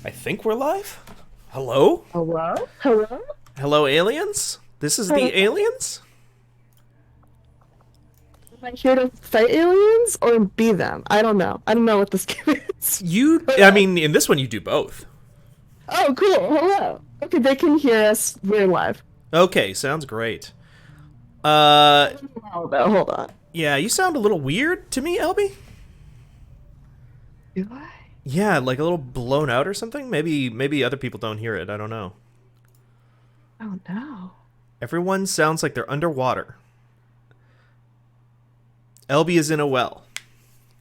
I think we're live. Hello? Hello? Hello? Hello, aliens? This is the aliens? Am I here to fight aliens or be them? I don't know. I don't know what this game is. In this one you do both. Oh, cool. Hello. Okay, they can hear us. We're live. Okay, sounds great. Hold on. Yeah, you sound a little weird to me, Elby. Do I? Yeah, like a little blown out or something? Maybe other people don't hear it, I don't know. Oh, no. Everyone sounds like they're underwater. Elby is in a well.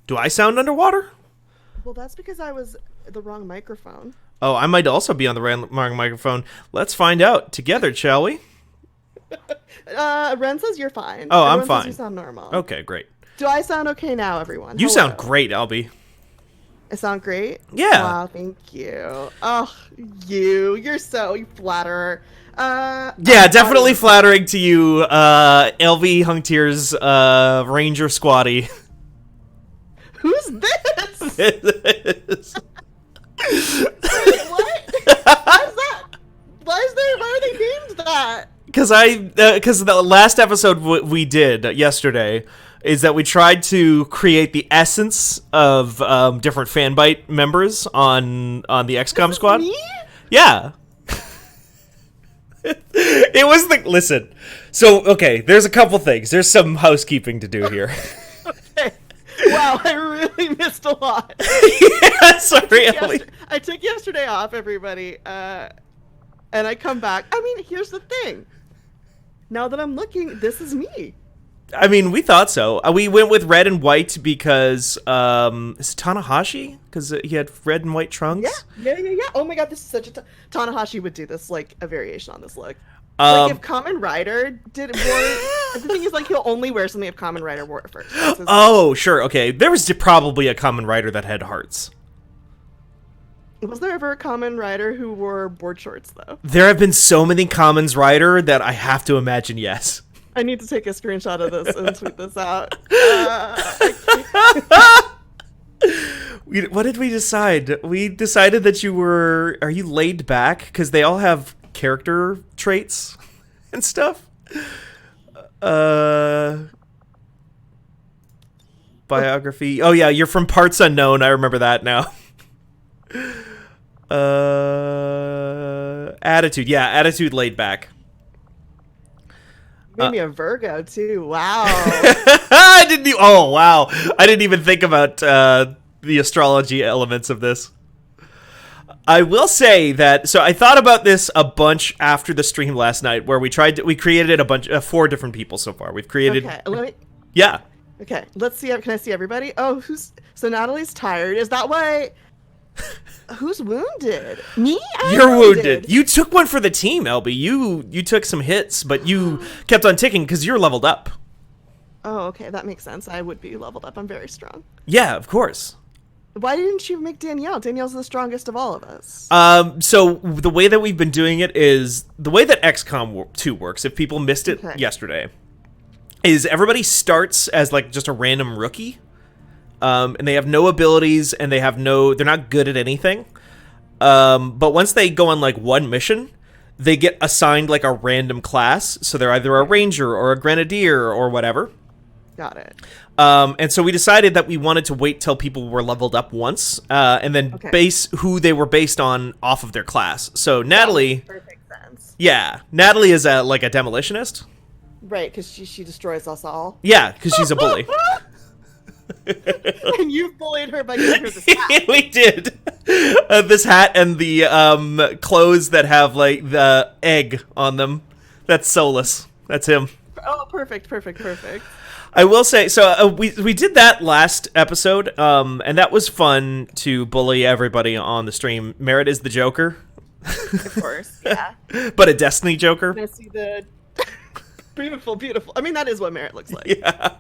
Do I sound underwater? Well, that's because I was the wrong microphone. Oh, I might also be on the wrong microphone. Let's find out together, shall we? Ren says you're fine. Oh, I'm Everyone fine. says you sound normal. Okay, great. Do I sound okay now, everyone? You Hello. sound great, Elby. I sound great? Yeah. Wow, thank you. Oh, you're so you flatterer. Yeah, definitely flattering to you, LV Hungtier's Ranger Squatty. Who's this? Wait, what? Why are they named that? Because the last episode we did yesterday is that we tried to create the essence of different Fanbyte members on the XCOM squad. Me? Yeah. It was listen. So, okay, there's a couple things. There's some housekeeping to do here. Okay. Wow, I really missed a lot. Yeah, sorry, Ellie. I took yesterday off, everybody, and I come back. I mean, here's the thing. Now that I'm looking, this is me. I mean, we thought so. We went with red and white because is it Tanahashi? Because he had red and white trunks. Yeah. Oh my god, this is such a Tanahashi would do this, like a variation on this look. Like if Kamen Rider wore the thing is, like, he'll only wear something if Kamen Rider wore it first. Oh, sure, okay. There was probably a Kamen Rider that had hearts. Was there ever a Kamen Rider who wore board shorts though? There have been so many Kamen Rider that I have to imagine yes. I need to take a screenshot of this and tweet this out. What did we decide? We decided that are you laid back? Because they all have character traits and stuff. Biography. Oh yeah, you're from Parts Unknown. I remember that now. Attitude. Yeah, attitude laid back. Made me a Virgo too. Wow. Oh wow! I didn't even think about the astrology elements of this. I will say that. So I thought about this a bunch after the stream last night, where we created a bunch of 4 different people so far. We've created. Okay. Yeah. Okay. Let's see. Can I see everybody? Oh, so Natalie's tired. Is that why? Who's wounded? Me? You're wounded. You took one for the team, LB. You took some hits, but you kept on ticking because you're leveled up. Oh, okay. That makes sense. I would be leveled up. I'm very strong. Yeah, of course. Why didn't you make Danielle? Danielle's the strongest of all of us. So the way that we've been doing it is the way that XCOM 2 works. If people missed it yesterday, is everybody starts as like just a random rookie. And they have no abilities, and they're not good at anything. But once they go on like one mission, they get assigned like a random class. So they're either a ranger or a grenadier or whatever. Got it. And so we decided that we wanted to wait till people were leveled up once, and then base who they were based on off of their class. So Natalie, perfect sense. Yeah, Natalie is like a demolitionist. Right, because she destroys us all. Yeah, because she's a bully. And you bullied her by giving her this hat. We did. This hat and the clothes that have like the egg on them. That's Solus. That's him. Oh, perfect. I will say, so we did that last episode, and that was fun to bully everybody on the stream. Merritt is the Joker. Of course, yeah. But a Destiny Joker. I see the beautiful. I mean, that is what Merritt looks like. Yeah.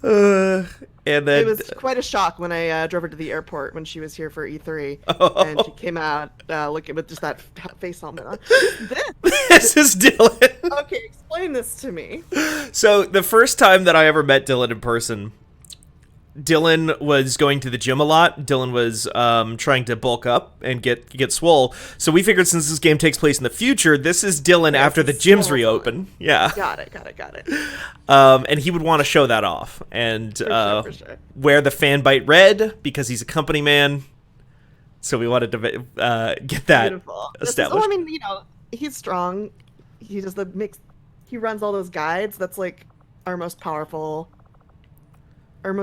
And then it was quite a shock when I drove her to the airport when she was here for E3, and she came out looking with just that face helmet on. This is Dylan. Okay, explain this to me. So the first time that I ever met Dylan in person, Dylan was going to the gym a lot. Dylan was trying to bulk up and get swole. So we figured since this game takes place in the future, this is Dylan after the gyms reopen. Yeah. Got it. And he would want to show that off and For sure. wear the Fanbyte red because he's a company man. So we wanted to get that established. I mean, he's strong. He does the mix. He runs all those guides. That's like our most powerful, that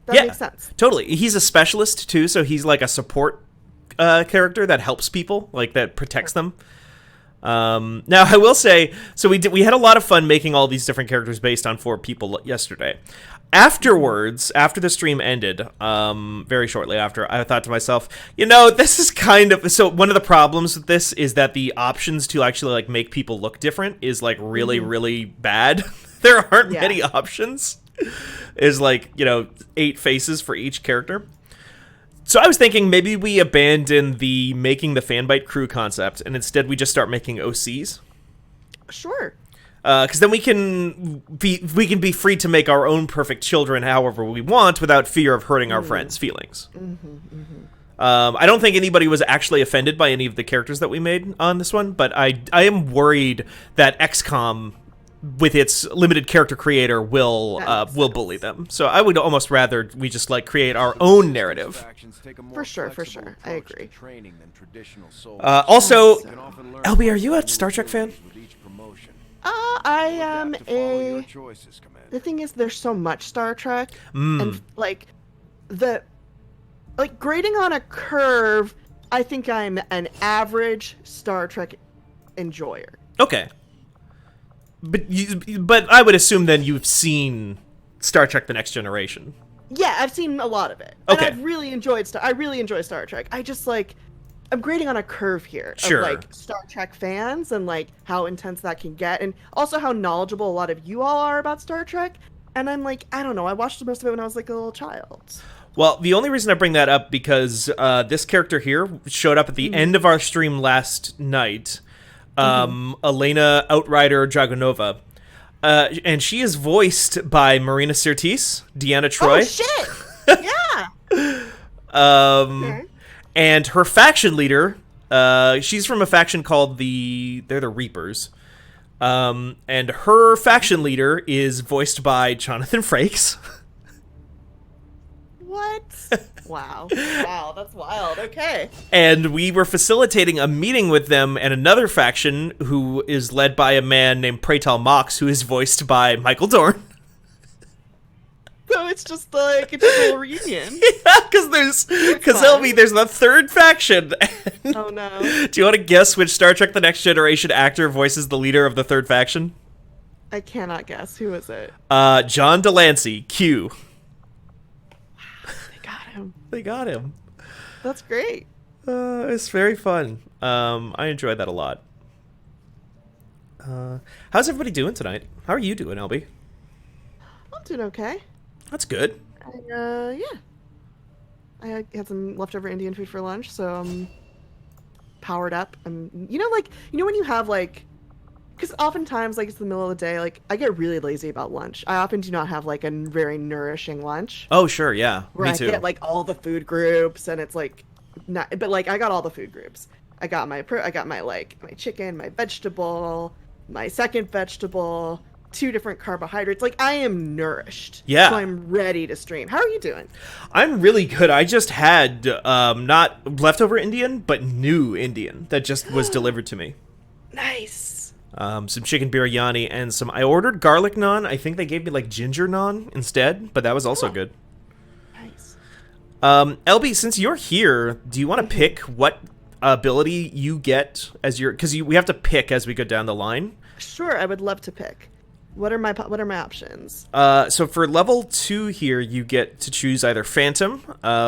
makes sense. Totally. He's a specialist too, so he's like a support character that helps people, like that protects them. Now I will say, so we had a lot of fun making all these different characters based on 4 people yesterday. Afterwards, after the stream ended, very shortly after, I thought to myself, this is kind of... So one of the problems with this is that the options to actually like make people look different is like really, really bad. There aren't many options. Is like, 8 faces for each character. So I was thinking maybe we abandon the making the Fanbyte crew concept and instead we just start making OCs. Sure. Because then we can be free to make our own perfect children however we want without fear of hurting our friends' feelings. I don't think anybody was actually offended by any of the characters that we made on this one, but I am worried that XCOM, with its limited character creator, will bully them. So I would almost rather we just like create our own narrative. For sure. I agree. Also, LB, are you a Star Trek fan? I am a... The thing is, there's so much Star Trek, and grading on a curve, I think I'm an average Star Trek enjoyer. Okay. But I would assume then you've seen Star Trek: The Next Generation. Yeah, I've seen a lot of it. Okay. And I really enjoy Star Trek. I just I'm grading on a curve here sure. of Star Trek fans and how intense that can get, and also how knowledgeable a lot of you all are about Star Trek. And I'm I don't know, I watched most of it when I was a little child. Well, the only reason I bring that up because this character here showed up at the end of our stream last night, Elena Outrider Dragunova, and she is voiced by Marina Sirtis, Deanna Troi. Oh shit! Yeah. Okay. And her faction leader, she's from a faction called they're the Reapers. And her faction leader is voiced by Jonathan Frakes. What? Wow, that's wild. Okay. And we were facilitating a meeting with them and another faction who is led by a man named Praetal Mox, who is voiced by Michael Dorn. So it's just a little reunion. Yeah, because there's the third faction. Oh no. Do you want to guess which Star Trek: The Next Generation actor voices the leader of the third faction? I cannot guess. Who is it? John Delancey, Q. Wow, They got him. That's great. It's very fun. I enjoyed that a lot. How's everybody doing tonight? How are you doing, LB? I'm doing okay. That's good. Yeah. I had some leftover Indian food for lunch, so I'm powered up. When you have because oftentimes it's the middle of the day, I get really lazy about lunch. I often do not have a very nourishing lunch. Oh sure, yeah. Where Me too. I get all the food groups, and it's not. But I got all the food groups. I got my my chicken, my vegetable, my second vegetable. 2 different carbohydrates. I am nourished. Yeah. So I'm ready to stream. How are you doing? I'm really good. I just had not leftover Indian, but new Indian that just was delivered to me. Nice. Some chicken biryani and I ordered garlic naan. I think they gave me ginger naan instead, but that was also good. Nice. LB, since you're here, do you want to pick what ability you get as because we have to pick as we go down the line? Sure, I would love to pick. What are my options? So for level 2 here, you get to choose either Phantom,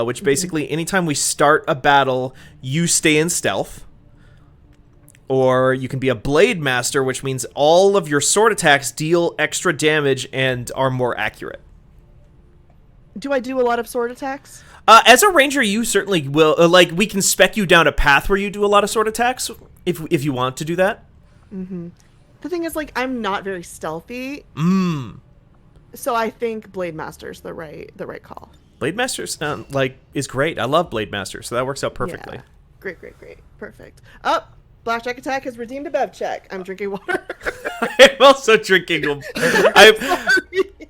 which basically anytime we start a battle, you stay in stealth. Or you can be a Blade Master, which means all of your sword attacks deal extra damage and are more accurate. Do I do a lot of sword attacks? As a ranger, you certainly will. We can spec you down a path where you do a lot of sword attacks, if you want to do that. Mm-hmm. The thing is, I'm not very stealthy. So I think Blade Master's the right call. Blade Master is great. I love Blade Master, so that works out perfectly. Yeah. Great. Perfect. Oh, Blackjack Attack has redeemed a bev check. I'm drinking water. I'm also drinking.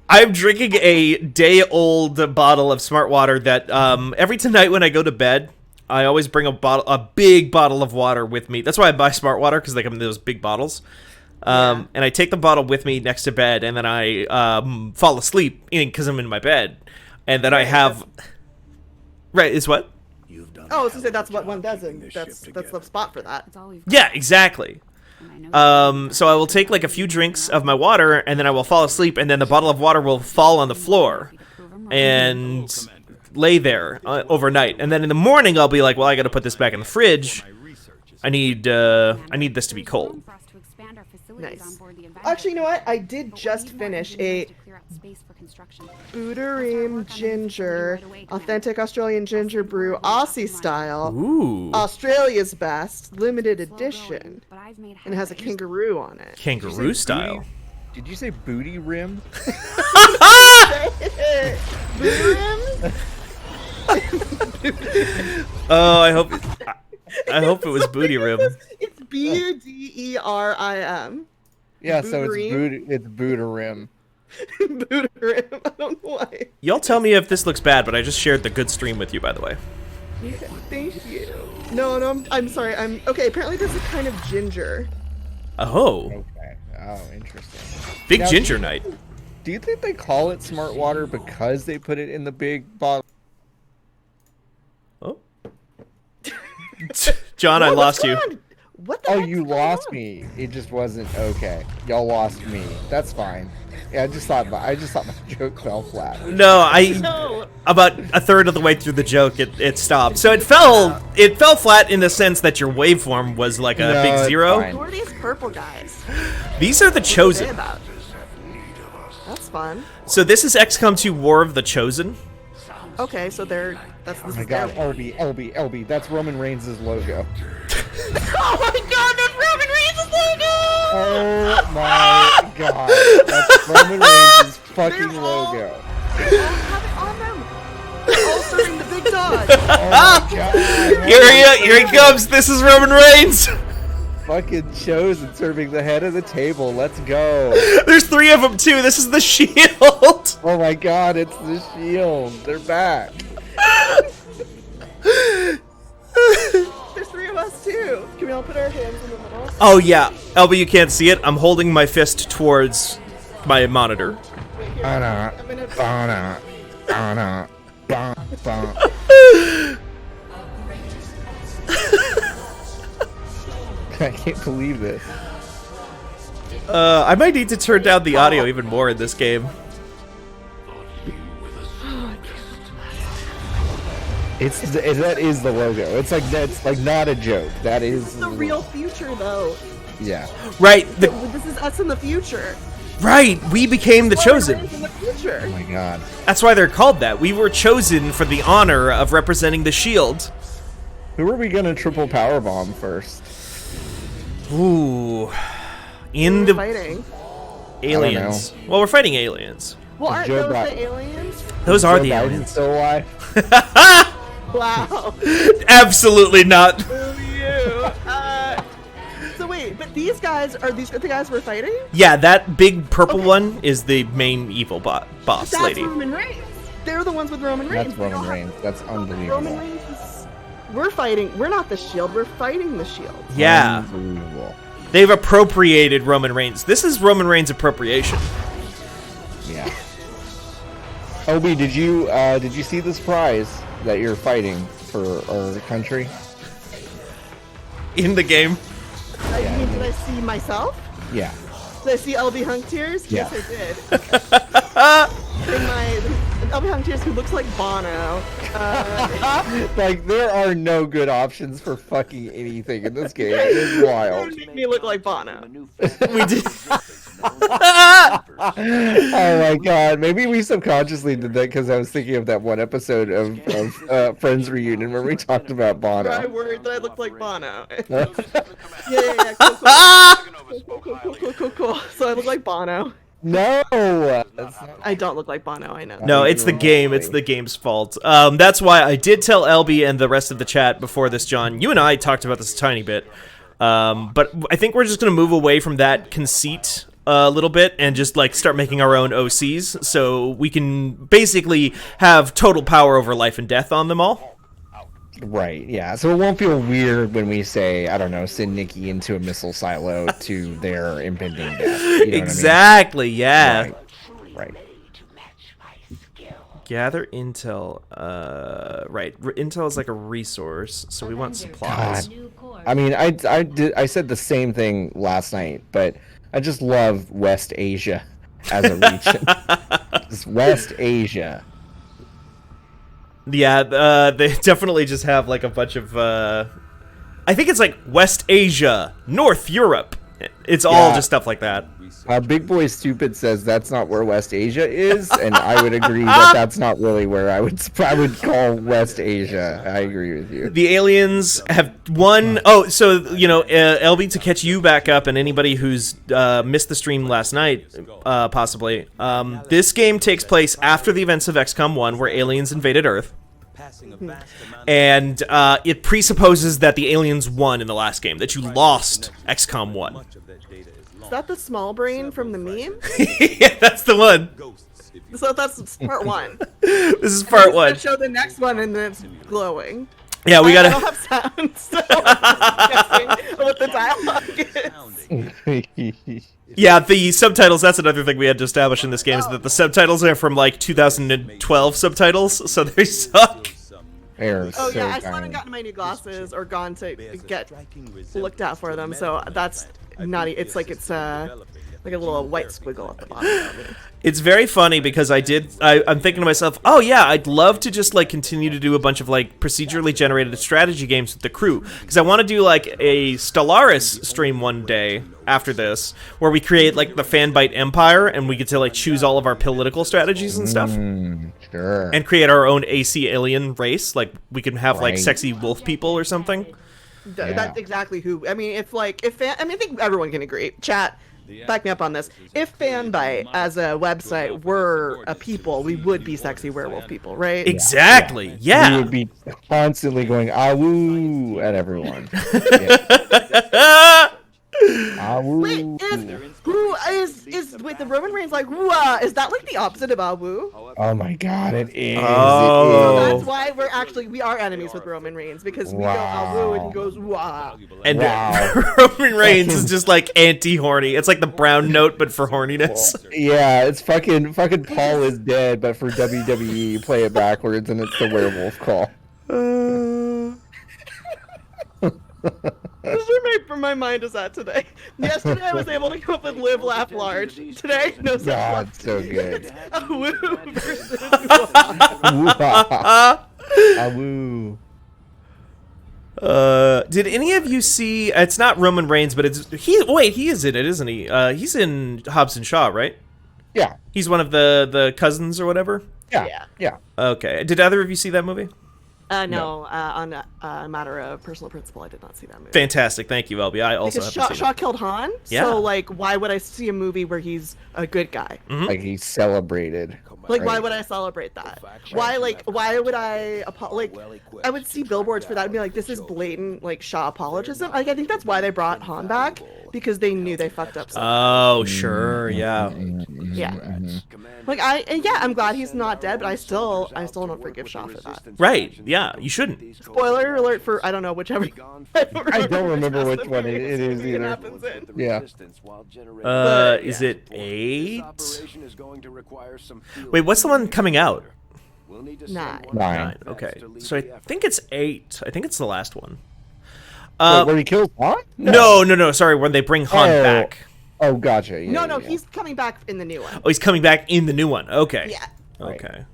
I'm drinking a day-old bottle of Smart Water that every tonight when I go to bed, I always bring a big bottle of water with me. That's why I buy Smart Water, because they come in those big bottles. And I take the bottle with me next to bed, and then I fall asleep because I'm in my bed, and then I have. Right, is what? Oh, I was gonna say that's what one does, and that's the spot for that. Yeah, exactly. So I will take like a few drinks of my water, and then I will fall asleep, and then the bottle of water will fall on the floor and lay there overnight. And then in the morning, I'll be like, well, I got to put this back in the fridge. I need this to be cold. Nice. Actually, you know what? I did just finish a Bootereem Ginger, authentic Australian ginger brew, Aussie style. Ooh. Australia's best, limited edition. And it has a kangaroo on it. Kangaroo style. Did you say booty rim? Bootereem? Oh, I hope it was booty rim. It's Buderim. Yeah, so it's Booterim. Booterim. I don't know why. Y'all tell me if this looks bad, but I just shared the good stream with you, by the way. Okay, thank you. No, I'm sorry. Okay. Apparently, there's a kind of ginger. Oh. Okay. Oh, interesting. Big Now, ginger night. Do you think they call it Smart Water because they put it in the big bottle? Oh. John, I lost you. What the Oh, heck's you going lost on? me. It just wasn't okay. Y'all lost me. That's fine. Yeah, I just thought my joke fell flat. No, No. about a third of the way through the joke, it stopped. So it fell flat in the sense that your waveform was like a No, big it's zero. fine. Who are these purple guys? These are the What are they Chosen. about? That's fun. So this is XCOM 2 War of the Chosen. Okay, so that's Oh my god, LB, that's Roman Reigns' logo. Oh my god, that's Roman Reigns' logo! Oh my god, that's Roman Reigns' fucking They're all- logo. They all have it on them. They're all serving the big dog. Oh my god. Here he comes. This is Roman Reigns. Fucking Chosen serving the head of the table. Let's go. There's 3 of them too. This is the Shield. Oh my god, it's the Shield. They're back. There's 3 of us too. Can we all put our hands in the middle? Oh yeah, Elby, you can't see it. I'm holding my fist towards my monitor. Wait, here. Ba-na, I'm gonna. ba-na, ba-na, ba-na. I can't believe this. I might need to turn down the audio even more in this game. That is the logo. It's like that's like not a joke. That is It's the real future, though. Yeah. Right, This is us in the future. right. We became the Chosen. Roman Reigns in the future. Oh my god. That's why they're called that. We were chosen for the honor of representing the Shield. Who are we gonna triple powerbomb first? Ooh, in We're the fighting. aliens. Well, we're fighting aliens. Well, aren't Joe those Biden- the aliens? Those are Joe the Biden's aliens. still alive? Wow. Absolutely not. Who you? So wait, but these guys are the guys we're fighting? Yeah, that big purple one is the main evil boss That's lady. Roman Reigns. They're the ones with Roman Reigns. That's We don't Roman have- Reigns. That's unbelievable. Roman Reigns is. We're fighting. We're not the Shield. We're fighting the Shield. Yeah, Unbelievable. they've appropriated Roman Reigns. This is Roman Reigns' appropriation. Yeah. Obi, did you see this prize that you're fighting for our country? In the game. Did I see myself? Yeah. Did I see LB Hunk Tears? Yeah. Yes, I did. In my LB Hunk Tears, who looks like Bono. Like there are no good options for fucking anything in this game. It is wild. Make me look like Bono. We did. Oh my god, maybe we subconsciously did that because I was thinking of that one episode of Friends Reunion where we talked about I Bono. worried that I looked like Bono. Huh? Yeah. Cool. So I look like Bono. No, that's not. I don't look like Bono. I know. No, it's the game. It's the game's fault. That's why I did tell LB and the rest of the chat before this, John. You and I talked about this a tiny bit. But I think we're just going to move away from that conceit a little bit and just like start making our own OCs so we can basically have total power over life and death on them all. Right, yeah. So it won't feel weird when we say, I don't know, send Nikki into a missile silo to their impending death. You know Exactly, yeah. what I mean? Right. Gather intel. Right. Intel is like a resource, so we want supplies. I mean, I said the same thing last night, but I just love West Asia as a region. Just West Asia. Yeah, they definitely just have like a bunch of. I think it's like West Asia, North Europe. It's all just stuff like that. Big Boy Stupid says that's not where West Asia is, and I would agree that that's not really where I would call West Asia. I agree with you. The aliens have won. Oh, so LB, to catch you back up, and anybody who's missed the stream last night, possibly. This game takes place after the events of XCOM 1, where aliens invaded Earth. And it presupposes that the aliens won in the last game, that you lost XCOM 1. Is that the small brain from the meme? Yeah, that's the one. So that's part one. This is part one. Show the next one and then it's glowing. Yeah, we gotta. I don't have sound, so I'm just guessing what the dialogue is. Yeah, the subtitles, that's another thing we had to establish in this game, is that the subtitles are from, like, 2012 subtitles, so they suck. Oh, yeah, I still haven't gotten my new glasses or gone to get looked at for them, so that's naughty. It's like like a little white squiggle at the bottom of it. It's very funny because I'm thinking to myself, oh yeah, I'd love to just like continue to do a bunch of like procedurally generated strategy games with the crew, because I want to do like a Stellaris stream one day after this where we create like the Fanbyte Empire and we get to like choose all of our political strategies and stuff. Sure. And create our own AC alien race, like we can have like sexy wolf people or something. That's exactly who. I mean, I think everyone can agree. Chat, back me up on this. If Fanbyte as a website were a people, we would be sexy werewolf people, right? Exactly. Yeah. We would be constantly going "awoo" at everyone. Wait, wait, the Roman Reigns like woo? Is that like the opposite of awoo? Oh my god, it is. Oh. So that's why we are enemies with Roman Reigns, because we go awoo and he goes wah. And Roman Reigns is just like anti-horny. It's like the brown note, but for horniness. Yeah, it's fucking Paul is dead, but for WWE, you play it backwards and it's the werewolf call. This is where my mind is at today. Yesterday I was able to come up with live, laugh, large. Today, no such luck. God, so good. Awoo versus Awoo. Did any of you see? It's not Roman Reigns, but he is in it, isn't he? He's in Hobbs and Shaw, right? Yeah. He's one of the cousins or whatever. Yeah. Okay. Did either of you see that movie? No. On a matter of personal principle, I did not see that movie. Fantastic, thank you, LB. I also because Shaw killed Han. Yeah. So like, why would I see a movie where he's a good guy? Mm-hmm. Like he's celebrated. Like, why would I celebrate that? Why would I I would see billboards for that and be like, this is blatant like Shaw apologism. Like, I think that's why they brought Han back, because they knew they fucked up so much. Oh, sure, yeah. Yeah. Like I'm glad he's not dead, but I still don't forgive Shaw for that. Right, yeah, you shouldn't. Spoiler alert for I don't know whichever. I don't remember which one it is either. Yeah. Is it 8? Wait, what's the one coming out? 9. Okay, so I think it's 8. I think it's the last one. Wait, where he kills Han? No. Sorry, when they bring Han back. Oh, gotcha. Yeah, no, he's coming back in the new one. Oh, he's coming back in the new one. Okay. Yeah. Okay.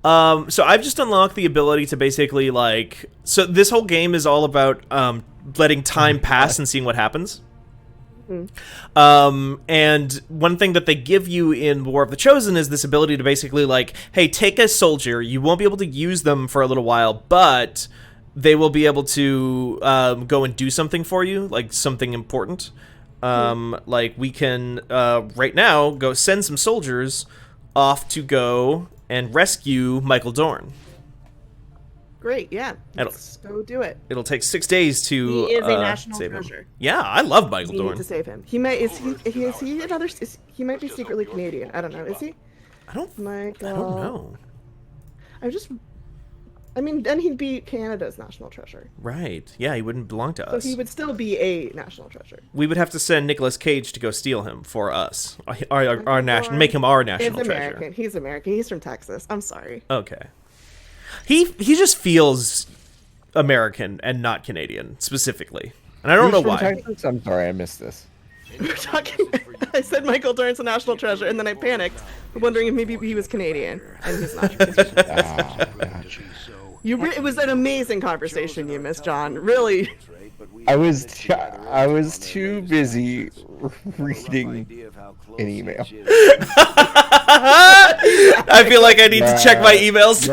So I've just unlocked the ability to basically like. So this whole game is all about letting time pass and seeing what happens. And one thing that they give you in War of the Chosen is this ability to basically like, hey, take a soldier. You won't be able to use them for a little while, but they will be able to go and do something for you, like something important. like we can right now go send some soldiers off to go and rescue Michael Dorn. Great, yeah. Let's go do it. It'll take 6 days to He is a national save treasure. him. Yeah, I love Michael We Dorn. need to save him. He might he might be secretly Canadian. I don't know. Is he? I don't Michael. know. I mean, then he'd be Canada's national treasure. Right. Yeah, he wouldn't belong to So us. he would still be a national treasure. We would have to send Nicolas Cage to go steal him for us. Our national, make him our national He's treasure. American. He's American. He's from Texas. I'm sorry. Okay. He just feels American and not Canadian specifically, and I don't know why. Texas? I'm sorry, I missed this. We're talking. I said Michael Dorn's a national treasure, and then I panicked, wondering if maybe he was Canadian, and he's not. It was an amazing conversation you missed, John. Really. I was too busy reading an email. I feel like I need to check my emails.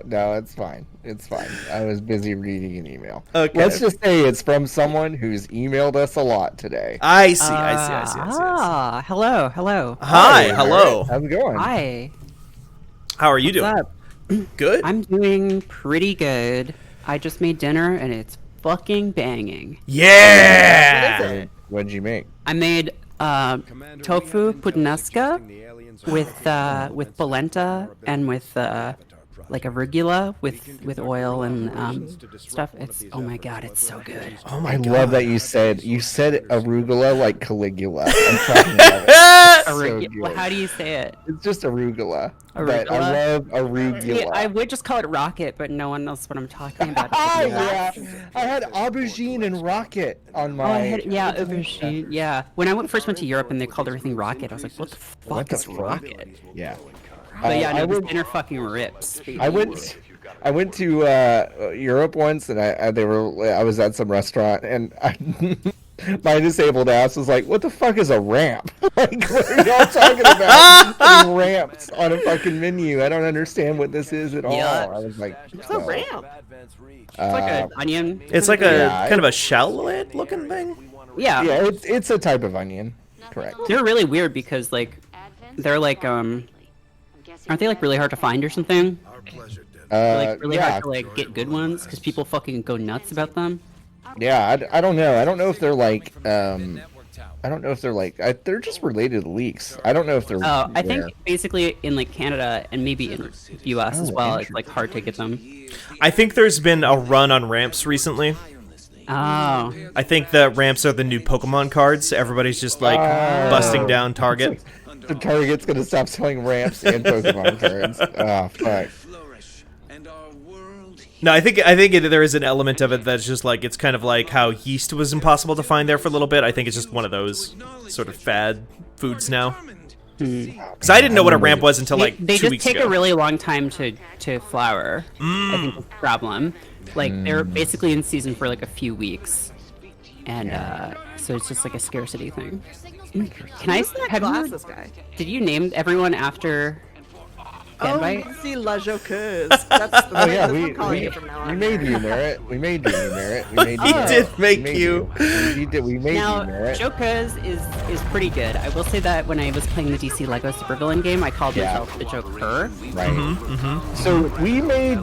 No, it's fine. It's fine. I was busy reading an email. Okay. Let's just say it's from someone who's emailed us a lot today. I see. Hello. Hi, hello. How's it going? Hi. How are you doing? What's up? Good. I'm doing pretty good. I just made dinner and it's fucking banging. Yeah. What'd you make? I made tofu puttanesca with polenta and with like arugula with oil and stuff. It's oh my god, it's so good. Oh my I god. love that you said arugula like Caligula. I'm talking about it. Well, how do you say it? It's just arugula. But I Arugula? love arugula. Yeah, I would just call it rocket, but no one knows what I'm talking about. Oh yeah, I had aubergine and rocket on my. Oh, aubergine. Yeah. When I first went to Europe and they called everything rocket, I was like, what the fuck is rocket? Yeah. But yeah, no, this went, dinner fucking rips. I went to Europe once, and I was at some restaurant, and my disabled ass was like, "What the fuck is a ramp? Like, what are y'all talking about? Putting ramps on a fucking menu? I don't understand what this is at all." Yeah. I was like, It's a ramp. It's like an onion. It's like a kind of a shallot looking thing. Yeah. Yeah, it's a type of onion. Correct. They're really weird because like they're like aren't they like really hard to find or something? Like really hard to like get good ones because people fucking go nuts about them. Yeah, I don't know. I don't know if they're like they're just related to leeks. I don't know if they're. Oh, I think basically in like Canada and maybe in U.S. as well, it's like hard to get them. I think there's been a run on ramps recently. Oh. I think the ramps are the new Pokemon cards. Everybody's just like busting down Target. The Target's gonna stop selling ramps and Pokemon cards. Oh fuck. No, I think there is an element of it that's just like it's kind of like how yeast was impossible to find there for a little bit. I think it's just one of those sort of fad foods now. Because I didn't know what a ramp was until like they 2 just weeks take ago. a really long time to flower. I think that's the problem. Like they're basically in season for like a few weeks, and so it's just like a scarcity thing. Can I have Glasses guy. Did you name everyone after Fanbyte? Oh, see, La Joqueuse. That's the Oh yeah, I'm calling you from now on. we made you, Merritt. We made you, Merritt. We made you. He Merritt. did make We made you. We made Now, you, Merritt. Jokers is pretty good. I will say that when I was playing the DC Lego supervillain game, I called myself the Joker. Right. So we made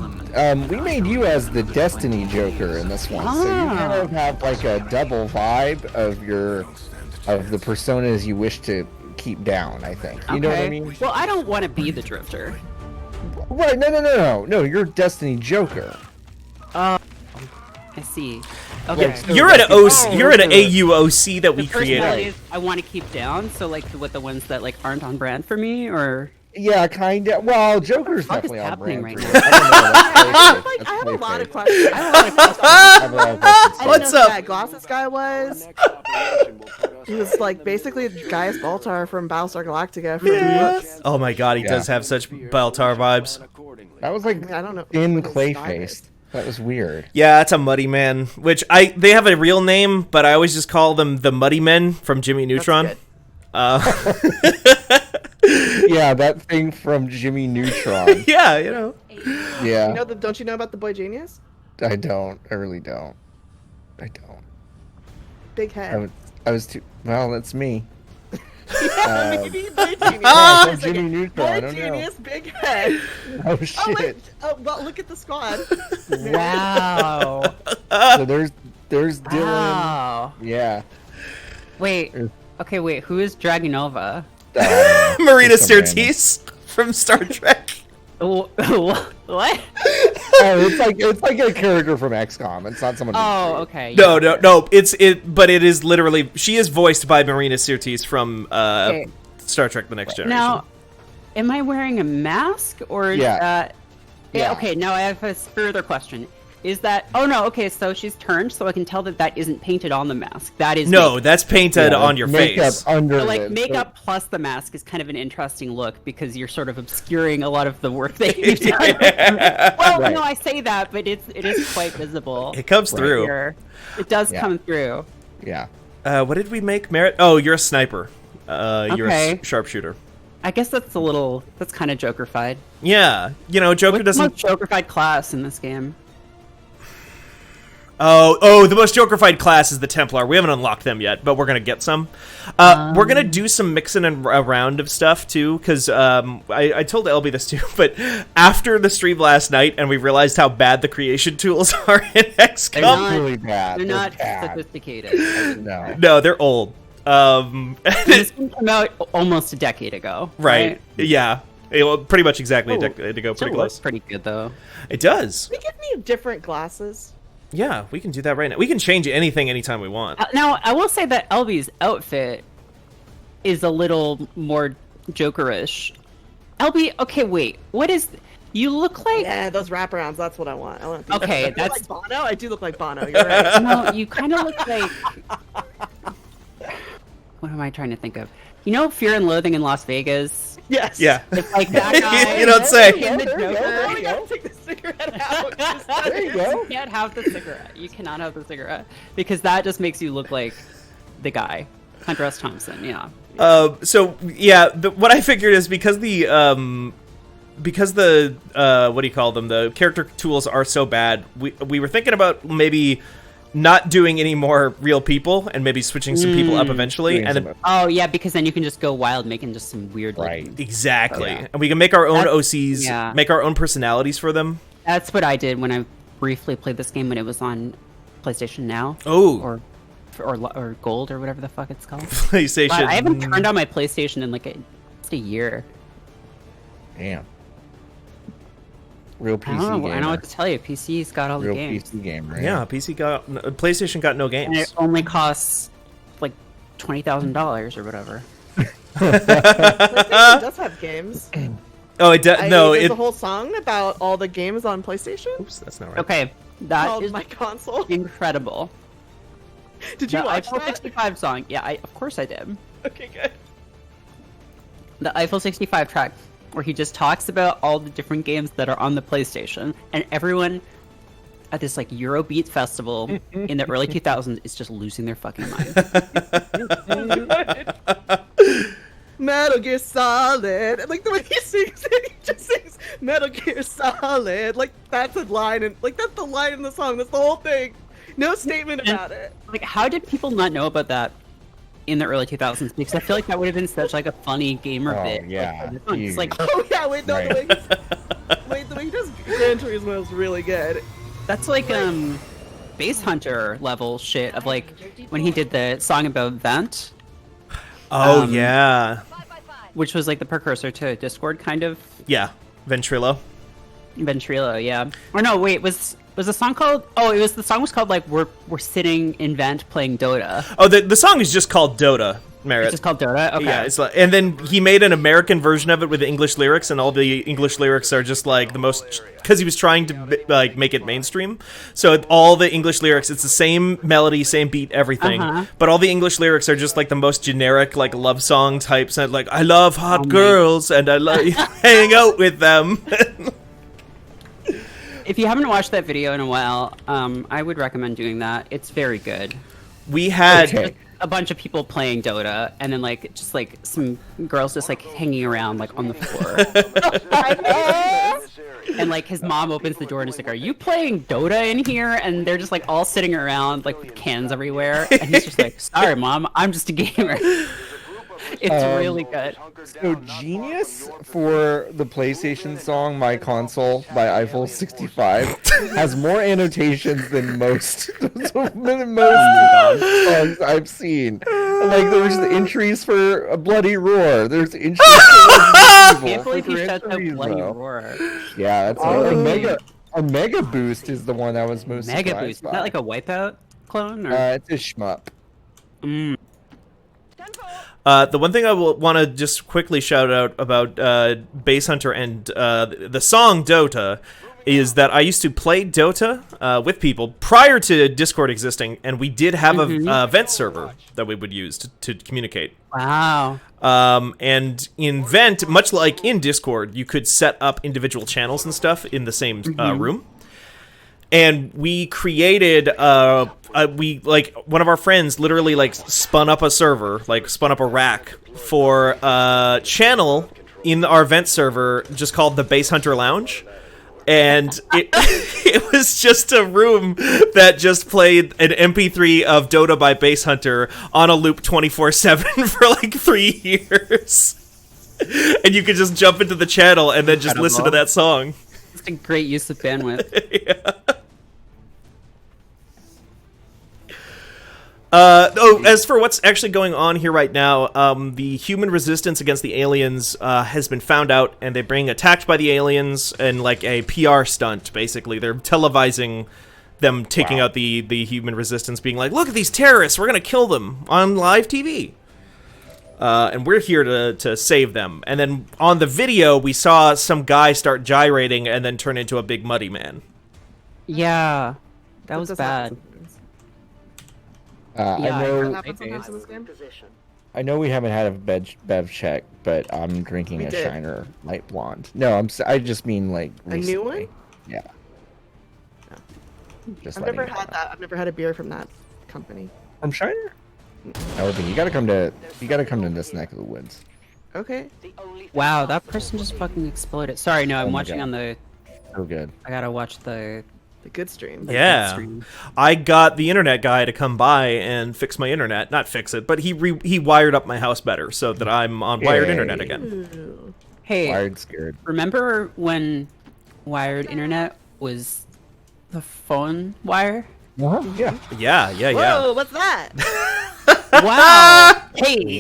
you as the Destiny Joker in this one. So you kind of have like a double vibe of the personas you wish to keep down, I think. You know what I mean? Well, I don't want to be the Drifter. Right, no, you're Destiny Joker. I see. Okay. Like, so You're an that's- OC. You're an AUOC that we The created. personalities I want to keep down, so like the ones that like aren't on brand for me, or Yeah, kinda. Well, Joker's What the fuck definitely is on happening brand. right for you. now? I don't know. I have a lot of questions. I have a lot of questions. I have a lot of questions. I What's didn't know up? who that Glasses guy was. He was like basically Gaius Baltar from Battlestar Galactica. From Yes. Oh my god, he Yeah. does have such Baltar vibes. That was like I don't know. in what his style Clayface. is. That was weird. Yeah, that's a Muddy Man. Which they have a real name, but I always just call them the Muddy Men from Jimmy Neutron. good. Yeah, that thing from Jimmy Neutron. Yeah, you know. Yeah. Don't you know about the Boy Genius? I don't. I really don't. I don't. Big head. I was too. Well, that's me. Maybe Boy Genius. I'm Jimmy Neutron. I Boy don't know. Genius, big head. Oh shit! Well, look at the squad. Wow. So there's Dylan. Wow. Yeah. Wait. Okay, wait. Who is Dragonova? Marina Just some Sirtis from Star Trek. What? Oh, it's like a character from XCOM. It's not someone. Oh, okay. No, but it is literally, she is voiced by Marina Sirtis from Okay. Star Trek: The Next Generation. Now, am I wearing a mask or is Yeah. that? Yeah. Okay. Now I have a further question. Is that? Oh no. Okay. So she's turned, so I can tell that isn't painted on the mask. That is No, makeup. that's painted on your makeup face. under So, like it. makeup plus the mask is kind of an interesting look because you're sort of obscuring a lot of the work that you've done. Well, Right. no, I say that, but it is quite visible. It comes through. Here. It does Yeah. come through. Yeah. What did we make, Merritt? Oh, you're a sniper. You're a Okay. sharpshooter. I guess that's kind of Joker-fied. Yeah, Joker What's the doesn't. most Joker-fied class in this game? Oh, the most Joker-fied class is the Templar. We haven't unlocked them yet, but we're gonna get some. We're gonna do some mixing and around of stuff too, because I told LB this too. But after the stream last night, and we realized how bad the creation tools are in XCOM. They're not- really bad. They're not bad. sophisticated. No. No, they're old. This game came out almost a decade ago. Right? Yeah. Pretty much exactly a decade ago. Still Pretty looks close. pretty good though. It does. We could need different glasses. Yeah, we can do that right now. We can change anything anytime we want. Now, I will say that LB's outfit is a little more Jokerish. LB, okay, wait. What is... You look like... Yeah, those wraparounds. That's what I want. I want. Okay, I look that's... like Bono. I do look like Bono. You're right. No, you kind of look like... What am I trying to think of? You know Fear and Loathing in Las Vegas? Yes. Yeah. It's like that guy. You don't say. In the There you go, Joker. there I you gotta go. take the cigarette out. There you go. You can't have the cigarette. You cannot have the cigarette. Because that just makes you look like the guy. Hunter S. Thompson, yeah. So yeah, what I figured is because the what do you call them? The character tools are so bad. We were thinking about maybe not doing any more real people and maybe switching some people up eventually. Doing And some then, Oh, yeah, because then you can just go wild making just some weird... like, Right. exactly, Yeah. and we can make our own That's- OCs, yeah. make our own personalities for them. That's what I did when I briefly played this game when it was on PlayStation Now. Oh, Or Gold or whatever the fuck it's called. PlayStation. But I haven't turned on my PlayStation in like just a year. Damn. Real PC I don't know. gamer. I don't know what to tell you. PC's got all the Real games. PC gamer. Yeah, PlayStation got no And games. it only costs like $20,000 or whatever. PlayStation does have games. Oh, it does. No, there's it. a whole song about all the games on PlayStation Oops, that's not right. Okay, that called is My Console. incredible. Did you The watch Eiffel that? 65 song. Yeah, of course I did. Okay, good. The Eiffel 65 track, where he just talks about all the different games that are on the PlayStation, and everyone at this like Eurobeat festival in the early 2000s is just losing their fucking mind. Metal Gear Solid. Like the way he sings it, he just sings Metal Gear Solid. Like that's a line, and like that's the line in the song. That's the whole thing. No statement about it. Like, how did people not know about that in the early 2000s? Because I feel like that would have been such like a funny gamer Oh, bit. yeah. It's like Oh yeah, wait, no, Right. the way he does Gran Turismo is really good. that's like Base Hunter level shit of like when he did the song about Vent, Oh Um, yeah, which was like the precursor to Discord kind of. yeah. Ventrilo. Ventrilo, yeah. Or no, wait, was the song called? Oh, the song was called like we're sitting in Vent playing Dota. Oh, the song is just called Dota. Merritt. It's just called Dota. Okay. Yeah, it's like, and then he made an American version of it with English lyrics, and all the English lyrics are just like the most, because he was trying to like make it mainstream. So all the English lyrics, it's the same melody, same beat, everything, but all the English lyrics are just like the most generic like love song types, and like I love hot girls and I love hanging out with them. If you haven't watched that video in a while, I would recommend doing that. It's very good. We had. Okay. A bunch of people playing Dota, and then like just like some girls just like hanging around like on the floor. And like his mom opens the door and is like, "Are you playing Dota in here?" And they're just like all sitting around like with cans everywhere. And he's just like, "Sorry, mom, I'm just a gamer." It's really good. So Genius for the PlayStation song "My Console" by Eiffel 65 has more annotations than most songs I've seen. Like there's the entries for a Bloody Roar. There's entries for I can't believe he shut the Bloody Roar. Yeah, that's a Mega Boost is the one I was most Mega surprised Boost. by. Is that like a Wipeout clone? Or? It's a shmup. The one thing I will want to just quickly shout out about Base Hunter and the song Dota is that I used to play Dota with people prior to Discord existing, and we did have a Vent server that we would use to communicate. Wow. And in Vent, much like in Discord, you could set up individual channels and stuff in the same room. And we created one of our friends literally like spun up a server, like spun up a rack for a channel in our Vent server just called the Base Hunter Lounge. And it was just a room that just played an MP3 of Dota by Base Hunter on a loop 24/7 for like 3 years. And you could just jump into the channel and then just listen to that song. It's a great use of bandwidth. Yeah. As for what's actually going on here right now, the human resistance against the aliens has been found out, and they're being attacked by the aliens in like a PR stunt, basically. They're televising them taking out the human resistance, being like, look at these terrorists, we're going to kill them on live TV. And we're here to save them. And then on the video, we saw some guy start gyrating and then turn into a big muddy man. Yeah, that was bad. I know we haven't had a bev check, but I'm drinking a Shiner Light Blonde. No, I just mean like recently. A new one? Yeah. No. Just I've never had that. I've never had a beer from that company. From Shiner? Elvin, you gotta come to this neck of the woods. Okay. Wow, that person just fucking exploded. Sorry, no, I'm watching on the. So good. I gotta watch the good stream. Yeah, I got the internet guy to come by and fix my internet. Not fix it, but he wired up my house better so that I'm on wired internet again. Hey, wired scared. Remember when wired internet was the phone wire? Yeah. Whoa, what's that? Wow. Hey.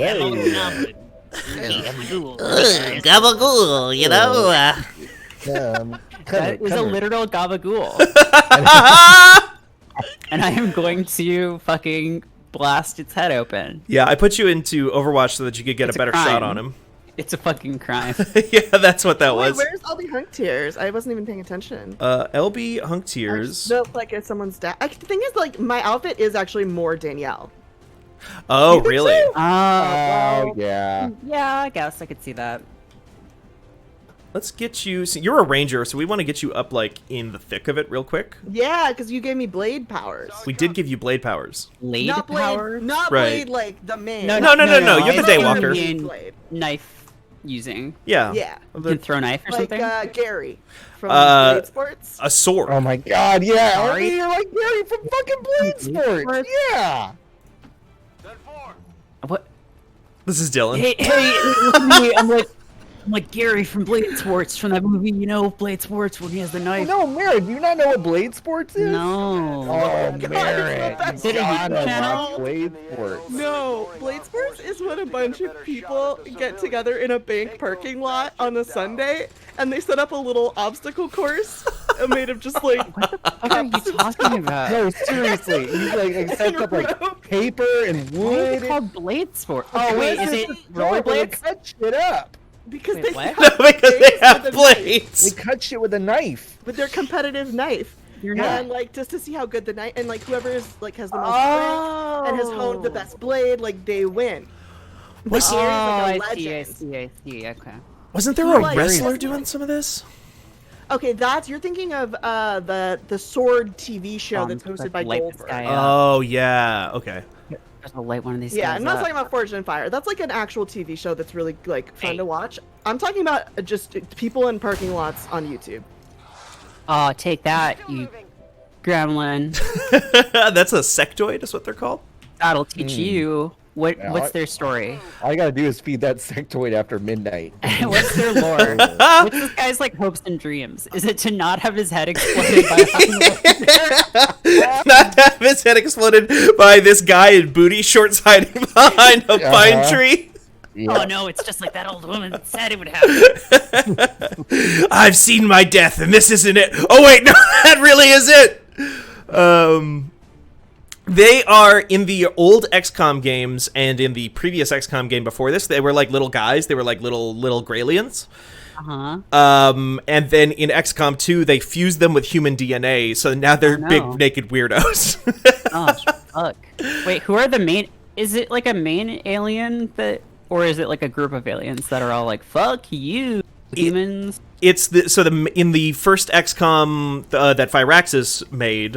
Gabagool, you know? That is a literal gabagool. And I am going to fucking blast its head open. Yeah, I put you into Overwatch so that you could get a better shot on him. It's a fucking crime. Yeah, that's what that was. Where's LB Hunk Tears? I wasn't even paying attention. LB Hunk Tears. Look like it's someone's dad. The thing is, like, my outfit is actually more Danielle. Oh, really? So? Oh, yeah. Yeah, I guess I could see that. Let's get you. So you're a ranger, so we want to get you up like in the thick of it real quick. Yeah, because you gave me blade powers. We did give you blade powers. Blade powers? Not right. blade like the man. No. You're the daywalker. Knife using. Yeah. Yeah. You can throw a knife or something. Like Gary from Blade Sports. A sword. Oh my god, yeah. Sorry? You're like Gary from fucking Blade Sports. Yeah. What? This is Dylan. Hey, look at me. I'm like Gary from Blade Sports from that movie, you know, Blade Sports when he has the knife. No, Merritt, do you not know what Blade Sports is? No. Oh, Merritt. Did it channel? Blade Sports. No, Blade Sports is when a bunch of people get together in a bank parking lot on a Sunday, and they set up a little obstacle course made of just like. What the fuck are you talking about? No, seriously. You like sets up like paper and wood. Why is it called Blade Sports? Oh wait, is it rollerblades? Cut shit up. Because Wait, they what? have No, because they have with a blades. They cut shit with a knife. with their competitive knife. You're not. And like just to see how good the knife and like whoever is like has the most strength and has honed the best blade, like they win. But Gary's like a I legend. see. Okay. Wasn't there a Like- wrestler doing some of this? Okay, you're thinking of the Sword TV show that's hosted by light this Goldberg. guy up. Oh yeah. Okay. I'll light one of these Yeah, guys I'm not up. talking about Forged in Fire. That's like an actual TV show that's really like fun to watch. I'm talking about just people in parking lots on YouTube. Oh, take that, you gremlin. That's a sectoid, is what they're called. That'll teach you. Yeah, What's their story? All you gotta do is feed that sectoid after midnight. What's their lore? What's this guy's like hopes and dreams? Is it to not have his head exploded by Not have his head exploded by this guy in booty shorts hiding behind a pine tree. Yeah. Oh no, it's just like that old woman said it would happen. I've seen my death, and this isn't it. Oh wait, no, that really is it. They are in the old XCOM games, and in the previous XCOM game before this, they were like little guys. They were like little Gralians. And then in XCOM 2, they fused them with human DNA, so now they're big naked weirdos. Oh fuck! Wait, who are the main? Is it like a main alien that, or is it like a group of aliens that are all like "fuck you, humans"? It's in the first XCOM that Firaxis made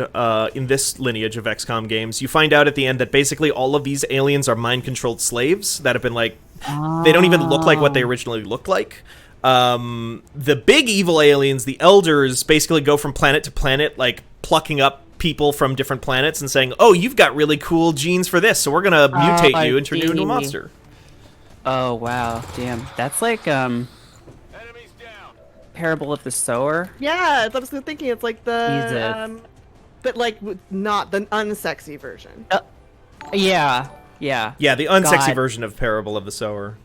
in this lineage of XCOM games, you find out at the end that basically all of these aliens are mind-controlled slaves that have been like, they don't even look like what they originally looked like. The big evil aliens, the Elders, basically go from planet to planet, like plucking up people from different planets and saying, "Oh, you've got really cool genes for this, so we're gonna mutate you and turn you into a monster." Oh wow, damn, that's like Parable of the Sower. Yeah, I was thinking it's like the but like not the unsexy version. Yeah, the unsexy version of Parable of the Sower.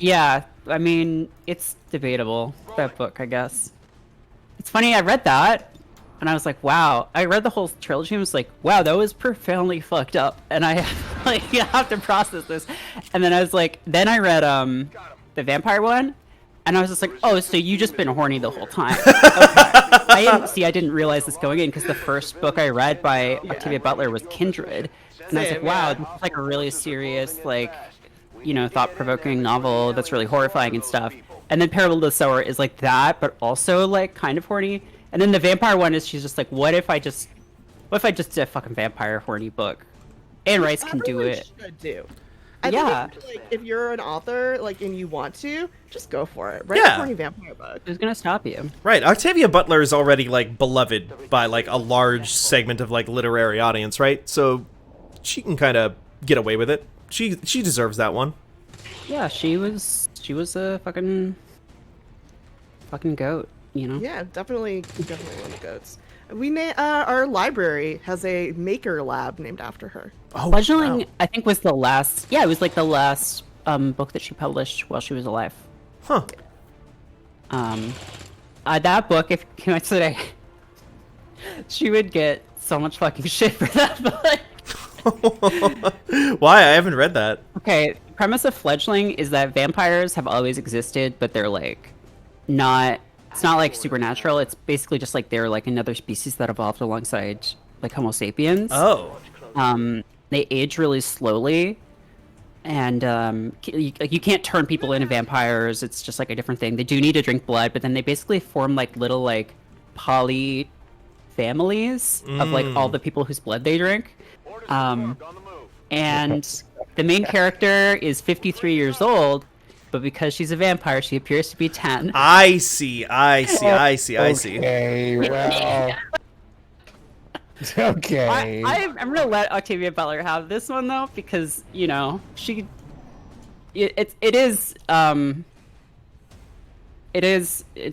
Yeah, I mean, it's debatable, that book, I guess. It's funny, I read that, and I was like, wow. I read the whole trilogy and was like, wow, that was profoundly fucked up, and I like have to process this. And then I was like, then I read the vampire one, and I was just like, oh, so you just been horny the whole time. Okay. I didn't realize this going in, because the first book I read by Octavia Butler was Kindred, and I was like, wow, this is like a really serious, like, you know, thought-provoking novel that's really horrifying and stuff. And then Parable of the Sower is like that, but also like kind of horny. And then the vampire one is, she's just like, what if I just did a fucking vampire horny book? Anne Rice can do it. I think if you're an author, like, and you want to, just go for it. Write a horny vampire book. Who's gonna stop you? Right, Octavia Butler is already like beloved by like a large segment of like literary audience, right? So she can kind of get away with it. She deserves that one. Yeah, she was a fucking goat, you know? Yeah, definitely one of the goats. Our library has a maker lab named after her. Oh, Fledgling, wow. I think, was the last. Yeah, it was like the last book that she published while she was alive. Huh. That book, if today, she would get so much fucking shit for that book. Why? I haven't read that. Okay, the premise of Fledgling is that vampires have always existed, but they're like not. It's not like supernatural. It's basically just like they're like another species that evolved alongside like Homo sapiens. Oh. They age really slowly, and you can't turn people into vampires. It's just like a different thing. They do need to drink blood, but then they basically form like little like poly families of like all the people whose blood they drink. And the main character is 53 years old, but because she's a vampire, she appears to be 10. I see. Okay, well. Okay. I'm gonna let Octavia Butler have this one though, because you know it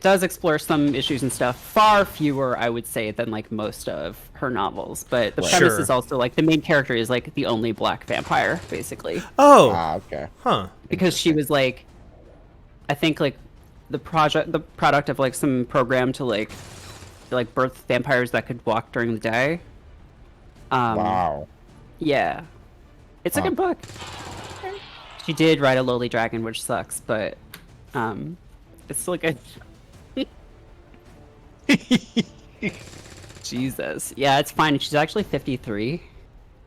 does explore some issues and stuff. Far fewer, I would say, than like most of her novels. But the premise is also like the main character is like the only black vampire, basically. Oh. Okay. Huh. Because she was like, I think like the product of like some program to like birth vampires that could walk during the day. Wow. Yeah, it's a good book. She did ride a lowly dragon, which sucks, but it's still good. Jesus. Yeah, it's fine. She's actually 53.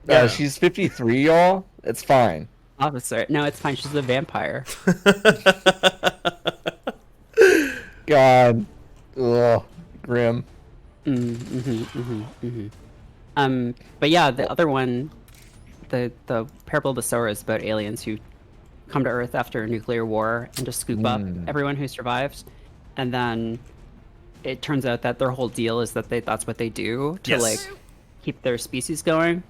Yeah, she's 53, y'all. It's fine. Officer. No, it's fine. She's a vampire. God. Ugh. Grim. But yeah, the other one, the Parable of the Sower is about aliens who come to Earth after a nuclear war and just scoop up everyone who survived, and then it turns out that their whole deal is that that's what they do to Yes. like keep their species going.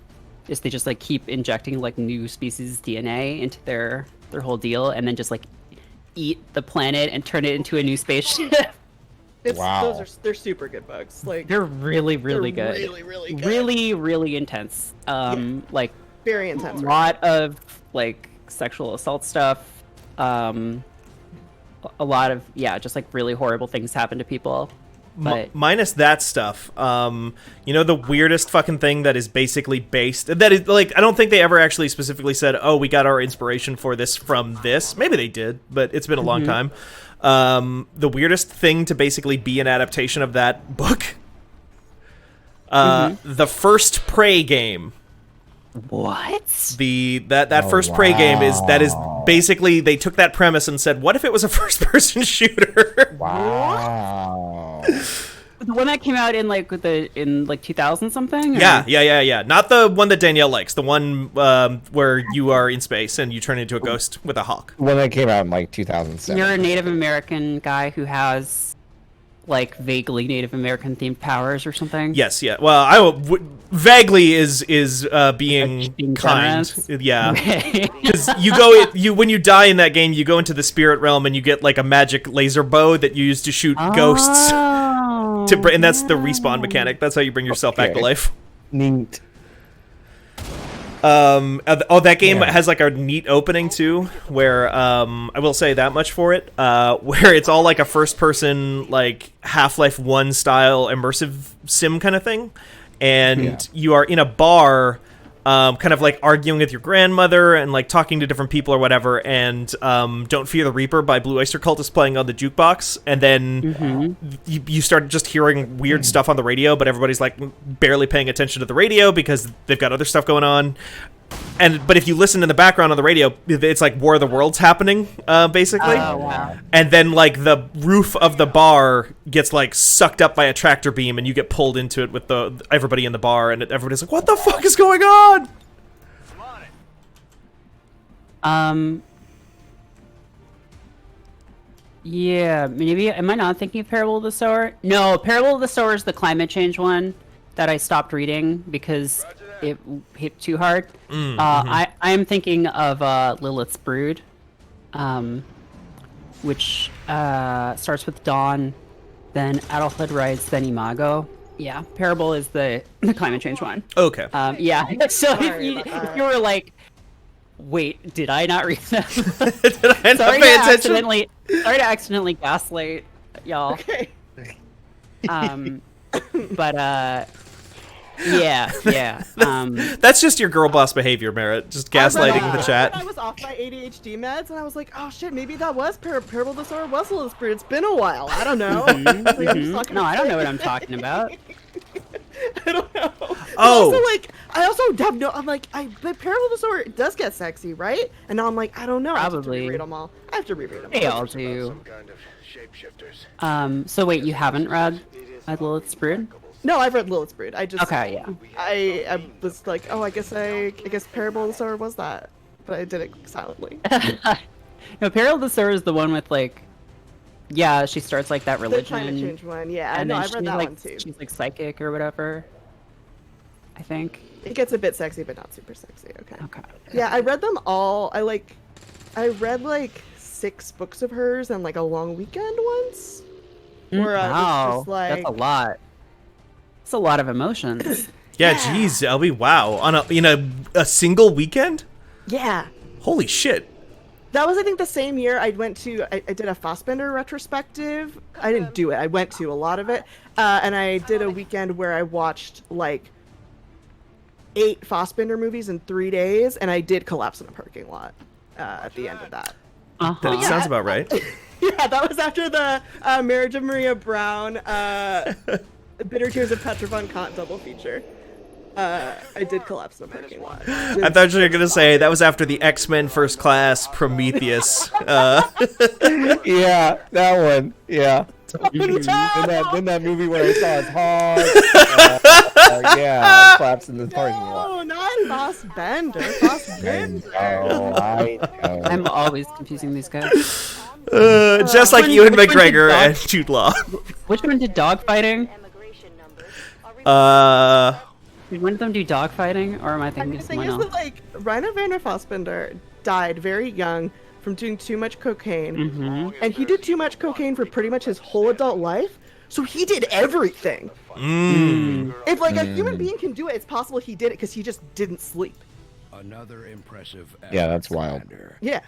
Is they just like keep injecting like new species DNA into their whole deal, and then just like eat the planet and turn it into a new spaceship. Wow. They're super good bugs. Like They're really, really they're good. really good. Really, really intense. Like Very a intense. lot of like sexual assault stuff. A lot of just like really horrible things happen to people. But Minus that stuff, the weirdest fucking thing that is basically based, that is like, I don't think they ever actually specifically said, oh, we got our inspiration for this from this. Maybe they did, but it's been a long time. The weirdest thing to basically be an adaptation of that book, the first Prey game. what? That first Prey game is basically, they took that premise and said, what if it was a first person shooter? Wow. The one that came out in like 2000 something? Or? Yeah. Not the one that Danielle likes. The one where you are in space and you turn into a ghost with a hawk. When that came out in like 2007. You're a Native American guy who has like vaguely Native American themed powers or something. Yes, yeah. Well, vaguely is being kind. generous? Yeah. Okay. Because when you die in that game, you go into the spirit realm and you get like a magic laser bow that you use to shoot ghosts. And that's the respawn mechanic. That's how you bring yourself back to life. Neat. That game has like a neat opening too, where I will say that much for it, where it's all like a first person like Half-Life 1 style immersive sim kind of thing, and you are in a bar, kind of like arguing with your grandmother and like talking to different people or whatever, and Don't Fear the Reaper by Blue Oyster Cult is playing on the jukebox, and then you start just hearing weird stuff on the radio, but everybody's like barely paying attention to the radio because they've got other stuff going on. But if you listen in the background on the radio, it's like War of the Worlds happening, basically. Oh, wow. And then like the roof of the bar gets like sucked up by a tractor beam, and you get pulled into it with everybody in the bar, and everybody's like, "What the fuck is going on?" Yeah, maybe. Am I not thinking of Parable of the Sower? No, Parable of the Sower is the climate change one that I stopped reading because it hit too hard. I am thinking of Lilith's Brood, which starts with Dawn, then Adulthood Rise, then Imago. Yeah, Parable is the climate change one. Okay. Yeah. So if you were like, wait, did I not read them? Did I not pay attention? Sorry to accidentally gaslight y'all. Okay. But yeah. That's just your girl boss behavior, Merritt. Just gaslighting the chat. I was off my ADHD meds, and I was like, "Oh shit, maybe that was Parable of the Sower was Lilith's Brood. It's been a while. I don't know." Like, I'm just talking No, I don't shit. know what I'm talking about. I don't know. Oh. Also, like, I also have no. I'm like, but Parable of the Sower does get sexy, right? And now I'm like, I don't know. Probably. I have to reread them all. I have to reread them. They all do. So wait, you haven't read Lilith's Brood? No, I've read Lilith's Brood. I just Okay, yeah. I was like, oh, I guess Parable of the Sower was that, but I did it silently. No, Parable of the Sower is the one with like, yeah, she starts like that The religion. climate change one, yeah. And No, then I've read she's, that like, one too. She's like psychic or whatever, I think. It gets a bit sexy, but not super sexy. Okay. Okay. Yeah, I read them all. I read like 6 books of hers on like a long weekend once. Where I was Wow, just like, that's a lot. It's a lot of emotions. Yeah, geez, Elby, wow. In a single weekend? yeah. Holy shit. That was, I think, the same year I did a Fassbender retrospective. I didn't do it. I went to a lot of it. And I did a weekend where I watched like 8 Fassbender movies in 3 days, and I did collapse in a parking lot at the end of that. That sounds about right. Yeah, that was after the Marriage of Maria Brown, Bitter Tears of Petra von Kant double feature. I did collapse in a parking lot. I thought you were going to say that was after the X-Men First Class Prometheus. Yeah, that one. Yeah. Then that movie where I saw his hog. Yeah, collapsed in the parking lot. Oh, not Fassbender. Fassbender. I know. I'm always confusing these guys. Just like When- Ewan when did McGregor Doc- and Jude Law. Which one did dogfighting? Did one of them do dogfighting, or am I thinking The of thing someone is else? that, like, Rainer Werner Fassbinder died very young from doing too much cocaine. Mm-hmm. And he did too much cocaine for pretty much his whole adult life. So he did everything. If, like, a human being can do it, it's possible he did it because he just didn't sleep. Another impressive. Yeah, that's wild. Yeah.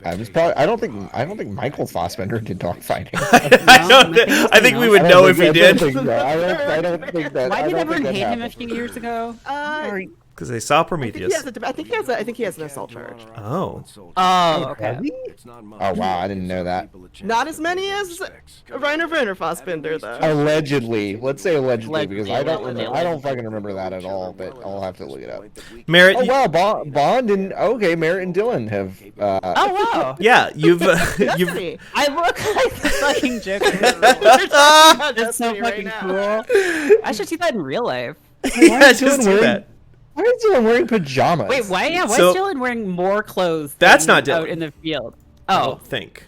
I was probably. I don't think Michael Fassbender did dogfighting. I think we would know if he did. I don't think that. Why I did don't everyone think that hate him a happened. few years ago? Because they saw I think Prometheus. he has an assault charge. Oh. Oh, okay. Oh wow, I didn't know that. Not as many as Rainer Werner Fassbinder, though. Allegedly, let's say allegedly, because I don't Allegedly. remember. I don't fucking remember that at all. But I'll have to look it up. Merritt, Oh wow, Bond and Merritt and Dylan have. Oh wow! yeah, you've Destiny. I look like the fucking Joker. That's so Destiny right fucking now. cool. I should see that in real life. yeah, just do that. Why is Dylan wearing pajamas? Wait, why? Yeah, why So- is Dylan wearing more clothes? That's than not Dylan. out in the field. I Oh, don't think.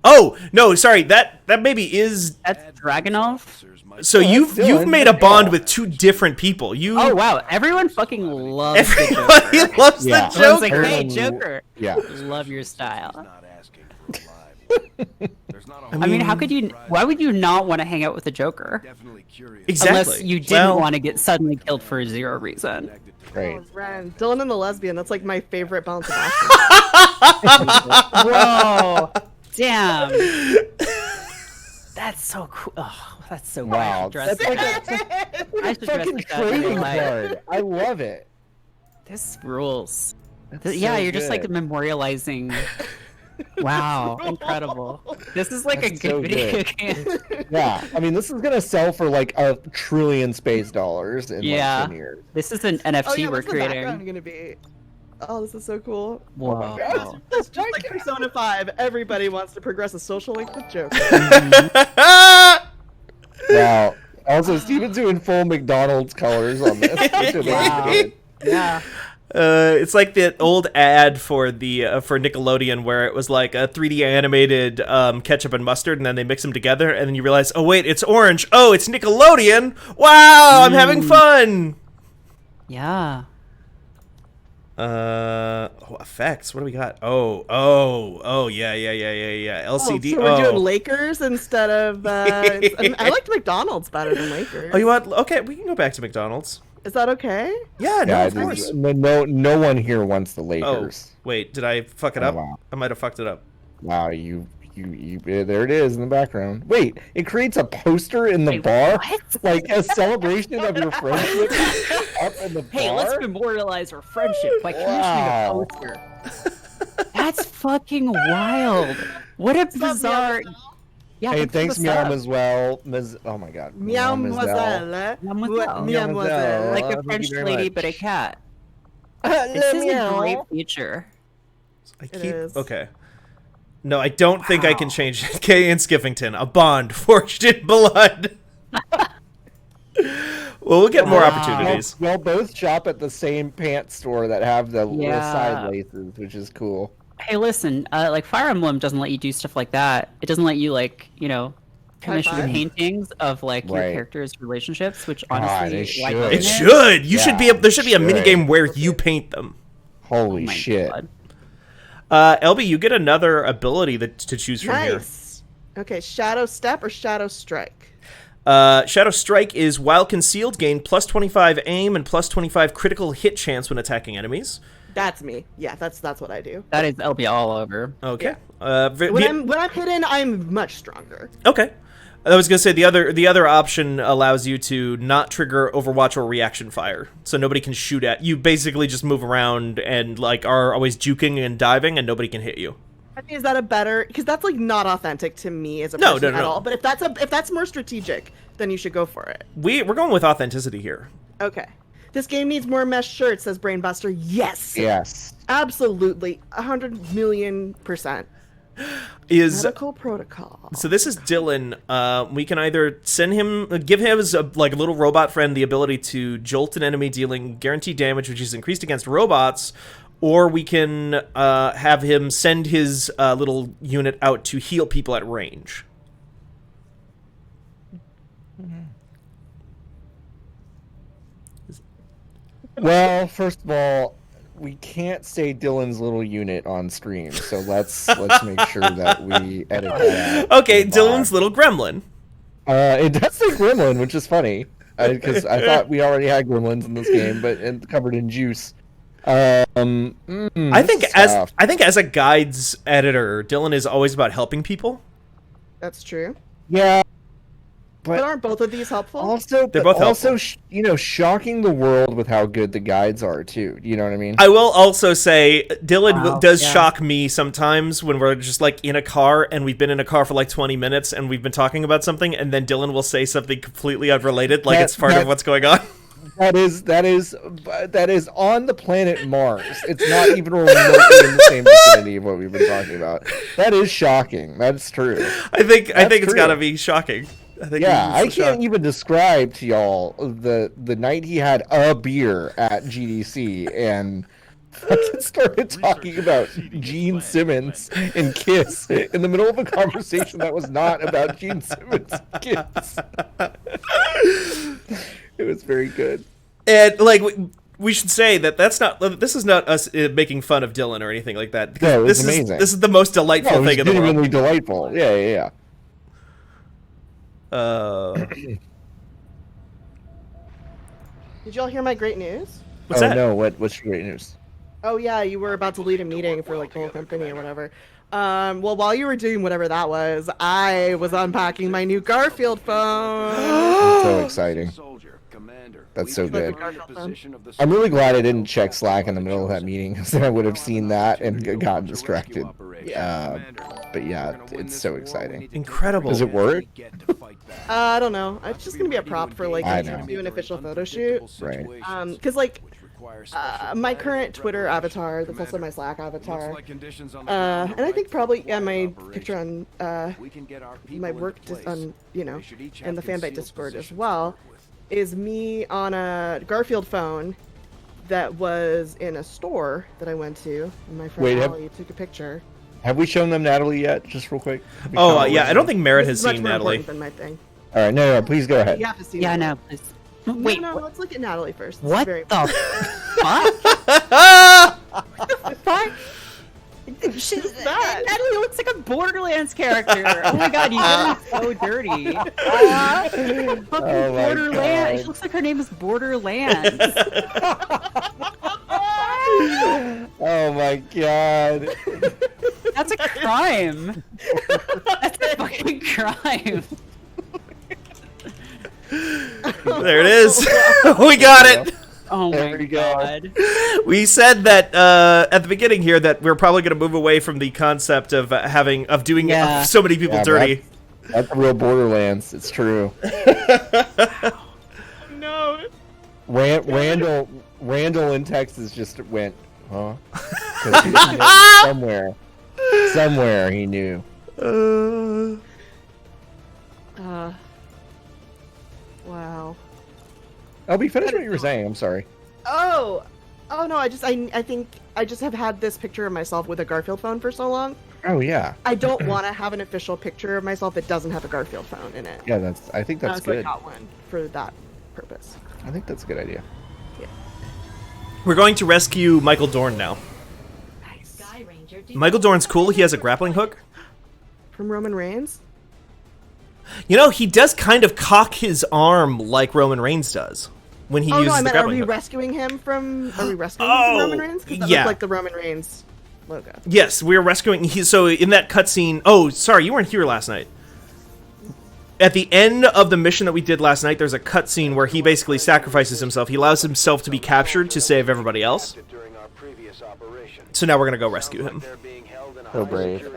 Oh no, sorry. That maybe is. that's Dragunov. So you've Dylan, made a yeah. bond with two different people. You. Oh wow! Everyone fucking loves the Everybody Joker. loves Yeah. the Everyone's like, Joker. hey, Everyone- Joker. Yeah. Love your style. Not asking for a live. There's not a I mean, how could you? Why would you not want to hang out with the Joker? definitely curious. Exactly. Unless you didn't Well, want to get suddenly killed for zero reason. Great. Ren. Dylan and the lesbian. That's like my favorite balance of Whoa! Damn. That's so cool. Oh, that's so cool. I Wow, should dress that's like that. a I should dress fucking like that in real trading life. card. I love it. This rules. That's Yeah, so you're just like good. memorializing. Wow, incredible. This is like That's a good so video good. game. Yeah, I mean, this is gonna sell for like $1 trillion space dollars in Yeah. like 10 years. This is an NFT Oh yeah, we're what's the background creating. gonna be? Oh, this is so cool. Whoa. It's just like Persona 5. Everybody wants to progress a social link with Joker. Wow. Also, Steven's doing full McDonald's colors on this. Which is Wow. good. Yeah. It's like the old ad for the for Nickelodeon where it was like a 3D animated ketchup and mustard, and then they mix them together, and then you realize, oh wait, it's orange. Oh, it's Nickelodeon. Wow, I'm having fun. Yeah. Effects. What do we got? Oh, yeah. LCD. So we're doing Lakers instead of. I liked McDonald's better than Lakers. Oh, you want? Okay, we can go back to McDonald's. Is that okay? Yeah, no, Yeah, of course. no one here wants the Oh, Lakers. wait, did I fuck it Oh, up? wow. I might have fucked it up. Wow, you there it is in the background. Wait, it creates a poster in the Wait, bar, what? like a celebration of your friendship up in the Hey, bar. let's memorialize our friendship by commissioning Wow. a poster. That's fucking wild. What a bizarre. Yeah, Hey, thanks for thanks, the sub. Meow as well. Oh my God, Meow Mademoiselle. Mademoiselle. Mademoiselle. Like a Thank French you very lady, much. but a cat. This is a great feature. I It keep is. okay. No, I don't think I can change it. Kay and Skiffington, a bond forged in blood. Well, we'll get more Wow. opportunities. Y'all both shop at the same pants store that have the Yeah. side laces, which is cool. Hey, listen, like Fire Emblem doesn't let you do stuff like that. It doesn't let you commission five? paintings of like your Right. characters' relationships, which God, honestly, it why should. doesn't It should. You should be. Yeah, There should be a should. minigame where you paint them. Holy Oh my shit! God. LB, you get another ability to choose from here. Nice. Okay, Shadow Step or Shadow Strike? Shadow Strike is while concealed, gain plus 25 aim and plus 25 critical hit chance when attacking enemies. That's me. Yeah, that's what I do. That is LB all over. Okay. When I'm hidden, I'm much stronger. Okay. I was gonna say the other option allows you to not trigger Overwatch or reaction fire, so nobody can shoot at you. Basically, just move around and like are always juking and diving, and nobody can hit you. I mean, is that a better? Because that's like not authentic to me as a No, person no, at no. all. But if that's more strategic, then you should go for it. We're going with authenticity here. Okay. This game needs more mesh shirts, says Brainbuster. Yes. Yes. Absolutely. 100,000,000%. Is Medical protocol. so this is Dylan. We can either give him as a little robot friend the ability to jolt an enemy, dealing guaranteed damage, which is increased against robots, or we can have him send his little unit out to heal people at range. Well, first of all, we can't say Dylan's little unit on stream, so let's make sure that we edit that out. Okay, Dylan's little gremlin. It does say Gremlin, which is funny because I thought we already had Gremlins in this game, but covered in juice. I think as a guides editor, Dylan is always about helping people. That's true. Yeah. But aren't both of these helpful? Also, They're both also, shocking the world with how good the guides are too. You know what I mean? I will also say Dylan does yeah. shock me sometimes when we're just like in a car and we've been in a car for like 20 minutes and we've been talking about something and then Dylan will say something completely unrelated, like it's part of what's going on. That is on the planet Mars. It's not even remotely in the same vicinity of what we've been talking about. That is shocking. That's true. I think it's true. gotta be shocking. I can't even describe to y'all the night he had a beer at GDC and fucking started talking about Gene Simmons and Kiss in the middle of a conversation that was not about Gene Simmons and Kiss. It was very good. And like we should say this is not us making fun of Dylan or anything like that. No, this amazing. This is the most delightful thing in the world. Genuinely delightful. Yeah. Did y'all hear my great news? What's that? No, what's your great news? Oh yeah, you were about to lead a meeting for like the whole company or whatever. Well, while you were doing whatever that was, I was unpacking my new Garfield phone. That's so exciting. That's so good. I'm really glad I didn't check Slack in the middle of that meeting, because then I would have seen that and gotten distracted. But yeah, it's so exciting. Incredible. Does it work? I don't know. It's just gonna be a prop for like to do an official photo shoot. Right. Because like my current Twitter avatar, that's also my Slack avatar, and I think probably my picture on my work on and the Fanbyte Discord as well, is me on a Garfield phone that was in a store that I went to, and my friend Allie took a picture. Have we shown them Natalie yet? Just real quick. Oh yeah, I don't think Merritt has much seen more Natalie. important than my thing. All right, no, please go ahead. You have to see. Yeah, Natalie. no, please. Wait, no, let's look at Natalie first. This what is very the fuck? Natalie looks like a Borderlands character. Oh my god, you guys are so dirty. Fucking Borderlands. She looks like her name is Borderlands. Oh my god. That's a crime. That's a fucking crime. There it is. We got it. Oh my god. We said that at the beginning here that we're probably going to move away from the concept of doing so many people dirty. That's the real Borderlands. It's true. No. Randall in Texas just went, huh? 'Cause he knew somewhere he knew. Wow. Be finished what you were saying. I'm sorry. Oh no! I think I just have had this picture of myself with a Garfield phone for so long. Oh yeah. I don't want to have an official picture of myself that doesn't have a Garfield phone in it. Yeah, I think that's So good. I got one for that purpose. I think that's a good idea. Yeah. We're going to rescue Michael Dorn now. Nice. Michael Dorn's cool. He has a grappling hook. From Roman Reigns. You know, he does kind of cock his arm like Roman Reigns does when he uses no, I the meant, grappling are we hook. rescuing him from Roman Reigns? Because that yeah. looked like the Roman Reigns logo. Yes, we're rescuing. So in that cutscene, oh, sorry, you weren't here last night. At the end of the mission that we did last night, there's a cutscene where he basically sacrifices himself. He allows himself to be captured to save everybody else. So now we're gonna go rescue him. So brave.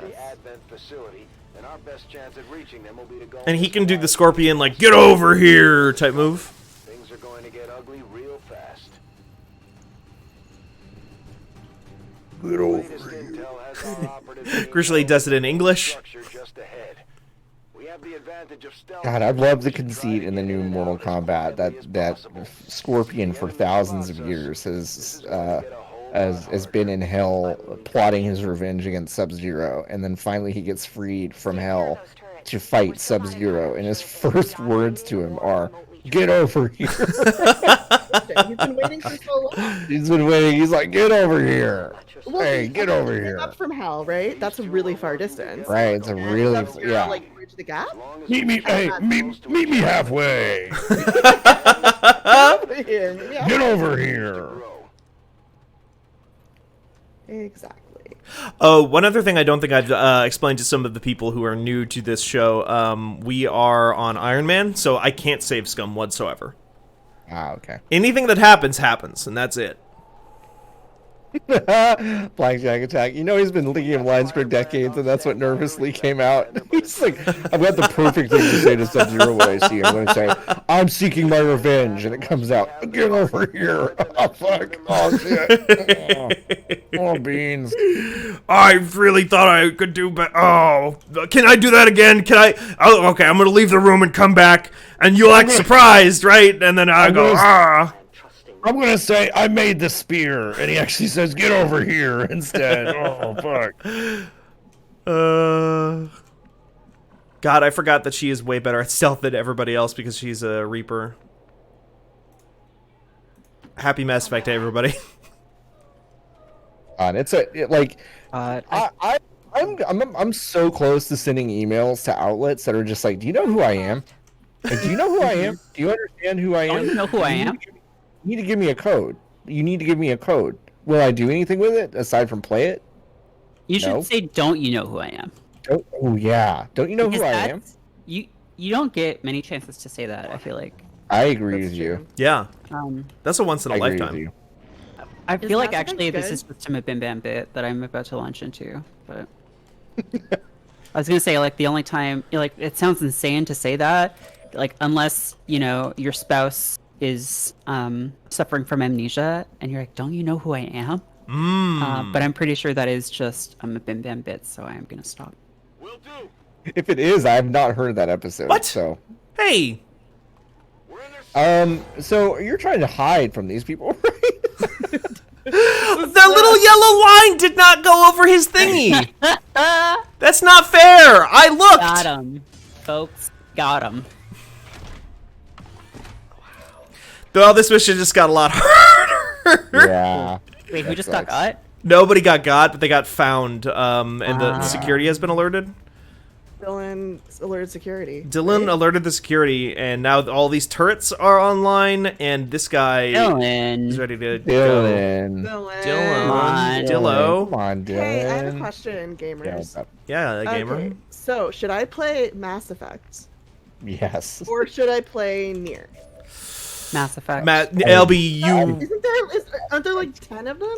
And he can do the scorpion, like, get over here type move. Things are going to get ugly real fast. Get over Grizzly does it in English. God, I love the conceit in the new Mortal Kombat that Scorpion for thousands of years has been in hell plotting his revenge against Sub-Zero, and then finally he gets freed from hell to fight Sub-Zero, and his first words to him are, "Get over here." You've been waiting for so long. He's been waiting. He's like, "Get over here. Well, Hey, get over here." Up from hell, right? That's a really far distance. Right, it's a really, Sub-Zero, yeah. like bridge the gap. Meet me halfway. Over here. Yeah. Get over here. Exactly. Oh, one other thing I don't think I've explained to some of the people who are new to this show. We are on Iron Man, so I can't save scum whatsoever. Ah, okay. Anything that happens, and that's it. Blackjack attack. You know he's been leaking lines for decades, and that's what nervously came out. He's like, I've got the perfect thing to say to Sub-Zero when I see him. I'm going to say, "I'm seeking my revenge," and it comes out, "Get over here." Oh, fuck. Oh, shit. Oh, beans. I really thought I could do better. Oh, can I do that again? Can I? Oh, okay, I'm going to leave the room and come back, and you'll act surprised, right? And then I go, I'm going to say, "I made the spear," and he actually says, "Get over here," instead. Oh, fuck. God, I forgot that she is way better at stealth than everybody else because she's a Reaper. Happy Mass Effect to everybody. I'm so close to sending emails to outlets that are just like, "Do you know who I am? Like, do you know who I am? Do you understand who I am? Don't you know who I am? You need to give me a code. You need to give me a code. Will I do anything with it aside from play it?" You No. should say, "Don't you know who I am?" Oh yeah. Don't you know Because who I am? You don't get many chances to say that. I feel like. I agree with you. Yeah, Um, that's a once in a I agree with lifetime. you. I feel like Mass actually Effect this is good? just a Bim Bam bit that I'm about to launch into, but I was gonna say like the only time like it sounds insane to say that, like unless your spouse is suffering from amnesia and you're like, "Don't you know who I am?" But I'm pretty sure that is just a Bim Bam bit, so I am gonna stop. Will do. If it is, I have not heard that episode. What? So, Hey, so you're trying to hide from these people, right? the little yellow line did not go over his thingy. That's not fair. I looked. Got him, folks. Got him. Well, this mission just got a lot harder. Yeah. Wait, who That just got sucks. got? Nobody got, but they got found, and the security has been alerted. Dylan alerted security. Dylan alerted the security, and now all these turrets are online, and this guy is Dylan. ready to go. Dylan. Dylan. Come on. Dillo. Come on, Dylan. Hey, I have a question, Yeah, gamers. what's up? Yeah, the gamer. Okay, so should I play Mass Effect Yes. or should I play Nier? Mass Effect. Matt, LB, you. Aren't there like 10 of them?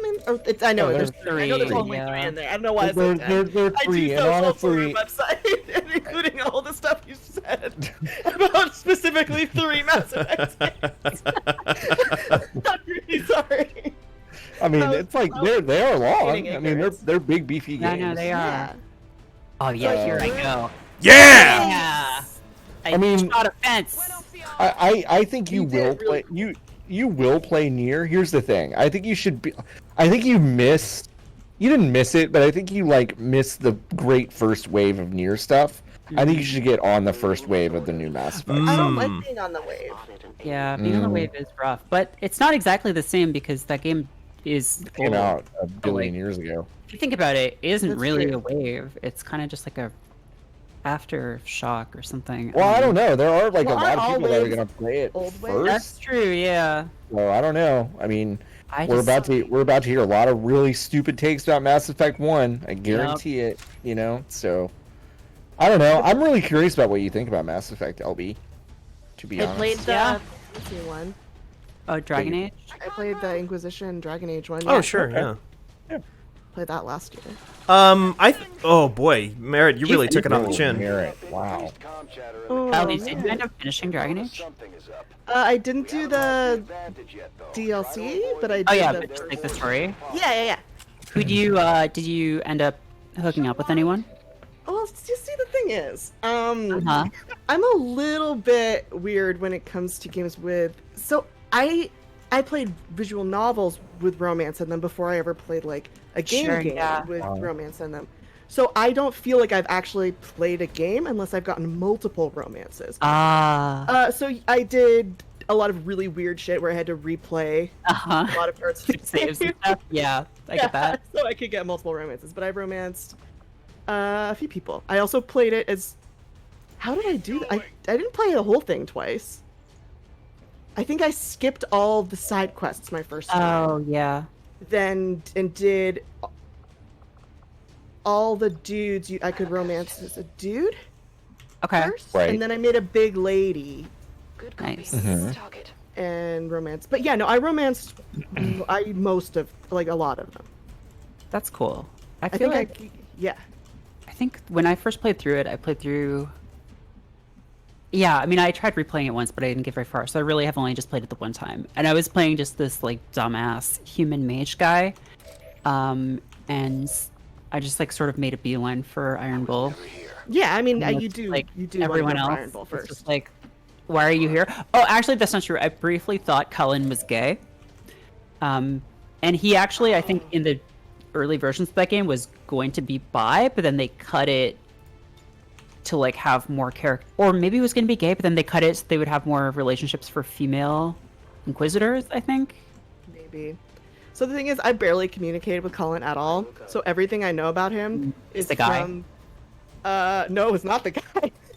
I know No, there's there's three. I know there's three, only yeah. 3 in there. I don't know why There- I said 10. there are I three, do and so honestly- website, and including all the stuff you said about specifically 3 Mass Effect games. I'm really sorry. I mean, I was- it's like I was they are long. getting I mean, ignorant. they're big beefy Yeah, games. no, they are. Yeah. Oh yeah, here I go. Yeah! Yeah. I mean- shot a fence. I think you You will did really play you will play Nier. Here's the thing. I think you should be. I think you missed. You didn't miss it, but I think you missed the great first wave of Nier stuff. I think you should get on the first wave of the new Mass Effect. I don't like being on the wave. Yeah, being on the wave is rough, but it's not exactly the same because that game is Came old. out a billion like- years ago. If you think about it, it isn't That's really true. a wave. It's kind of just like a aftershock or something. Well, I don't know. There are like Well, a lot aren't of all people that are waves gonna play it old waves? first. That's true. Yeah. So I don't know. I mean, I we're just, about to hear a lot of really stupid takes about Mass Effect 1. I guarantee it. So I don't know. I'm really curious about what you think about Mass Effect, LB. To be I honest. played the Yeah. fantasy one. Oh, Dragon Age. I played the Inquisition Dragon Age one. Oh, Yeah, sure, okay. yeah. Played that last year. Oh boy, Merritt, you really took it on the chin. Merit. Wow. Oh, Ellie, did you man. end up finishing Dragon Age? I didn't do the DLC, but I did Oh yeah, the but just like the story. Yeah. Who do you did you end up hooking up with anyone? Well, you see, the thing is, Huh? I'm a little bit weird when it comes to games with. So I played visual novels with romance in them before I ever played like a game Sure, game yeah. with romance in them. So I don't feel like I've actually played a game unless I've gotten multiple romances. So I did a lot of really weird shit where I had to replay a lot of parts of the Saves game. and stuff. Yeah, I get that. So I could get multiple romances, but I've romanced a few people. I also played it as... How did I do that? I didn't play the whole thing twice. I think I skipped all the side quests my first time. Oh, yeah. Then and did all the dudes I could romance as a dude Okay. first, Right. and then I made a big lady Nice. and romance. But yeah, no, I romanced most of like a lot of them. That's cool. I I feel think like I I think when I first played through it, I played through. Yeah, I mean, I tried replaying it once, but I didn't get very far, so I really have only just played it the one time. And I was playing just this like dumbass human mage guy, and I just like sort of made a beeline for Iron Bull. yeah. I mean, And you it's do like you do everyone want to else. Iron Bull It's first. just like, why are you here? Oh, actually, that's not true. I briefly thought Cullen was gay. And he actually, I think, in the early versions of that game was going to be bi, but then they cut it to like have more character, or maybe it was going to be gay, but then they cut it so they would have more relationships for female inquisitors, I think. Maybe. So the thing is, I barely communicated with Colin at all. So everything I know about him is the guy? from. No, it's not the guy.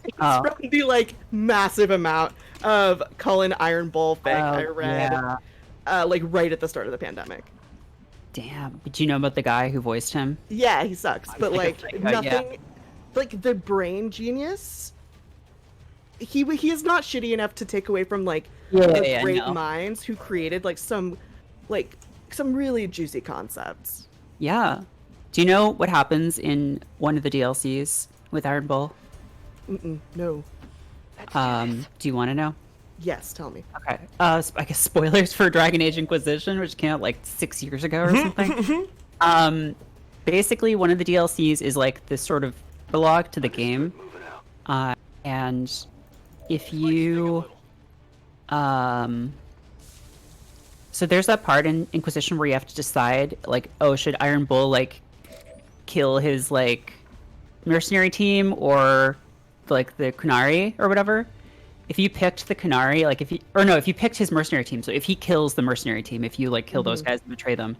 It's Oh. from the like massive amount of Cullen Iron Bull fic I Oh, read, yeah. like right at the start of the pandemic. Damn. But do you know about the guy who voiced him? Yeah, he sucks, but like yeah. nothing. Like the brain genius. He is not shitty enough to take away from like the great no. minds who created like some really juicy concepts. Yeah. Do you know what happens in one of the DLCs with Iron Bull? No. Do you want to know? Yes, tell me. Okay. I guess spoilers for Dragon Age Inquisition, which came out like 6 years ago or something. Basically, one of the DLCs is like this sort of prologue to the game, and if you, so there's that part in Inquisition where you have to decide, like, oh, should Iron Bull like kill his like mercenary team or like the Kunari or whatever? If you picked the Kunari, like if you picked his mercenary team, so if he kills the mercenary team, if you like kill those guys and betray them,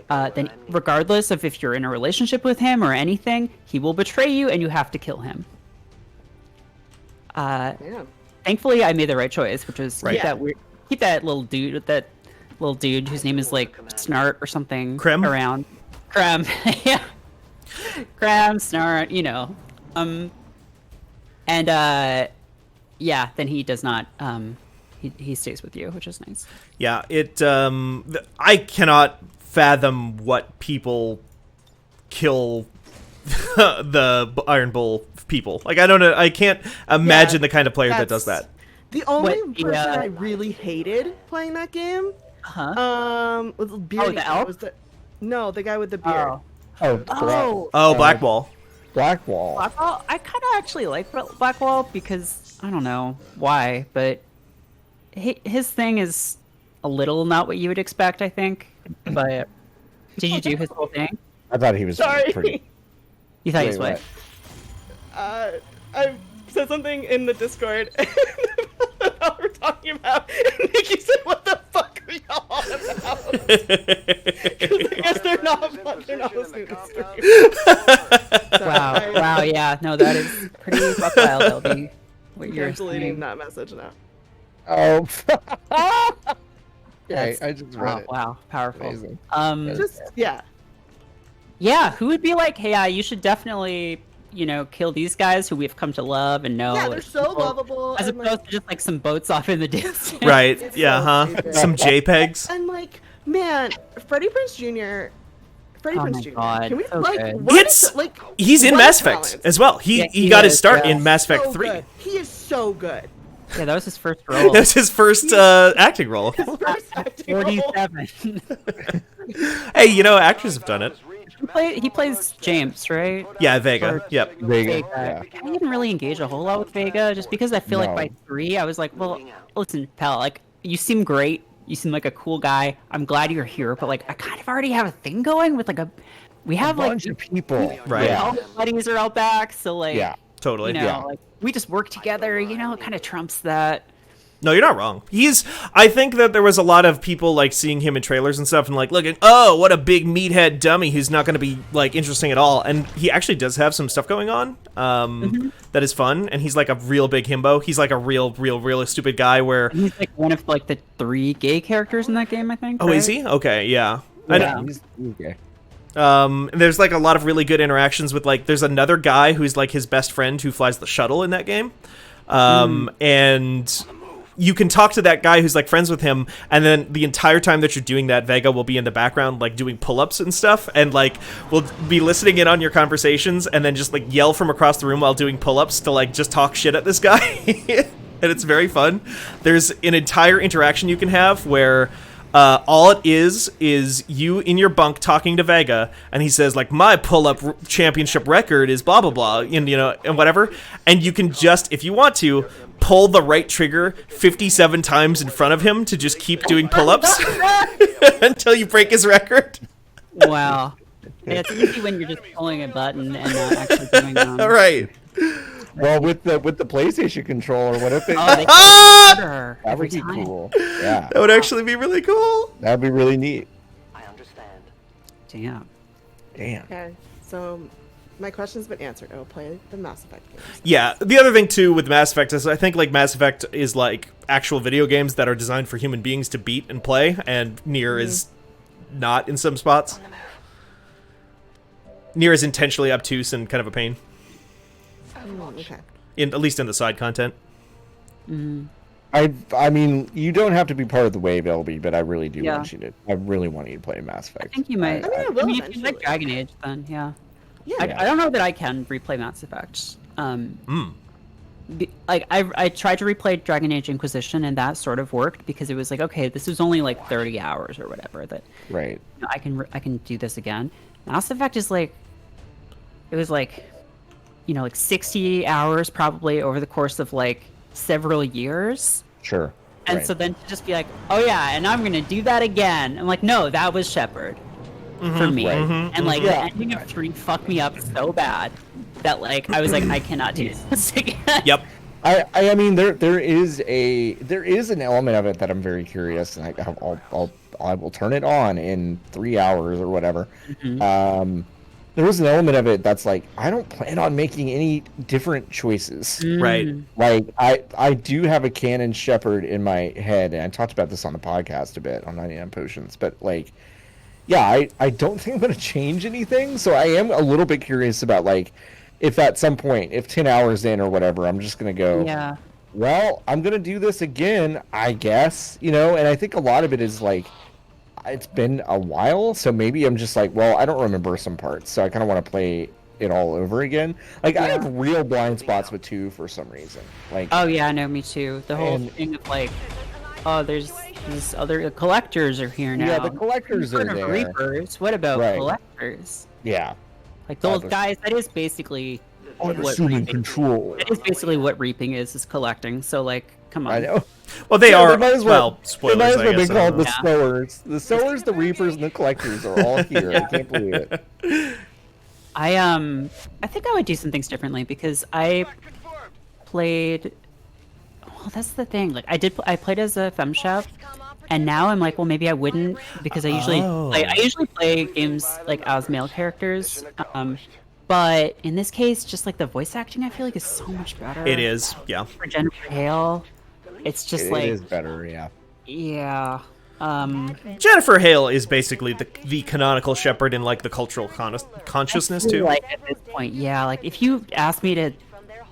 then regardless of if you're in a relationship with him or anything, he will betray you and you have to kill him. Yeah. Thankfully, I made the right choice, which was Right. keep that little dude whose name is like Snart or something Krem? around. Krem, yeah. Krem, Snart, you know. Yeah, then he does not. He stays with you, which is nice. Yeah, I cannot fathom what people kill the Iron Bull people. Like, I don't know. I can't imagine the kind of player that does that. The only What, person I really hated playing that game, was beardy. the elf? Was no, the guy with the beard. Oh, Blackwall. Blackwall. Blackwall. I kind of actually like Blackwall because I don't know why, but his thing is a little not what you would expect, I think. But did you do his whole thing? I thought he was Sorry. pretty. You thought he Wait, was what? I said something in the Discord that we're talking about, and Nikki said, "What the fuck are y'all on about?" 'Cause I guess they're not listening to this stream. Wow, yeah, no, that is pretty rough wild, LB. What you're I'm deleting saying. that message now. Oh. That's- I just read Oh, it. wow, powerful. Amazing. Just yeah. Yeah, who would be like, hey, you should definitely, kill these guys who we've come to love and know. Yeah, they're so lovable. As and, opposed like, to just like some boats off in the distance. Right. It's Yeah, so huh? stupid. Some JPEGs. and like, man, Freddie Prinze Jr. Oh my God, Can we so like? good. what It's- is- like He's in what Mass talent. Effect as well. Yeah, He he got his is, start yeah. in Mass Effect So 3. good. He is so good. Yeah, that was his first role. That was his first acting role. First acting role. 47. Hey, actors have done it. He plays James, right? Yeah, Vega. Yep. Vega. I didn't really engage a whole lot with Vega, just because I feel like No. by 3, I was like, well, listen, pal, like, you seem great. You seem like a cool guy. I'm glad you're here, but like, I kind of already have a thing going with like a we have a like bunch of people. Right. all the buddies are all back, so like Yeah. Totally. you know, Yeah. like we just work together. You know, it kind of trumps that. No, you're not wrong. I think that there was a lot of people like seeing him in trailers and stuff and like looking, oh, what a big meathead dummy who's not going to be like interesting at all. And he actually does have some stuff going on that is fun. And he's like a real big himbo. He's like a real stupid guy where. He's like one of like the 3 gay characters in that game, I think. Oh, right? is he? Okay, yeah. Yeah. He's okay. There's like a lot of really good interactions with like there's another guy who's like his best friend who flies the shuttle in that game. And you can talk to that guy who's like friends with him, and then the entire time that you're doing that, Vega will be in the background like doing pull-ups and stuff, and like will be listening in on your conversations and then just like yell from across the room while doing pull-ups to like just talk shit at this guy. And it's very fun. There's an entire interaction you can have where all it is you in your bunk talking to Vega, and he says like, my pull-up championship record is blah blah blah, and you know, and whatever, and you can just, if you want to, pull the right trigger 57 times in front of him to just keep doing pull-ups until you break his record. Wow. Yeah, it's easy when you're just pulling a button and not actually doing them. All right. Well, with the PlayStation controller, what if it? Oh, they harder That every would be time. cool. Yeah, That would actually be really cool. that'd be really neat. I understand. Damn. Damn. Okay, so my question's been answered. I will play the Mass Effect games. Yeah, the other thing too with Mass Effect is I think like Mass Effect is like actual video games that are designed for human beings to beat and play, and Nier is not in some spots. Nier is intentionally obtuse and kind of a pain, Okay. at least in the side content. I mean, you don't have to be part of the wave, LB, but I really do Yeah. want you to. I really want you to play Mass Effect. I think you might. I mean, I will if you like eventually. Dragon Age, then yeah. Yeah. I don't know that I can replay Mass Effect. Like I tried to replay Dragon Age Inquisition, and that sort of worked because it was like, okay, this was only like 30 hours or whatever. That Right. you know, I can do this again. Mass Effect is like, it was like, you know, like 60 hours probably over the course of like several years. Sure. And right. so then to just be like, oh yeah, and I'm gonna do that again. I'm like, no, that was Shepard for me. Right. And like Yeah. the ending of 3 fucked me up so bad that like I was like, I cannot do this again. Yep. I mean, there is an element of it that I'm very curious, and I will turn it on in 3 hours or whatever. There is an element of it that's like, I don't plan on making any different choices. Right. Like I do have a canon Shepherd in my head, and I talked about this on the podcast a bit on 99 Potions, but like, yeah, I don't think I'm gonna change anything. So I am a little bit curious about like, if at some point, if 10 hours in or whatever, I'm just gonna go, Yeah. well, I'm gonna do this again, I guess, you know. And I think a lot of it is like, it's been a while, so maybe I'm just like, well, I don't remember some parts, so I kind of want to play it all over again. Like, I have real blind spots with 2 for some reason. Like, Oh yeah, no, me too. The whole And- thing of like, oh, there's these other collectors are here now. yeah, the collectors are Sort of there. Reapers. What about Right. collectors? Yeah, Like those Others. guys. That is basically what unassuming reaping. control. That is basically what reaping is collecting. So like, come on. I know. Well, they Yeah, are. they might as well. Spoilers. They might as I well be guess, I called don't the know. Yeah. sowers. The sowers, the reapers, and the collectors are all here. I can't believe it. I think I would do some things differently because I played. Well, that's the thing. Like I played as a femshep, and now I'm like, well, maybe I wouldn't because I usually I usually play games like as male characters. But in this case, just like the voice acting, I feel like is so much better. It is. Yeah. For Jennifer Hale, it's just It like is better, yeah. yeah. Jennifer Hale is basically the canonical Shepherd in like the cultural consciousness I feel too. like at this point, yeah. Like if you asked me to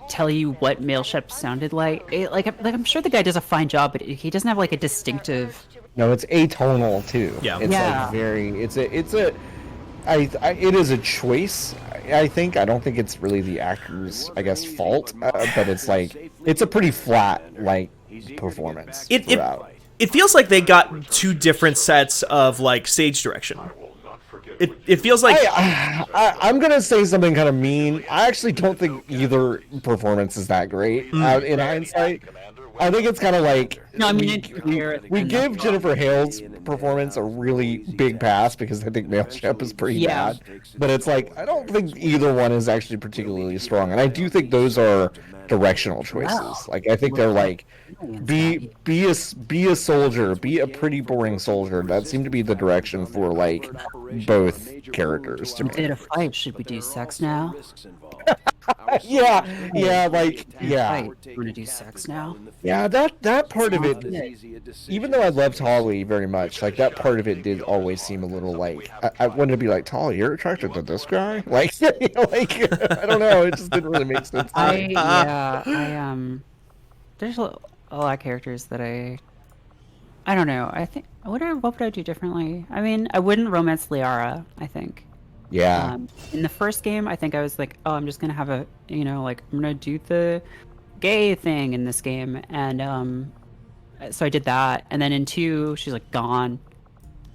tell you what male Shep sounded like, I'm sure the guy does a fine job, but he doesn't have like a distinctive. No, it's atonal too. Yeah. It's Yeah. like very. It is a choice. I think. I don't think it's really the actor's, I guess, fault. But it's like it's a pretty flat like performance throughout. It feels like they got 2 different sets of like stage direction. It feels like I'm gonna say something kind of mean. I actually don't think either performance is that great in hindsight. I think it's kind of like No, I mean, we give Jennifer Hale's performance a really big pass because I think Male Shep is pretty bad. But it's like I don't think either one is actually particularly strong, and I do think those are directional choices. Like I think they're like be a soldier, be a pretty boring soldier. That seemed to be the direction for like both characters to me. Did a fight? Should we do sex now? Yeah, Fight. You want to do sex now? Yeah, that part of it, even though I loved Holly very much, like that part of it did always seem a little like I wanted to be like, Holly, you're attracted to this guy, like, like I don't know, it just didn't really make sense. There's a lot of characters that I don't know. I think what would I do differently? I mean, I wouldn't romance Liara. I think. Yeah. In the first game, I think I was like, oh, I'm just gonna have a, like I'm gonna do the gay thing in this game, and so I did that, and then in 2, she's like gone.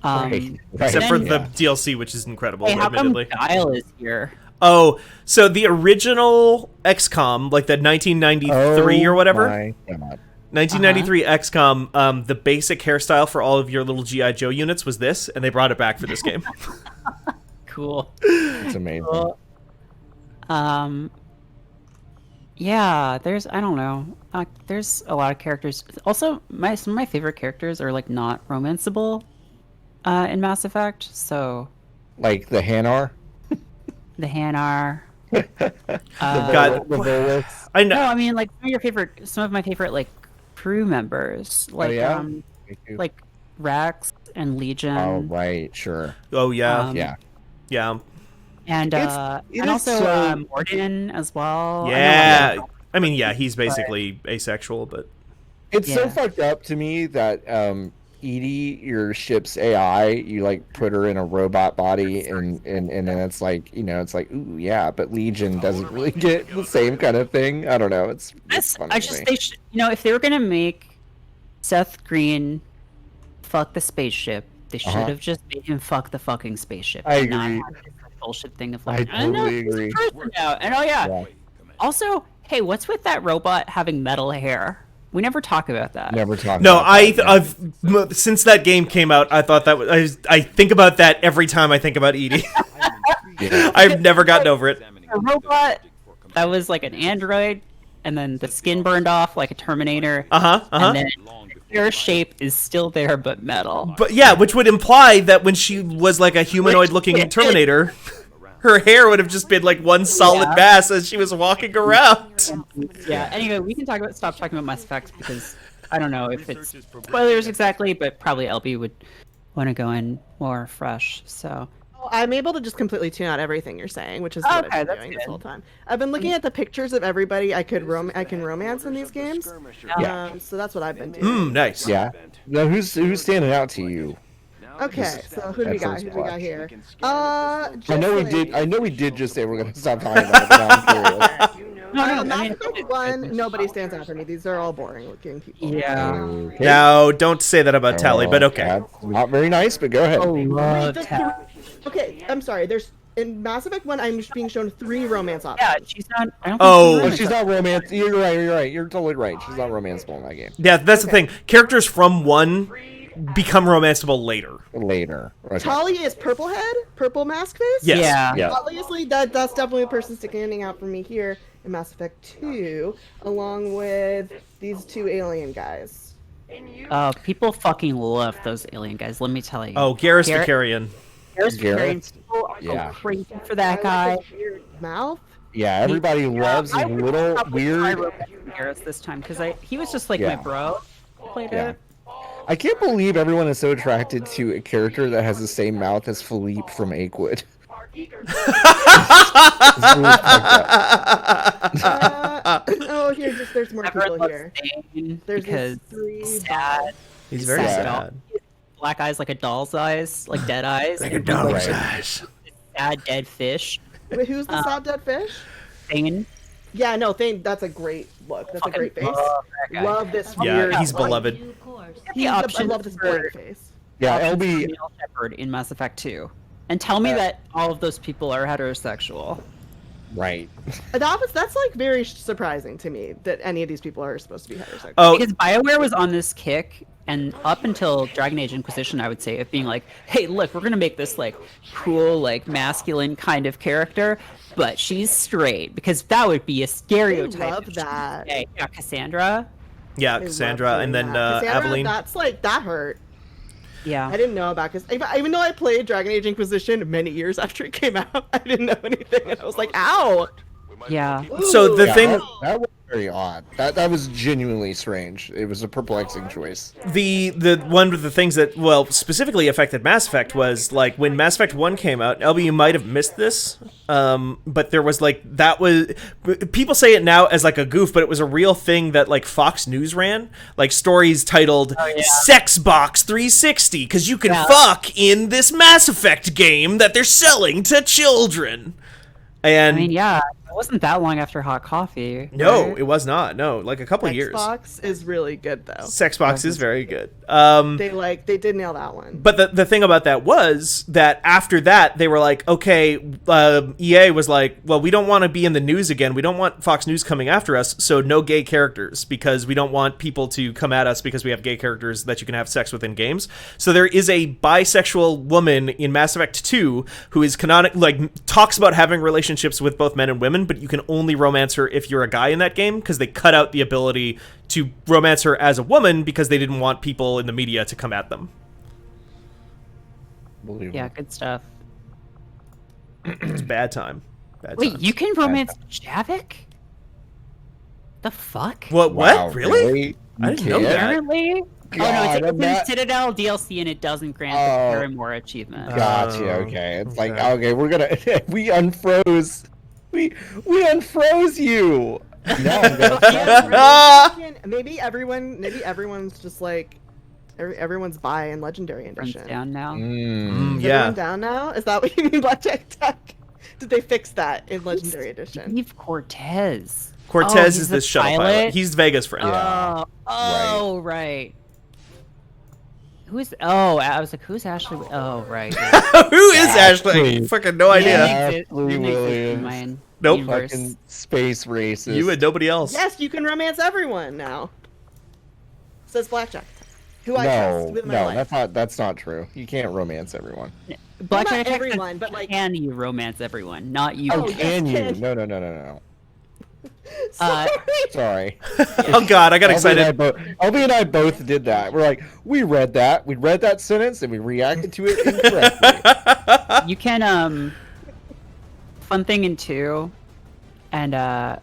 Right. Except for the DLC, which is incredible, Hey, how come admittedly. Guile is here? Oh, so the original XCOM, like the 1993 or whatever, My God. 1993 XCOM, the basic hairstyle for all of your little GI Joe units was this, and they brought it back for this game. Cool. It's amazing. Cool. Yeah, there's I don't know. There's a lot of characters. Also, some of my favorite characters are like not romanceable in Mass Effect. So, Like the Hanar. the Hanar. God, The Volus. I know. No, I mean like some of my favorite like crew members, like yeah? Me too. like Rex and Legion. Oh right, sure. Oh yeah, Um, Yeah. And it and is also so- Morden as well. yeah. I mean, yeah, he's basically asexual, but It's so Yeah. fucked up to me that Edie, your ship's AI, you like put her in a robot body, and then it's like it's like ooh yeah, but Legion doesn't really get the same kind of thing. I don't know. It's funny I to just me. they should, if they were gonna make Seth Green fuck the spaceship, they should have just made him fuck the fucking spaceship. I and not agree. have this bullshit thing of I like, I know totally he's a agree. person now. And Yeah. Also, hey, what's with that robot having metal hair? We never talk about that. Never talk. no, about that. I've since that game came out, I thought that was I think about that every time I think about Edie. Yeah. I've never gotten over it. A robot that was like an android, and then the skin burned off like a Terminator. And then their shape is still there, but metal. But yeah, which would imply that when she was like a humanoid-looking Terminator, her hair would have just been like one solid Yeah. mass as she was walking around. Yeah. Anyway, we can stop talking about Mass Effect because I don't know if it's spoilers exactly, but probably LB would want to go in more fresh. So I'm able to just completely tune out everything you're saying, which is what Okay, I've been that's doing this good. whole time. I've been looking at the pictures of everybody I can romance in these games. Yeah. So that's what I've been doing. Nice. Yeah. Now who's standing out to you? Okay, so who do we got? Who do we got here? I know we did just say we're gonna stop talking about it, but I'm curious. Mass Effect 1, nobody stands out for me. These are all boring looking people. yeah. Okay. Now, don't say that about Tally, but okay. That's not very nice, but go ahead. Love Wait, Tab. Okay, I'm sorry. There's in Mass Effect 1, I'm being shown 3 romance options. Yeah, she's not. I don't think Oh. Oh, she's not romance. You're right. You're totally right. She's not romanceable in that game. Yeah, that's the thing. Characters from 1 become romanceable later. Later. Okay. Tali is purple head, purple mask face. Yes. Yeah. Yeah. Obviously, that's definitely a person standing out for me here in Mass Effect 2, along with these 2 alien guys. People fucking love those alien guys. Let me tell you. Oh, Garrus the Garrett- Carrion. Garrus Garrett? People are Yeah. go crazy for that I guy. like his weird mouth. Yeah, everybody loves his little weird. Garrus this time because he was just like Yeah. my bro. Played Yeah. it. I can't believe everyone is so attracted to a character that has the same mouth as Philippe from Achewood. It's really fucked up. Oh, there's more Everyone people loves here. Stain There's because these 3 he's sad. He's very Sad. sad. Black eyes like a doll's eyes, like dead eyes. Like a and dog. Right. Gosh. sad dead fish. Wait, who's the sad dead fish? Stain. Yeah, no, that's a great look. That's a great face. Love that guy. Love this Yeah, weird. he's like, beloved. I option love this for- blank face. Yeah, Options for LB. male shepherd in Mass Effect 2. And tell me that all of those people are heterosexual. Right. That's like very surprising to me that any of these people are supposed to be heterosexual. Oh, Because BioWare was on this kick, and up until Dragon Age Inquisition, I would say, of being like, hey, look, we're gonna make this like cool, like masculine kind of character, but she's straight, because that would be a stereotype. I love if she's that. gay. Yeah, Cassandra. yeah, I love Cassandra, doing and then that. Cassandra, Aveline. That's like that hurt. Yeah. I didn't know about because even though I played Dragon Age Inquisition many years after it came out, I didn't know anything, and I was like, "Ow!" Yeah. So the Ooh. thing, that was very odd. That was genuinely strange. It was a perplexing choice. the one of the things that specifically affected Mass Effect was like when Mass Effect 1 came out. Elby, you might have missed this, but there was like that was people say it now as like a goof, but it was a real thing that like Fox News ran, like stories titled "Sex Box 360" because you can fuck in this Mass Effect game that they're selling to children. And I mean, yeah, it wasn't that long after Hot Coffee. no, right? it was not. No, like a couple years. Xbox is really good though. Sexbox is very good. They did nail that one. But the thing about that was that after that, they were like, okay, EA was like, well, we don't want to be in the news again. We don't want Fox News coming after us, so no gay characters, because we don't want people to come at us because we have gay characters that you can have sex with in games. So there is a bisexual woman in Mass Effect 2 who is talks about having relationships with both men and women, but you can only romance her if you're a guy in that game, because they cut out the ability to romance her as a woman because they didn't want people in the media to come at them. Yeah, good stuff. It's bad time. Bad Wait, times. you can romance Javik? The fuck? What? Wow, Really? I didn't know can't? that. Apparently? Oh no, God, it's I'm in not- Citadel DLC and it doesn't grant Oh. the Paramore achievement. Gotcha. Okay. It's like okay. okay, we're gonna we unfroze. We unfroze you. Now I'm gonna. Maybe everyone's just like everyone's bi in Legendary Runs Edition. down now. Is Yeah. everyone down now? Is that what you mean, Blackjack Tech? Did they fix that in Legendary Edition? Steve Cortez. Cortez he's is the this shuttle pilot. He's Vega's friend. Yeah. Oh, right. Who's? Oh, I was like, who's Ashley? Oh, right. Who is Ashley? Fucking no idea. Ashley Williams. Mine. Nope. Universe. Fucking space racist. You and nobody else. Yes, you can romance everyone now. Says Blackjack Tech, who I trust with my life. that's not true. You can't romance everyone. Black not Knight Attack everyone, says, but, like- can you romance everyone? Not you. Oh, yes, can you? can. No. Uh, Sorry. Oh God, I got excited. Elby and I both did that. We're like, we read that sentence, and we reacted to it incorrectly. You can fun thing in 2, and I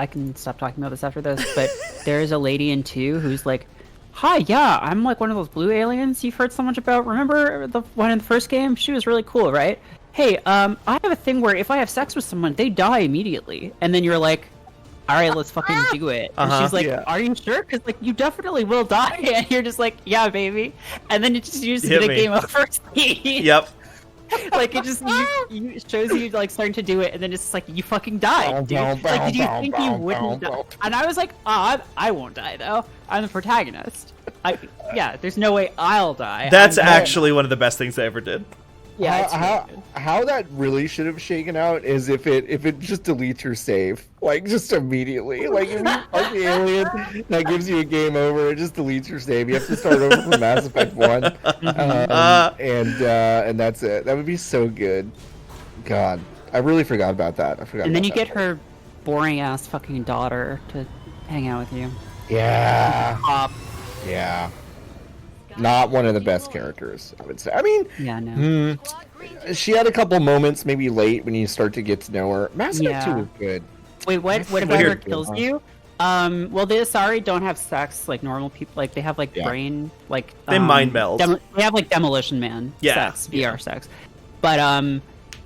can stop talking about this after this, but there's a lady in 2 who's like, hi, yeah, I'm like one of those blue aliens you've heard so much about. Remember the one in the first game? She was really cool, right? Hey, I have a thing where if I have sex with someone, they die immediately. And then you're like, all right, let's fucking do it. And she's like, Yeah. are you sure? Because like you definitely will die. And you're just like, yeah, baby. And then it just uses Hit the me. game over scene. Yep. Like it just you shows you like starting to do it, and then it's like you fucking died, dude. Bow, Like, did you bow, think bow, you bow, wouldn't bow, die? bow. And I was like, I won't die though. I'm the protagonist. Yeah, there's no way I'll die. That's I'm- actually one of the best things I ever did. yeah. It's how, really good. how that really should have shaken out is if it just deletes your save, like just immediately. Like if you fuck the alien, that gives you a game over. It just deletes your save. You have to start over from Mass Effect 1, and that's it. That would be so good. God, I really forgot about that. I forgot. And then about you get that. her boring ass fucking daughter to hang out with you. Yeah, Pop. yeah. Not one of the best characters, I would say. I mean, Yeah, no. she had a couple moments maybe late when you start to get to know her. Mass Effect 2 Yeah. was good. Wait, what? What if Weird. ever kills you? Well, the Asari don't have sex like normal people. Like they have like Yeah. brain, like They mind meld. They have like Demolition Man sex, VR sex. But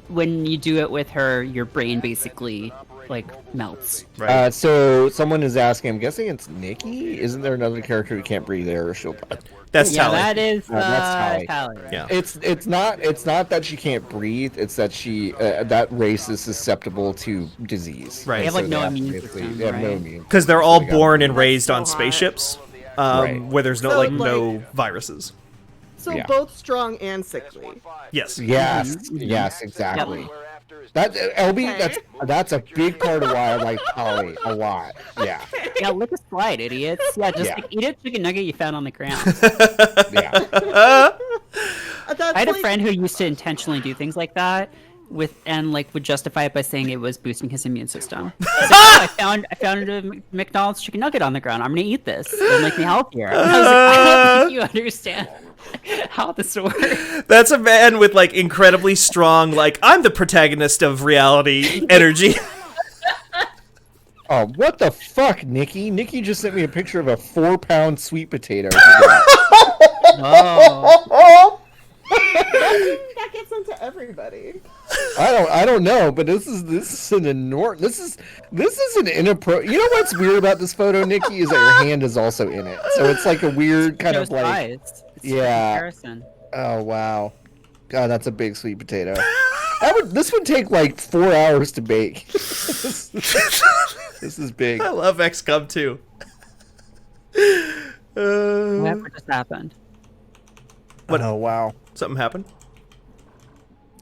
when you do it with her, your brain basically like melts. Right. So someone is asking, I'm guessing it's Nikki? Isn't there another character who can't breathe air or she'll die? That's Yeah, Tally. that is that's Tally. Tally, right? Yeah. It's not that she can't breathe, it's that she that race is susceptible to disease. Right. They have, like, no to immune basically- system, They have no right? immune. Because they're all So they got- born and raised on so hot. spaceships, Right. where there's no So, no viruses. So Yeah. both strong and sickly. Yes. Yes, yes, exactly. That LB, that's a big part of why I like Polly a lot. Yeah. Yeah, lick a slide, idiots. Yeah, just Yeah. like, eat a chicken nugget you found on the ground. Yeah. I had a friend who used to intentionally do things like that and like would justify it by saying it was boosting his immune system. He's like, oh, I found a McDonald's chicken nugget on the ground. I'm gonna eat this. It'll make me healthier. And I was like, I don't think you understand how this works. That's a man with like incredibly strong, like, I'm the protagonist of reality energy. Oh, what the fuck, Nikki? Nikki just sent me a picture of a 4-pound sweet potato. Oh. That gets into everybody. I don't know, but this is an enormous. This is an inappropriate. You know what's weird about this photo, Nikki, is that your hand is also in it. So it's like a weird kind of like. It's Yeah. comparison. Oh wow, God, that's a big sweet potato. This would take like 4 hours to bake. This is big. I love XCOM 2. Whatever just happened. What? Oh wow. Something happened?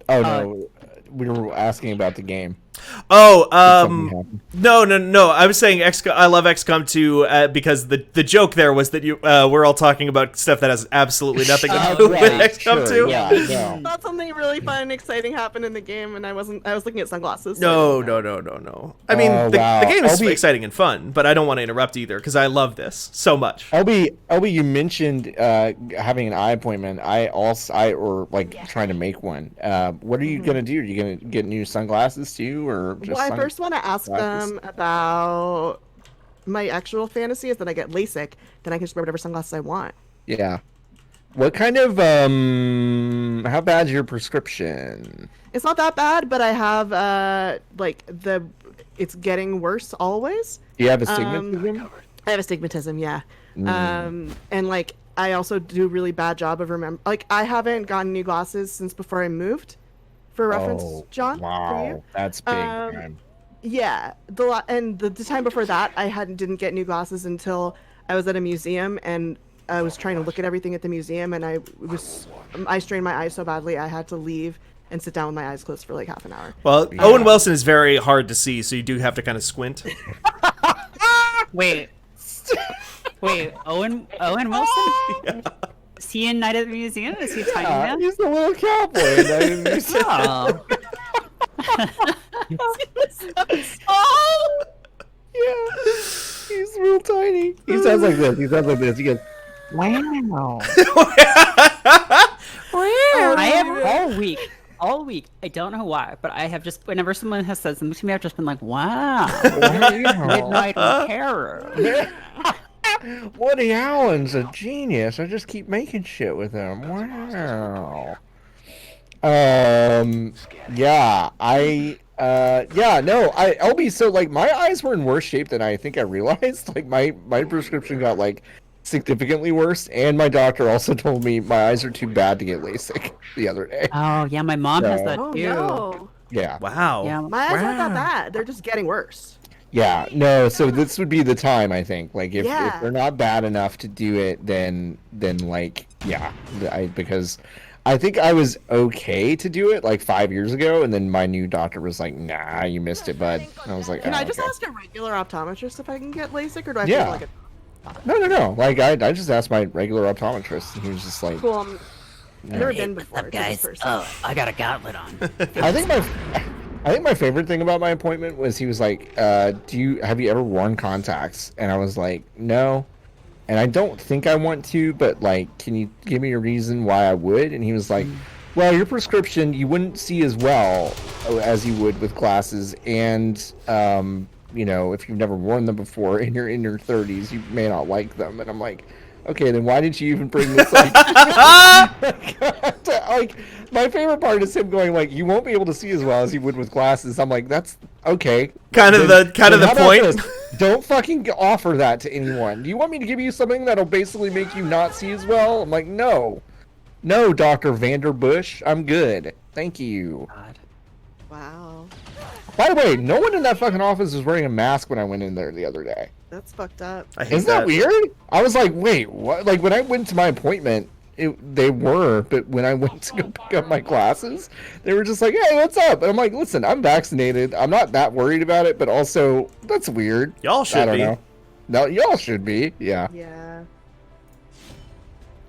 Oh no, we were asking about the game. Oh, Something happened. no. I was saying I love XCOM 2 because the joke there was that we're all talking about stuff that has absolutely nothing to do with XCOM 2. Yeah, no. Thought something really fun and exciting happened in the game, and I was looking at sunglasses. No. I mean, Oh, the wow. game is I'll be- exciting and fun, but I don't want to interrupt either because I love this so much. LB, you mentioned having an eye appointment. Or trying to make one. What are you gonna do? Are you gonna get new sunglasses too, or just? Well, I first want to ask them about my actual fantasy is that I get LASIK, then I can just wear whatever sunglasses I want. Yeah. What kind of how bad's your prescription? It's not that bad, but I have it's getting worse always. Do you have astigmatism? I have astigmatism, yeah. And like I also do a really bad job of I haven't gotten new glasses since before I moved. For reference, John. Wow, For you. that's big time. Yeah, the time before that, I didn't get new glasses until I was at a museum and I was trying to look at everything at the museum, and I strained my eyes so badly I had to leave and sit down with my eyes closed for like half an hour. Well, Owen Wilson is very hard to see, so you do have to kind of squint. Wait, Owen Wilson? Yeah. Is he in Night at the Museum? Is he a tiny man? He's the little cowboy. Oh. Yeah, he's real tiny. He sounds like this. He goes, wow. I have all week. I don't know why, but I have just whenever someone has said something to me, I've just been like, "Wow, Midnight Terror." Woody Allen's a genius. I just keep making shit with him. Wow. I'll be so like my eyes were in worse shape than I think I realized. Like my prescription got like significantly worse, and my doctor also told me my eyes are too bad to get LASIK the other day. Oh yeah, my mom has that Oh too. no, Yeah. Wow. Yeah, my eyes aren't that bad. They're just getting worse. Yeah, no, so this would be the time, I think. Like, if Yeah. they're not bad enough to do it, then like, yeah. Because I think I was okay to do it, like, 5 years ago, and then my new doctor was like, nah, you missed it, bud. And I was like, Can oh, I just okay. ask a regular optometrist if I can get LASIK, or do I have Yeah. to go like No. Like, I just asked my regular optometrist, and he was just like... Cool. I've never been What's before. up, to this guys? person. Oh, I got a gauntlet on. I think my favorite thing about my appointment was he was like, have you ever worn contacts? And I was like, no. And I don't think I want to, but like, can you give me a reason why I would? And he was like, well, your prescription, you wouldn't see as well as you would with glasses. And, you know, if you've never worn them before and you're in your 30s, you may not like them. And I'm like, okay, then why did you even bring this up? Like, my favorite part is him going like, "You won't be able to see as well as you would with glasses." I'm like, "That's okay." Kind of Then the how about point. this? Don't fucking offer that to anyone. Do you want me to give you something that'll basically make you not see as well? I'm like, no, Dr. Vanderbush, I'm good, thank you. God. Wow, By the way, no one in that fucking office was wearing a mask when I went in there the other day. that's fucked up. I hate Isn't that weird? I was like, wait, what? Like, when I went to my appointment, They were, but when I went to go pick up my glasses, they were just like, "Hey, what's up?" And I'm like, "Listen, I'm vaccinated. I'm not that worried about it, but also that's weird. Y'all should I don't be. know. No, y'all should be. Yeah. Yeah.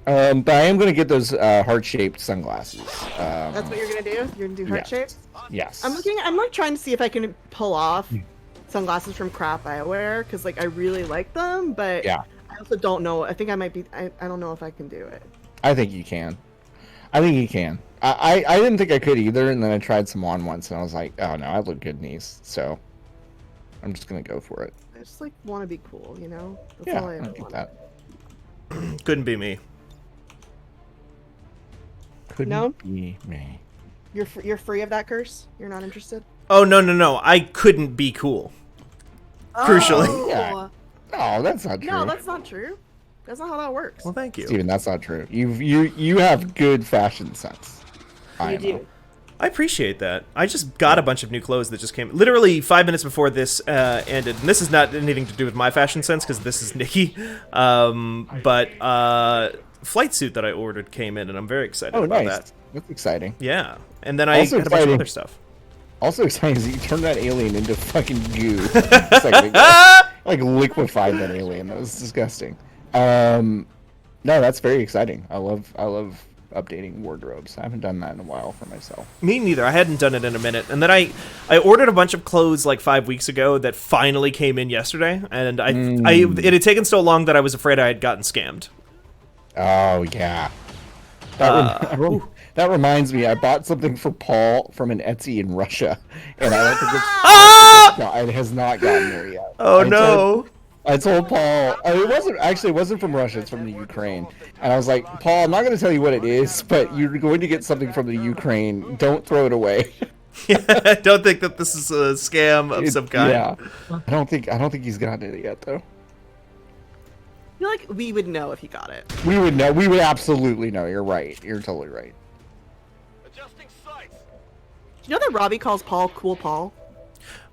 But I am gonna get those heart-shaped sunglasses. That's what you're gonna do? You're gonna do heart yes. shapes? Yes. I'm like trying to see if I can pull off sunglasses from crap I wear, because like I really like them, but Yeah. I also don't know. I think I might be. I don't know if I can do it. I think you can. I think you can. I didn't think I could either, and then I tried some on once, and I was like, oh no, I look good in these, so I'm just gonna go for it. I just like want to be cool, you know. That's Yeah, all I I ever get want. that. Couldn't be me. Couldn't No? be me. You're free of that curse. You're not interested. Oh no! I couldn't be cool. Crucially. Oh. Yeah. No, that's not true. No, that's not true. That's not how that works. Well, thank you. Steven, that's not true. You have good fashion sense. I know. I appreciate that. I just got a bunch of new clothes that just came literally 5 minutes before this ended. And this is not anything to do with my fashion sense because this is Nikki. But flight suit that I ordered came in, and I'm very excited about nice. that. That's exciting. Yeah, and then I Also had a bunch of exciting. other stuff. Also exciting is that you turned that alien into fucking goo. Like liquefied that alien. That was disgusting. No, that's very exciting. I love updating wardrobes. I haven't done that in a while for myself. Me neither. I hadn't done it in a minute. And then I ordered a bunch of clothes like 5 weeks ago that finally came in yesterday. And it had taken so long that I was afraid I had gotten scammed. Oh yeah. That reminds me, I bought something for Paul from an Etsy in Russia, and I don't think it has not gotten there yet. Oh no. I told Paul, it wasn't from Russia, it's from the Ukraine. And I was like, Paul, I'm not going to tell you what it is, but you're going to get something from the Ukraine. Don't throw it away. I don't think that this is a scam of some kind. Yeah. I don't think he's gotten it yet, though. I feel like we would know if he got it. We would know. We would absolutely know. You're right. You're totally right. Adjusting sights. Do you know that Robbie calls Paul Cool Paul?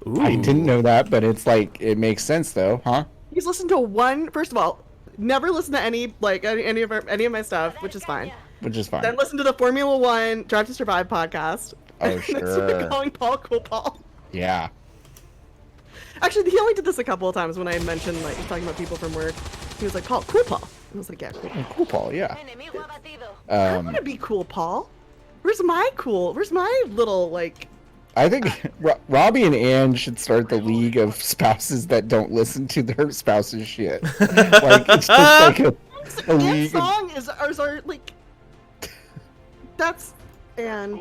Ooh. I didn't know that, but it's like, it makes sense, though, huh? He's listened to one. First of all, never listen to any of my stuff, which is fine. Which is fine. Then listen to the Formula One Drive to Survive podcast. Oh, And then sure. started calling Paul Cool Paul. Yeah. Actually, he only did this a couple of times when I mentioned like he's talking about people from work. He was like, Paul, Cool Paul. I was like, yeah, cool. Cool, Paul, yeah. I want to be cool, Paul. Where's my little like? I think Robbie and Ann should start the league of spouses that don't listen to their spouse's shit. Like it's just like a Anne's league. song is our like. That's and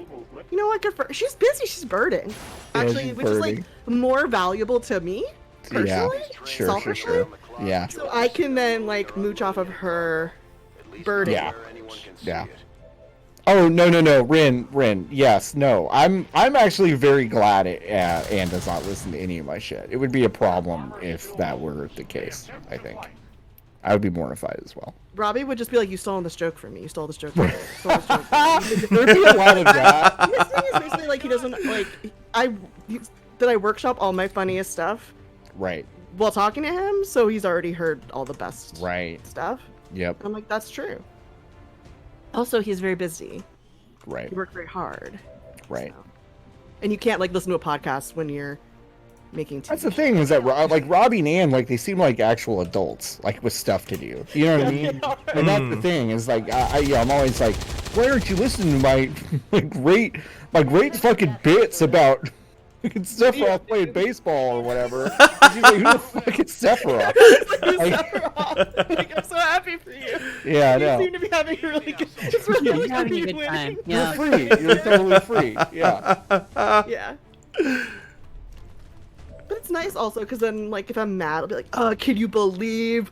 you know what? Good for she's busy. She's birding, actually, she's which is like more valuable to me personally, Sure. selfishly. Yeah. So I can then like mooch off of her birding. Yeah. Where anyone can see Yeah. it. Oh no, Rin. Yes, no. I'm actually very glad Ann does not listen to any of my shit. It would be a problem if that were the case. I think I would be mortified as well. Robbie would just be like, "You stole this joke from me. You stole this joke from me. You stole this joke from me." There'd be a lot of that. His thing is basically like he doesn't like that I workshop all my funniest stuff Right. while talking to him, so he's already heard all the best Right. stuff. Yep. And I'm like, that's true. Also, he's very busy. Right. He worked very hard. Right. So. And you can't like listen to a podcast when you're making TV. That's the thing is that like Robbie and Ann, like they seem like actual adults, like with stuff to do. You know what I mean? And that's the thing is like I'm always like, why aren't you listening to my great fucking bits about Sephiroth playing baseball or whatever? And she's like, who the fuck is Sephiroth? Like, I'm so happy for you. Yeah, I You know. seem to be having a really good. It's really You're having a you good winning. time. You're Yeah. free. You're totally free. Yeah. Yeah. But it's nice also because then, like, if I'm mad, I'll be like, can you believe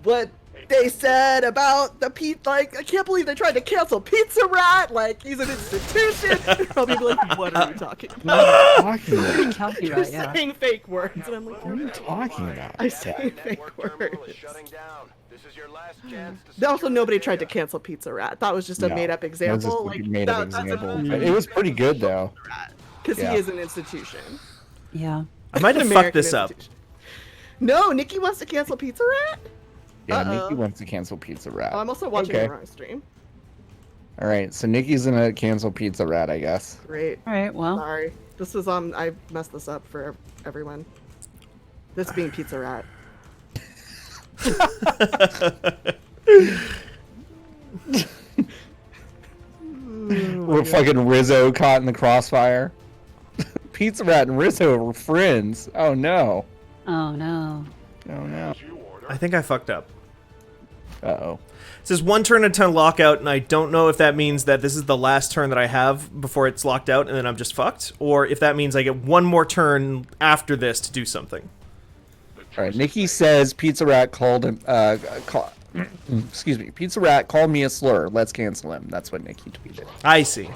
what they said about the pizza? Like, I can't believe they tried to cancel Pizza Rat. Like, he's an institution. And I'll be like, what are you talking about? What are you talking about? Calculate, You're yeah. saying fake words. And I'm like, What are you talking about? I say Network fake terminal words. is shutting down. This is your last chance to Also, secure nobody the tried to data. cancel Pizza Rat. That was just a No, made-up that was example. just a Like, made-up example. It was pretty good though. because Yeah. he is an institution. Yeah. I might have An fucked American this up. institution. No, Nikki wants to cancel Pizza Rat. Yeah, Uh-oh. Nikki wants to cancel Pizza Rat. Oh, I'm also watching Okay. the wrong stream. All right, so Nikki's gonna cancel Pizza Rat, I guess. Great. All right, well. Sorry. This is I messed this up for everyone. This being Pizza Rat. We're fucking Rizzo caught in the crossfire. Pizza Rat and Rizzo were friends. Oh no. Oh no. Oh no. I think I fucked up. Uh-oh. It says 1 turn until lockout, and I don't know if that means that this is the last turn that I have before it's locked out, and then I'm just fucked, or if that means I get 1 more turn after this to do something. All right, Nikki says Pizza Rat called him. Excuse me. Pizza Rat called me a slur. Let's cancel him. That's what Nikki tweeted. I see.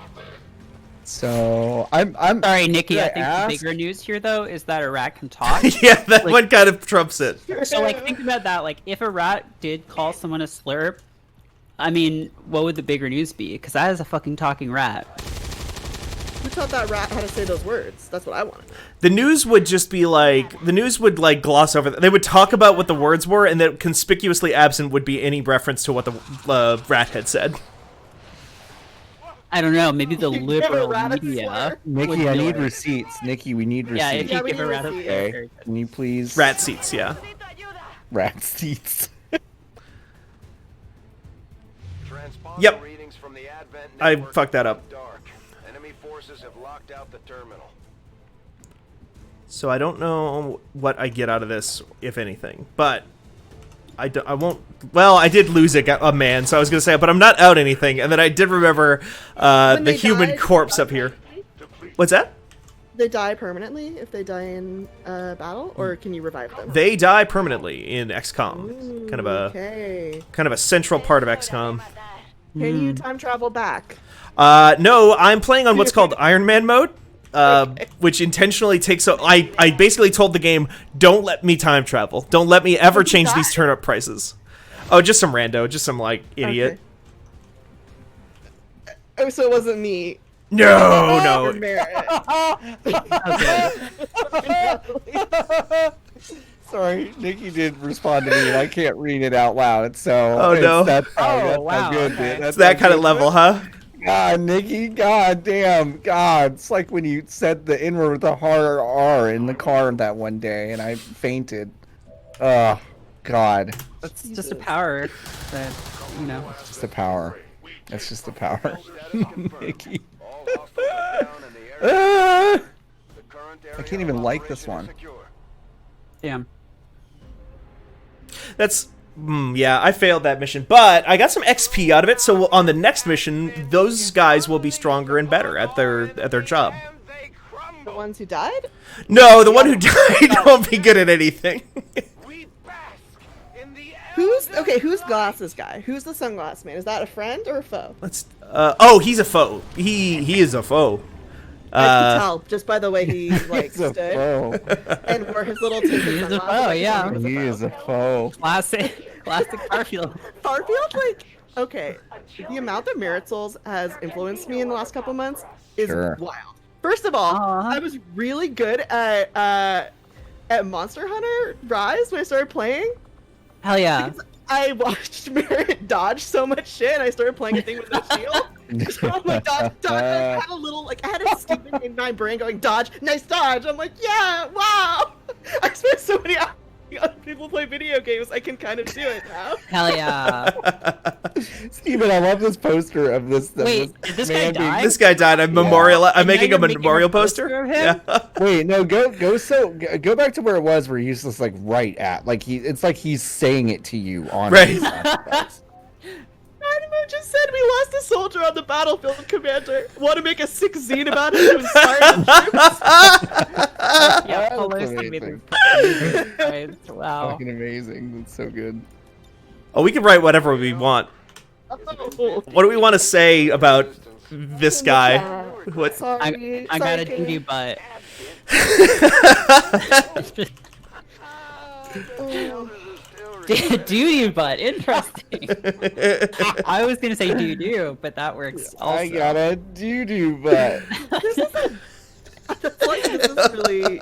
So I'm Sorry, Nikki. I gonna think ask- the bigger news here, though, is that a rat can talk. Yeah, that Like- one kind of trumps it. So, like, think about that. Like, if a rat did call someone a slurp, I mean, what would the bigger news be? Because that is a fucking talking rat. Who taught that rat how to say those words? That's what I want to know. The news would just be like, the news would like gloss over. They would talk about what the words were, and then conspicuously absent would be any reference to what the rat had said. I don't know. Maybe the You give a liberal rat a media. slur? Nikki. would I do need it. receipts. Nikki, we need Yeah, receipts. if you Yeah, we give a need rat a receipts. Okay. very good. Can you please? Rat seats, yeah. Rat seats. Transponder Yep. readings from the Advent I network fucked that up. Dark. Enemy forces have locked out the terminal. So I don't know what I get out of this, if anything. But I won't... Well, I did lose a man, so I was going to say, but I'm not out anything. And then I did remember the they human die, corpse they up die here. permanently? What's that? They die permanently if they die in battle, or can you revive them? They die permanently in XCOM. Kind of a Okay. kind of a central part of XCOM. Can you time travel back? No, I'm playing on what's called Iron Man mode, which intentionally takes. I basically told the game, don't let me time travel. Don't let me ever change die? these turnip prices. Oh, just some rando, just some like idiot. Okay. Oh, so it wasn't me. No, Or no. Merritt. Sorry, Nikki did respond to me, and I can't read it out loud. So Oh, no. that's how wow, good. okay. Dude. That's It's that how kind of good. level, huh? God, Nikki, God damn, God. It's like when you said the N word with a hard R in the car that one day, and I fainted. Oh, God. That's just a power that, you know. Just the power. That's just the power. Status confirmed. Nikki. All hostiles are down and the area. Ah! The current area I can't even of like this operation is one. secure. Damn. That's yeah. I failed that mission, but I got some XP out of it. So on the next mission, those guys will be stronger and better at their job. And they crumble. The ones who died? No, the one who died won't be good at anything. We bask in the Who's glasses guy? Who's the sunglass man? Is that a friend or a foe? Let's. Oh, he's a foe. He is a foe. I can tell just by the way he like He's a stood foe. and wore his little tinted He is a sunglasses. foe, I yeah. knew He he was is a foe. Classic Garfield. Farfield, like, okay, the amount that Merit Souls has influenced me in the last couple months is Sure. wild. First of all, Aw. I was really good at Monster Hunter Rise when I started playing. Hell yeah. I watched Merit dodge so much shit, and I started playing a thing with no shield. So I'm like, dodge. I had a little, like, I had a stupid in my brain going, dodge, nice dodge. I'm like, yeah, wow. I spent so many hours watching other people play video games, I can kind of do it now. Hell yeah. Steven, I love this poster of this. Wait, did this guy man being- die? This guy died. I'm memorial. I'm And now making you're a making a memorial poster poster. of him? Yeah. Wait, no, go back to where it was, where he's just like right at, like it's like he's saying it to you on Right. Dynamo just said we lost a soldier on the battlefield, Commander. Want to make a sick zine about it to inspire the troops? Yeah, That's Polar's gonna be amazing. the Wow. Fucking amazing. That's so good. Oh, we can write whatever we want. Oh, What do we want to say about this guy? What? sorry. I got a sorry, doo-doo butt. Oh. Doo-doo butt. Interesting. I was gonna say doo-doo, but that works also. I got a doo-doo butt. This is really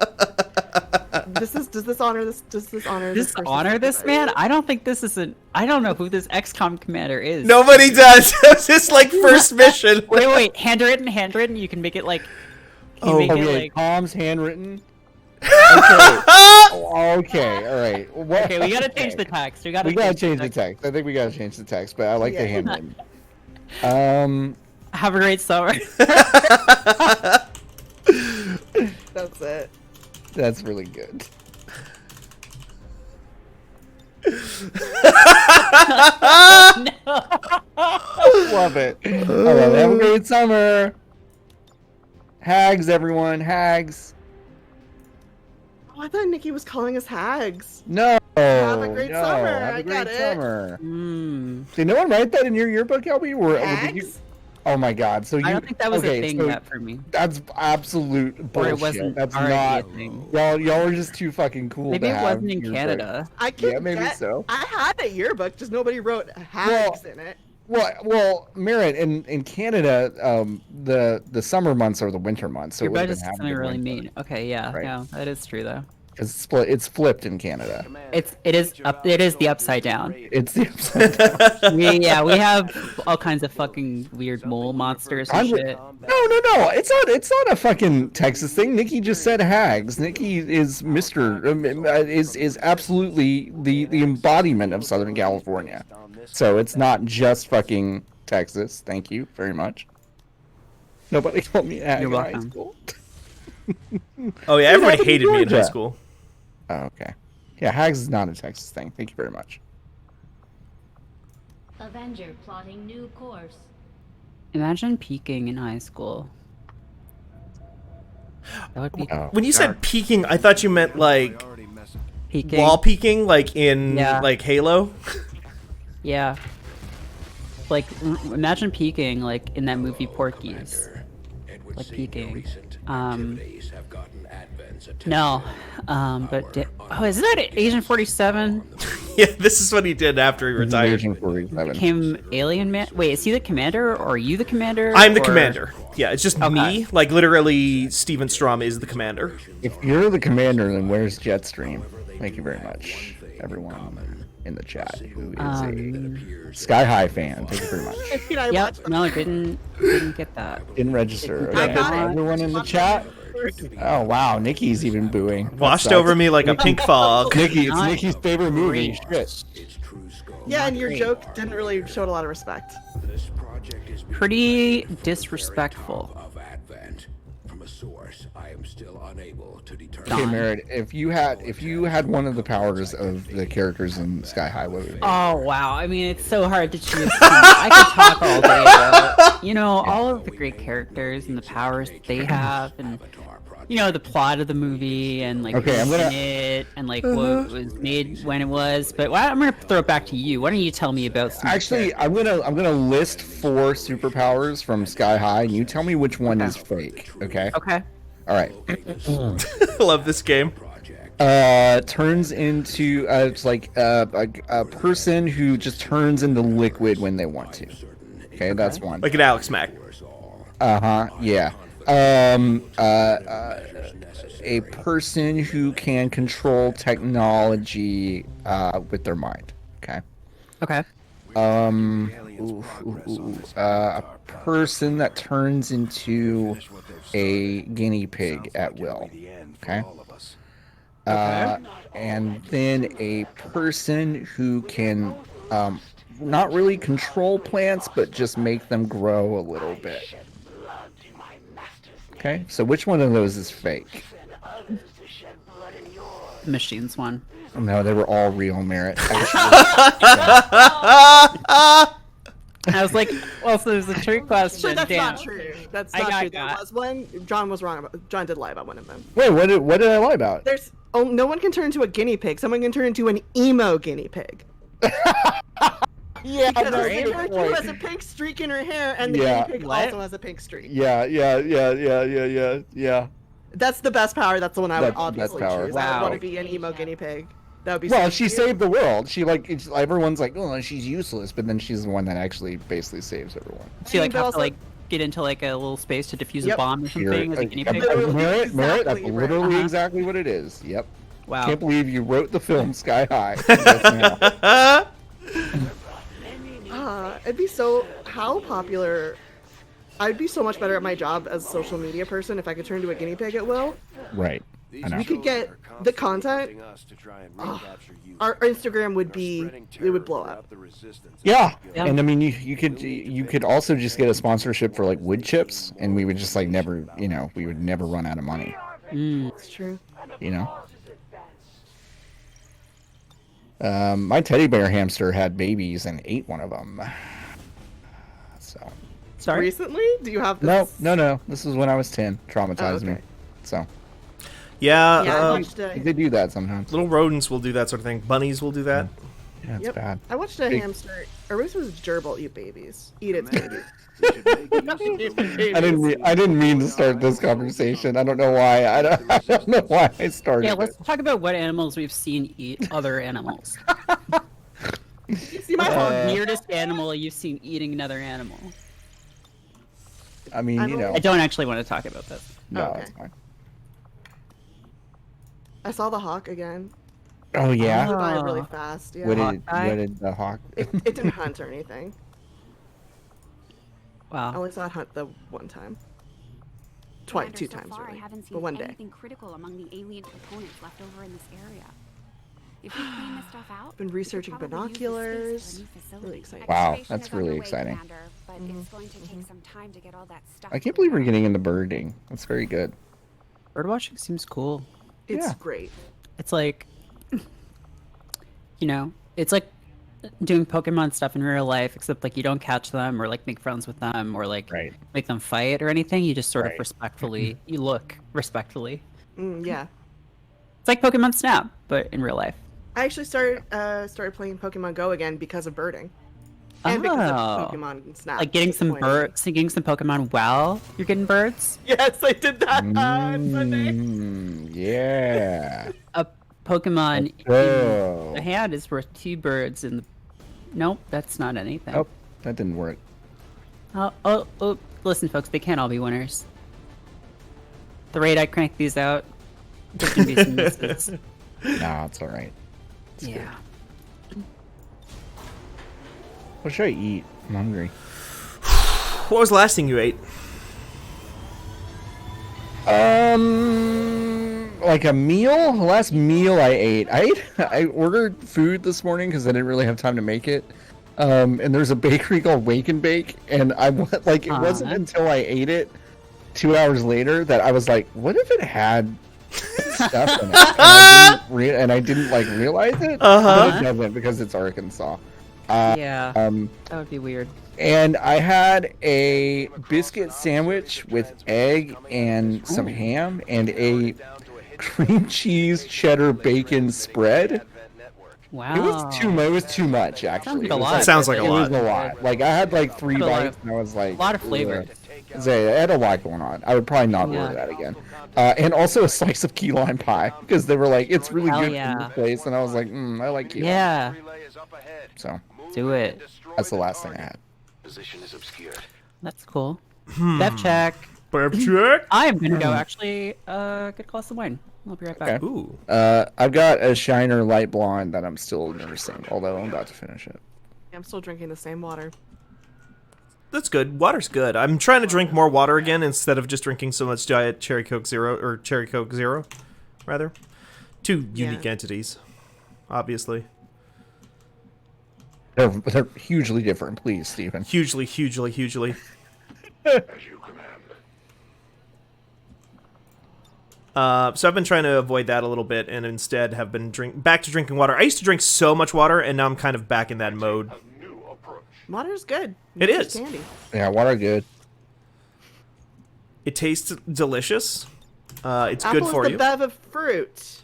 Does this honor this? Does this honor This person's honor this sacrifice? man? I don't think this is an. I don't know who this XCOM commander is. Nobody does. It's just like first mission. Wait. Handwritten. You can make it like. Can you make it like. Tom's handwritten. Okay, all right. What? Okay, we gotta change the text. We gotta change the text. I think we gotta change the text, but I like the handwritten. Have a great summer. That's it. That's really good. Love it. I love it. Have a great summer. Hags, everyone. Hags. Oh, I thought Nikki was calling us hags. No. Have a great summer. Have a I great got it. summer. Hmm. Did no one write that in your yearbook, Albie? Or did you? Hags? Oh my God! So you? I don't think that was okay, a thing so yet for me. That's absolute Or bullshit. it wasn't That's already not. a thing. Y'all are just too fucking cool. Maybe to it have wasn't in yearbook. Canada. I can Yeah, maybe get, so. I had a yearbook, just nobody wrote hags in it. Well, Merritt, in Canada, the summer months are the winter months. So Your it would've budget been is having something the really winter. mean. Okay, yeah, Right. yeah, that is true though. It's flipped in Canada. It is the upside down. It's the upside down. We have all kinds of fucking weird mole monsters and shit. No. It's not a fucking Texas thing. Nikki just said hags. Nikki is is absolutely the embodiment of Southern California. So it's not just fucking Texas. Thank you very much. Nobody called me hag You're in high welcome. school. Oh yeah, everybody happened in hated me in high Georgia? school. Oh, okay. Yeah, hags is not a Texas thing. Thank you very much. Avenger plotting new course. Imagine peaking in high school. That would be Oh, When you said peeking, I thought you meant like peaking. wall peeking, like in Yeah. like Halo. Yeah. Like, imagine peaking, like, in that movie Porky's. Like, peaking. No. Oh, isn't that Agent 47? Yeah, this is what he did after he retired. Agent 47. Became Alien Man? Wait, is he the commander, or are you the commander? I'm the or- commander. Yeah, it's just Okay. me. Like literally, Steven Strom is the commander. If you're the commander, then where's Jetstream? Thank you very much, everyone in the chat who is a Sky High fan. Thank you very much. I mean, I Yep, watched no, I didn't get that. Didn't register. I Okay. got it. Everyone in the chat. Oh wow, Nikki's even booing. That Washed sucks. over me like a pink fog. Nikki, it's Not Nikki's favorite movie. great. Shit. Yeah, and your joke didn't really show a lot of respect. Pretty disrespectful. Okay, Merritt, if you had one of the powers of the characters in Sky High, what would it be? Oh wow! I mean, it's so hard to choose. I could talk all day about, all of the great characters and the powers that they have, and the plot of the movie, and like Okay, who's in it, and like what was made when it was. But I'm gonna throw it back to you. Why don't you tell me about some? Actually, I'm gonna list 4 superpowers from Sky High, and you tell me which one is fake. Okay. Okay. All right. I love this game. Turns into it's like a person who just turns into liquid when they want to. Okay, that's one. Like an Alex Mack. Yeah. A person who can control technology with their mind. Okay. Okay. A person that turns into a guinea pig at will. Okay. And then a person who can not really control plants, but just make them grow a little bit. Okay, so which one of those is fake? Machines one. No, they were all real, Merritt. I was like, well, so there's a trick question. But that's Damn. not true. That's I not got true. There that. was one. John was wrong about. John did lie about one of them. Wait, what did I lie about? There's. Oh, no one can turn into a guinea pig. Someone can turn into an emo guinea pig. Yeah, Because no, the good character point. has a pink streak in her hair, and the Yeah. guinea pig What? also has a pink streak. Yeah. That's the best power. That's the one I would That's the best obviously power. choose. I would Wow. want to be an emo guinea pig. That would be. Well, so she cute. saved the world. She everyone's like, oh, she's useless, but then she's the one that actually basically saves everyone. So you like But have also- to like get into like a little space to defuse a Yep. bomb or something as a guinea pig. Literally Merritt, that's exactly right. literally Uh-huh. exactly what it is. Yep. Wow. Can't believe you wrote the film Sky High. Just now. It'd be so how popular. I'd be so much better at my job as a social media person if I could turn into a guinea pig at will. Right. I know. We could get the content. Our Instagram would blow up. Yeah. Yeah. And I mean, you could also just get a sponsorship for like wood chips, and we would just like never, we would never run out of money. It's true. My teddy bear hamster had babies and ate one of them. So. Sorry. Recently? Do you have this? No. This was when I was 10. Traumatized me. okay. So. Yeah, Yeah, I watched They do that sometimes. little rodents will do that sort of thing. Bunnies will do that. Yeah, it's bad. I watched a Big- hamster, or maybe it was a gerbil eat babies. Eat its babies. I didn't mean to start this conversation. I don't know why. I don't know why I started. Yeah, let's it. talk about what animals we've seen eat other animals. See my The weirdest animal you've seen eating another animal. I mean, I don't actually want to talk about this. No, Okay. it's fine. I saw the hawk again. Oh It yeah. died really fast. Yeah. What did the hawk? It didn't hunt or anything. I Wow. only saw it hunt the one time. Commander, Two so times far, really. I haven't seen But one day. anything critical among the alien components left over in this area. If we clean this stuff out, Been we could researching probably use this space binoculars. for a new facility. Really exciting. Wow, Excavation that's is really underway, exciting. Commander, but it's going to take some time to get all that stuff I can't believe we're cleared getting into birding. That's very good. Birdwatching seems cool. It's Yeah. great. It's like, it's like doing Pokemon stuff in real life, except like you don't catch them or like make friends with them or like Right. make them fight or anything. You just sort of Right. respectfully, you look respectfully. Yeah. It's like Pokemon Snap, but in real life. I actually started playing Pokemon Go again because of birding. And because Oh. of Pokemon Snap. Like getting some birds, getting some Pokemon while you're getting birds. Yes, I did that on Sunday. Yeah. A Pokemon Oh. in a hand is worth 2 birds in the... Nope, that's not anything. Oh, that didn't work. Oh, listen, folks, they can't all be winners. The rate I crank these out, there's gonna be some misses. Nah, it's all right. Yeah. What should I eat? I'm hungry. What was the last thing you ate? Like a meal? The last meal I ate. I ordered food this morning because I didn't really have time to make it. And there's a bakery called Wake and Bake, and I went like it wasn't until I ate it 2 hours later that I was like, what if it had stuff in it? And I didn't like realize it. But it doesn't because it's Arkansas. Yeah. That would be weird. And I had a biscuit sandwich with egg and some ham and a cream cheese cheddar bacon spread. Wow. It was too much actually. Sounds like a lot. That sounds like a It lot. was a lot. Like I had like 3 Had a lot bites and I was like a lot of flavor. I had a lot going on. I would probably not Yeah. order that again. And also a slice of key lime pie because they were like, it's really Hell good yeah. from this place, and I was like, I like key lime. Yeah. So Do it. that's the last thing I had. Position is obscured. That's cool. Dev check. Burp check. I'm gonna go actually get a glass of wine. I'll be right back. Okay. Ooh. I've got a Shiner light blonde that I'm still nursing, although I'm about to finish it. I'm still drinking the same water. That's good. Water's good. I'm trying to drink more water again instead of just drinking so much Diet Cherry Coke Zero, or Cherry Coke Zero, rather. Two unique entities, obviously. They're hugely different, please, Stephen. Hugely, hugely, hugely. As you command. So I've been trying to avoid that a little bit, and instead have been back to drinking water. I used to drink so much water, and now I'm kind of back in that mode. New approach. Water's good. It It's is. candy. Yeah, water good. It tastes delicious. It's Apple good for is the you. bev of fruit.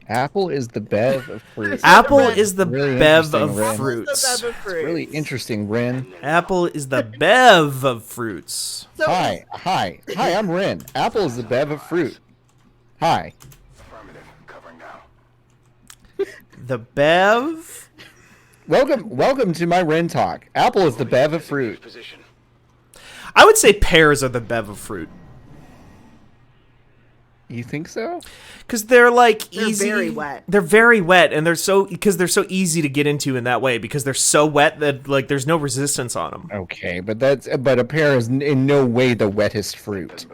Apple is the bev of fruit. Apple Ren. is the Really bev interesting, of Ren. Apple's fruits. the bev of fruit. Really interesting, Ren. Apple is the bev of fruits. So, Hi, I'm Ren. Apple is the bev of fruit. Hi. Affirmative. Covering now. The bev. Welcome to my Ren talk. Apple is the bev of fruit. Position. I would say pears are the bev of fruit. You think so? Because they're like They're easy. very wet. They're very wet, and they're so easy to get into in that way because they're so wet that like there's no resistance on them. Okay, but a pear is in no way the wettest fruit.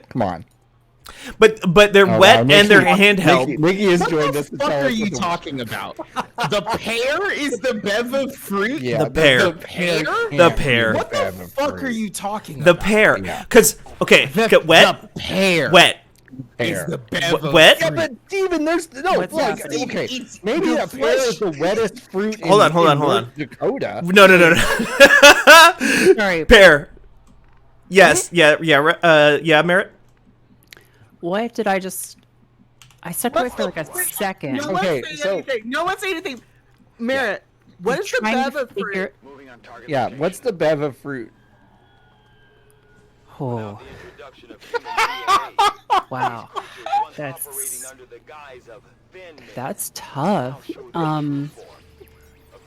Come on. But they're wet wow, and they're Nikki- handheld. Nikki has What joined the us. to fuck tell are us you what the- talking about? The pear is the bev of fruit? Yeah, The pear. The pear? The pear. What the Bev of fuck fruit. are you talking The about? pear. Yeah. Because okay, get wet, The pear wet, is Pear. the bev of wet. Yeah, fruit. but Steven, there's no What's like that? okay. It's Maybe the a pear is flesh. the wettest fruit. Hold on, hold in on, hold North on. Dakota. No. Sorry. Pear. Yes. Yeah. Merritt. What did I just? I stepped away for like a second. No Okay, one say so- anything. No one say anything. Merritt, what is the Trying bev to of fruit? figure- Moving on target Yeah, location. what's the bev of fruit? Oh, The introduction of human DNA. wow. Once That's- operating under the guise of Fanbyte, That's tough. a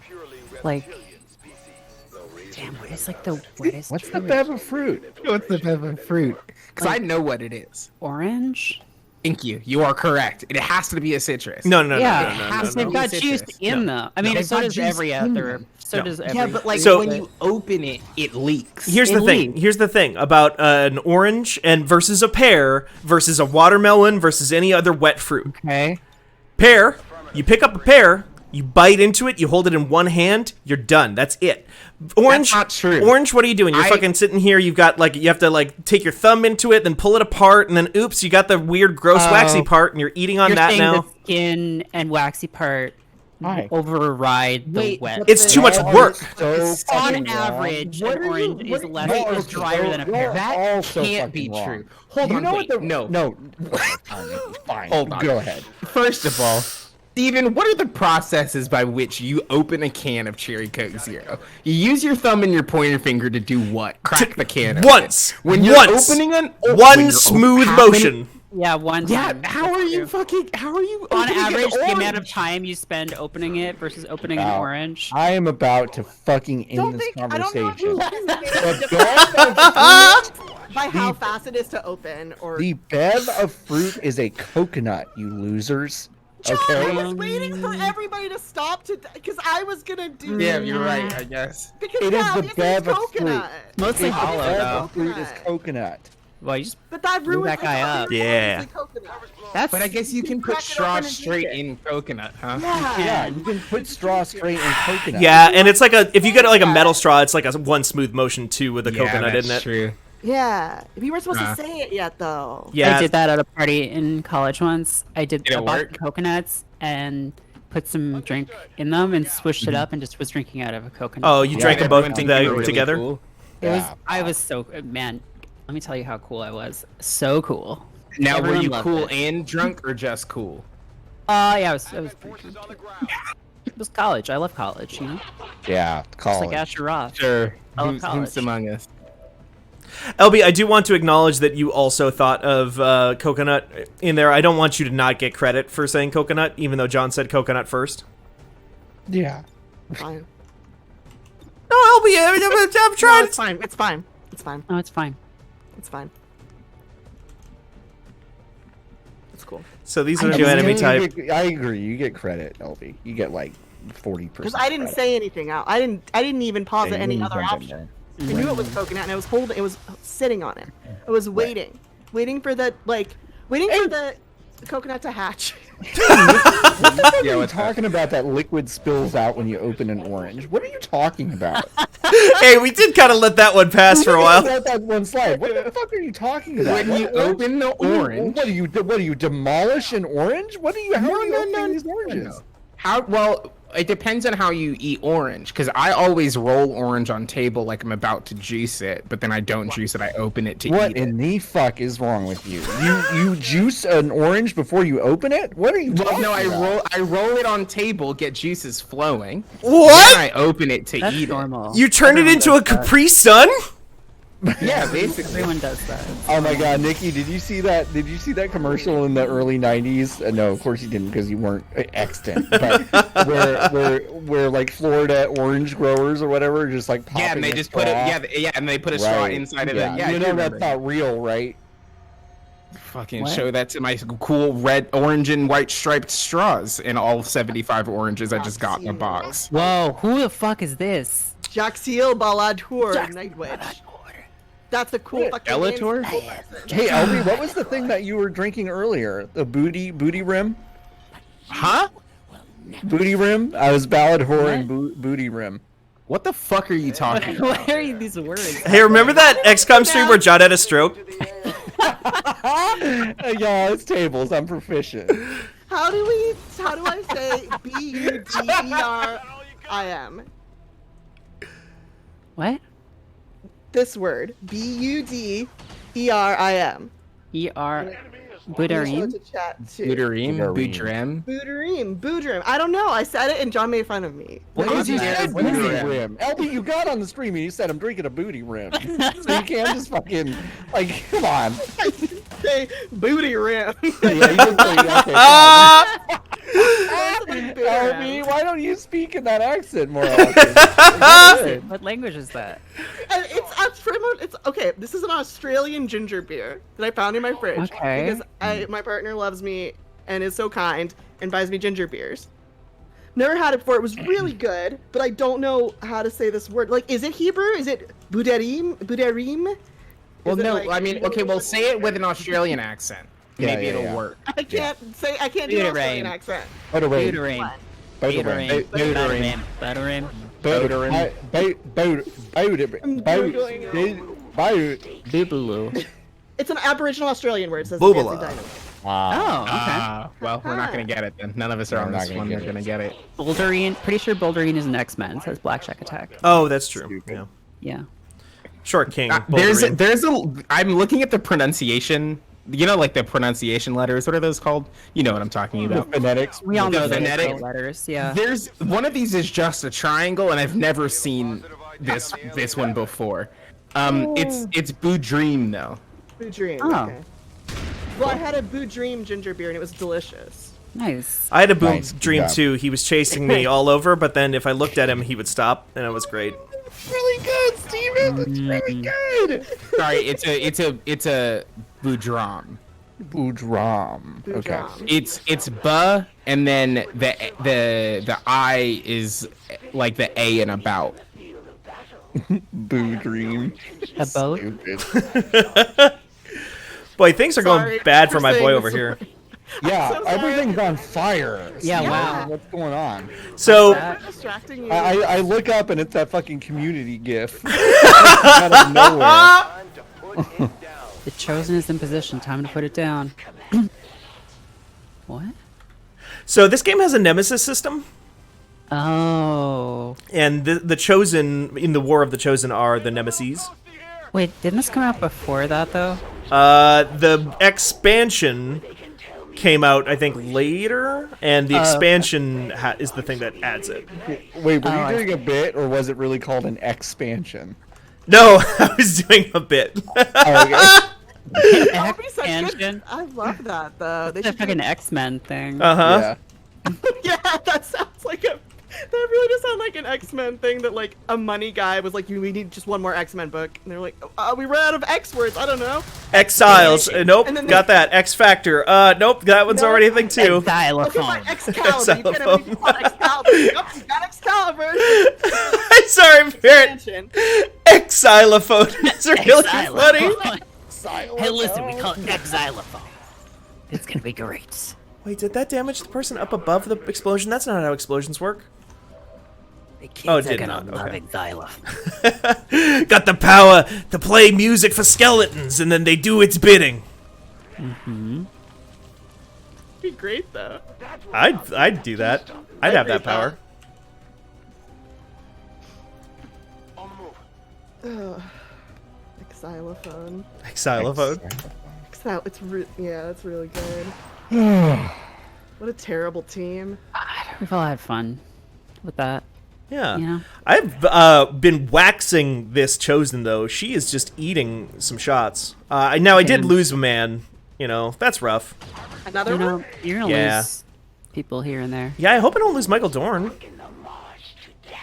purely Like- reptilian species. Damn, what is like the wettest What's the fruit? bev of fruit? What's the bev of fruit? Because I know what it is. Orange? Thank you. You are correct. It has to be a citrus. No. Yeah, no, they've no. got Citrus. juice in them. I mean, They've so got does juice every in other. them. So No. does every. Yeah, but like So- when you open it, it leaks. Here's the thing. Elite. Here's the thing about an orange and versus a pear versus a watermelon versus any other wet fruit. Okay. Pear, you pick up a pear, you bite into it, you hold it in one hand, you're done. That's it. Orange, not true. Orange, what are you doing? You're I- fucking sitting here. You've got like you have to like take your thumb into it, then pull it apart, and then oops, you got the weird, gross, waxy part, and you're eating on You're that saying now. the skin and waxy part Why? override the Wait, wet. but It's too much Y'all are work. so On fucking wrong. average, What an are you- orange what is are- less y'all are is drier than a so- pear. y'all That all so can't be fucking true. wrong. Hold You on, know wait, what the no. Fine. Hold on. Go ahead. First of all, Steven, what are the processes by which you open a can of Cherry Coke Zero? You use your thumb and your pointer finger to do what? Crack the can open. Once. When you're Once. opening an One smooth motion. Yeah, one Yeah, time. how are That's you true. fucking? How are you On opening an average, the amount of orange? time you spend opening it versus opening an Wow. orange. I am about to fucking end Don't this think I don't know if conversation. you The bev of fruit, by how fast it is to open or. the bev of fruit is a coconut, you losers. I Okay. was waiting for everybody to stop to because I was gonna do. Yeah, you're right. I guess. Because It is yeah, the this bev of coconut. Mostly The hollow, bev though. of fruit is coconut. Well, you just But that ruins that guy up. Yeah. that's But I guess you can put crack it open straw and drink straight it. in coconut, huh? Yeah. Yeah, you can put straw straight in coconut. Yeah, and it's like if you get like a metal straw, it's like a one smooth motion too with a coconut, that's isn't it? true. Yeah. You weren't supposed Uh. to say it yet, though. Yeah. I did that at a party in college once. I Did it I bought work? coconuts and put some drink in them and swished it up and just was drinking out of a coconut. Oh, you Yeah, drank them Everyone both think you were really together. cool? It was. Yeah. I was so man. Let me tell you how cool I was. So cool. Now, were Everyone you loved cool it. and drunk or just cool? Yeah, I was pretty drunk. It was college. I love college. You know, Yeah, just college. like Asher Roth. Sure. I love Who's college. among us? LB, I do want to acknowledge that you also thought of coconut in there. I don't want you to not get credit for saying coconut, even though John said coconut first. Yeah. Fine. No, LB, I'm No, trying. it's fine. It's fine. It's fine. No, it's fine. It's fine. It's cool. So these I are new enemy type. I agree. You get credit, LB. You get like 40%. Because I didn't say anything out. I didn't even posit any other option. I knew it was coconut, and I was holding. It was sitting on it. I was waiting for the for the coconut to hatch. What are Yeah, you what's that? talking about? That liquid spills out when you open an orange. What are you talking about? Hey, we did kind of let that one pass for a while. Let that one slide. What the fuck are you talking about? When you open the orange. What do you demolish an orange? What are you? How are you opening these no. oranges? How well? It depends on how you eat orange. Because I always roll orange on table like I'm about to juice it, but then I don't juice it. I open it to What eat it. in the fuck is wrong with you? You juice an orange before you open it? What are you Well, talking no, about? I roll it on table, get juices flowing. What? Then I open it to That's eat normal. You turned it Everyone into a does that. Capri Sun? it. Yeah, basically. Everyone does that. Oh my god, Nikki, did you see that? Did you see that commercial in the early '90s? No, of course you didn't, because you weren't extant. But where like Florida orange growers or whatever just like popping Yeah, and they a just put it. straw? Yeah, and they put a straw Right. inside of Yeah. it. Yeah, you I know do that's remember. not real, right? Fucking What? show that to my cool red, orange, and white striped straws and all 75 oranges I just got in a box. Whoa, who the fuck is this? Jaxiel Baladhur Night Witch. That's a cool fucking Bellator? name. Hey, Elby, what was the thing that you were drinking earlier? The booty rim? Huh? Booty rim? I was Ballad Whore and booty rim. What the fuck are you talking about? What are these words? Hey, remember that XCOM stream where John had a stroke? Yeah, it's tables. I'm proficient. How do I say Buderim? What? This word. Buderim. E-R... Show Budarim? it to chat too. Budarim? Budrim? Buderim. I don't know. I said it and John made fun of me. What What did you is say? it? Booty Booty rim. Elby, you got on the stream and you said I'm drinking a booty rim. So you can't just fucking come on. Say booty rim. Yeah, you did say, okay, Elby, why don't you speak in that accent more often? What language is that? It's okay. This is an Australian ginger beer that I found in my fridge Okay. because my partner loves me and is so kind and buys me ginger beers. Never had it before. It was really good, but I don't know how to say this word. Like, is it Hebrew? Is it Buderim? Buderim? Well, Is it no, like- I mean, okay, well, say it with an Australian accent. Yeah, Maybe yeah, it'll yeah. work. I can't do an Australian accent. Budarim. Budarim. Budarim. Budarim. Boobaloo. It's an Aboriginal Australian word. It says Boobala. fancy dynamite. Oh, okay. Well, we're not gonna get it then. None of us are We're on not this gonna one. get We're it. gonna get it. Boulderine. Pretty sure Boulderine is an X-Men. It says Black Shack Attack. Oh, that's true. Yeah. Yeah. Short King. There's Wolverine. I'm looking at the pronunciation. You know, like the pronunciation letters. What are those called? You know what I'm talking about. Phonetics. We all The know the phonetic- letters. Yeah. There's one of these is just a triangle, and I've never seen this one before. It's Boo Dream though. Boo Dream. Oh. Okay. Well, I had a Boo Dream ginger beer and it was delicious. Nice. I had a Boom Nice, good Dream job. too. He was chasing me all over, but then if I looked at him, he would stop, and it was great. Really good, Steven. It's really good. Sorry, it's a Boudram. Boudram. Okay. It's ba, and then the I is like the A in about. Boo Dream. A boat? Stupid. Boy, things are going Sorry bad for for my saying boy this over here. Yeah, so sorry. everything's on fire. Yeah, Steven. wow. What's going on? So Distracting you. I look up and it's that fucking community gif. Out of nowhere. Time to put it down. The Chosen is in position. Time to put it down. What? So this game has a nemesis system, Oh. and the Chosen in the War of the Chosen are the nemesis. Wait, didn't this come out before that, though? The expansion came out, I think, later, and the expansion is the thing that adds it. Wait, were Oh, you doing a bit or was it really called an expansion? No, I was doing a bit. Oh, okay. That would be such good- Expansion? I love that though. They The should fucking X-Men thing. Uh-huh. Yeah. yeah, that sounds like a. That really does sound like an X-Men thing that like a money guy was like, we need just one more X-Men book, and they're like, we ran out of X words. I don't know. Exiles. Nope, And then got that. X Factor. Nope, that one's No. already a thing too. Okay, fine, Xylophone. Excalibur. You can't have anything called Excalibur. Yep, you got Excalibur. I'm sorry, Barrett. Expansion. Xylophone is really funny. Hey, listen, we call it X-Xylophone. It's gonna be great. Wait, did that damage the person up above the explosion? That's not how explosions work. The kids Oh, it are did gonna not, love okay. Xylophone. Got the power to play music for skeletons, and then they do its bidding. Be great though. I'd do that. I'd have that power. On the move. Ugh. Xylophone. Xylophone. It's it's really good. What a terrible team. We've all had fun with that. Yeah. You know? I've been waxing this Chosen, though. She is just eating some shots. Now, I did Damn. lose a man. You know, that's rough. Another You know, one. you're gonna Yeah. lose people here and there. Yeah, I hope I don't lose Michael Dorn.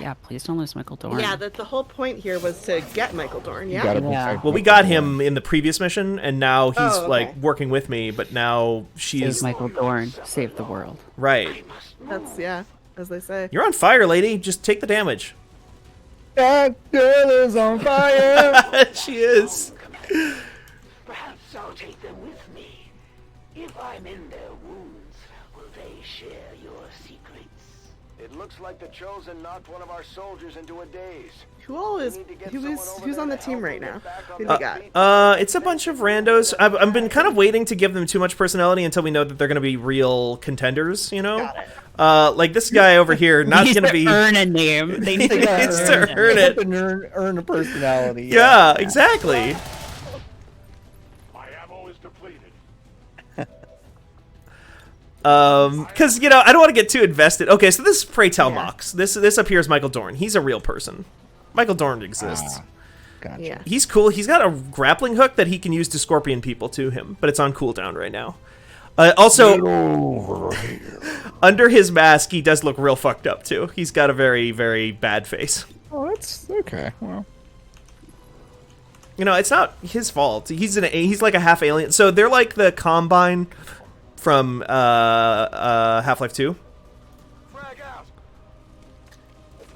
Yeah, please don't lose Michael Dorn. Yeah, the whole point here was to get Michael Dorn. You Yeah. gotta Yeah. protect Well, we got him in the previous mission, and now he's Oh, okay. like working with me. But now she Save is Michael Dorn. Save the world. right. That's as they say. You're on fire, lady. Just take the damage. That girl is on fire. She is. Perhaps I'll take them with me. If I'm in their wounds, will they share your secrets? It looks like the Chosen knocked one of our soldiers into a daze. Who's on the team right now? Who do we got? It's a bunch of randos. I've been kind of waiting to give them too much personality until we know that they're going to be real contenders. You know, like this guy over here, not going to be earn a name. They need He needs to earn it. Earn a personality. Yeah, exactly. My ammo is depleted. Because I don't want to get too invested. Okay, so this is Pray Tell Mox. This up here is Michael Dorn. He's a real person. Michael Dorn exists. Gotcha. Yeah. He's cool. He's got a grappling hook that he can use to scorpion people to him, but it's on cooldown right now. Also, under his mask, he does look real fucked up too. He's got a very, very bad face. Oh, that's okay. Well, It's not his fault. He's like a half alien. So they're like the Combine from Half-Life 2. Frag out.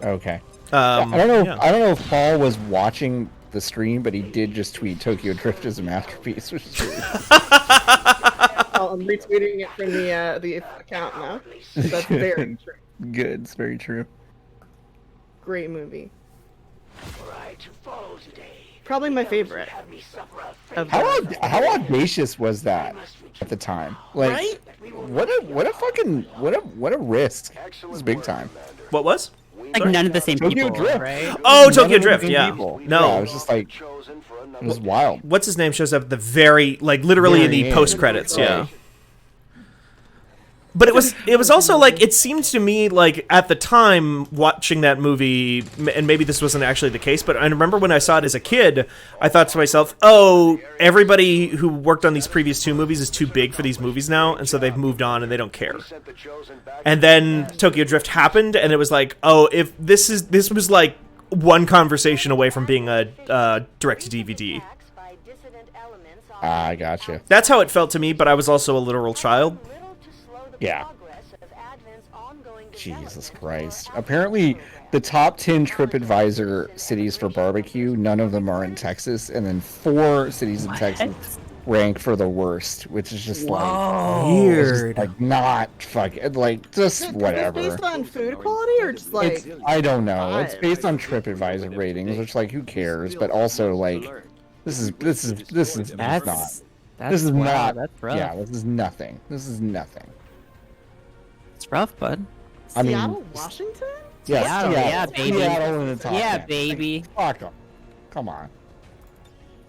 okay. I don't know. Yeah. I don't know if Paul was watching the stream, but he did just tweet Tokyo Drift as a masterpiece, which is really I'm retweeting it from the account now. That's very true. good. It's very true. Great movie. Were I to fall today, Probably my favorite. have me suffer a Of How audacious was that at the time? Like, Right? what a risk. It was big time. What was? Like none of the same Tokyo people, Drift. right? Oh, None Tokyo of the Drift. same Yeah. people. No. Yeah, it was just like chosen for another. it was wild. What's his name shows up at the very, like, literally in the Very end. post credits. Yeah. Right. But it was also like, it seemed to me like at the time watching that movie, and maybe this wasn't actually the case, but I remember when I saw it as a kid, I thought to myself, oh, everybody who worked on these previous two movies is too big for these movies now, and so they've moved on and they don't care. Sent the Chosen back. And then Tokyo Drift happened, and it was like, oh, if this was like one conversation away from being a direct-to-DVD. I gotcha. That's how it felt to me, but I was also a literal child. Yeah. Jesus Christ. Apparently, the top 10 TripAdvisor cities for barbecue, none of them are in Texas, and then 4 cities in Texas rank for the worst, which is just like Weird. like not fucking like just whatever. Is it based on food quality or just like? It's I don't know. It's vibe? based on TripAdvisor ratings, which like who cares? But also like this is not. This is wow, not. That's rough. Yeah, this is nothing. This is nothing. It's rough, bud. I mean, Seattle, Washington? Yeah, Seattle, yeah, baby. Seattle in the top Yeah, 10. baby. Fuck 'em. Come on.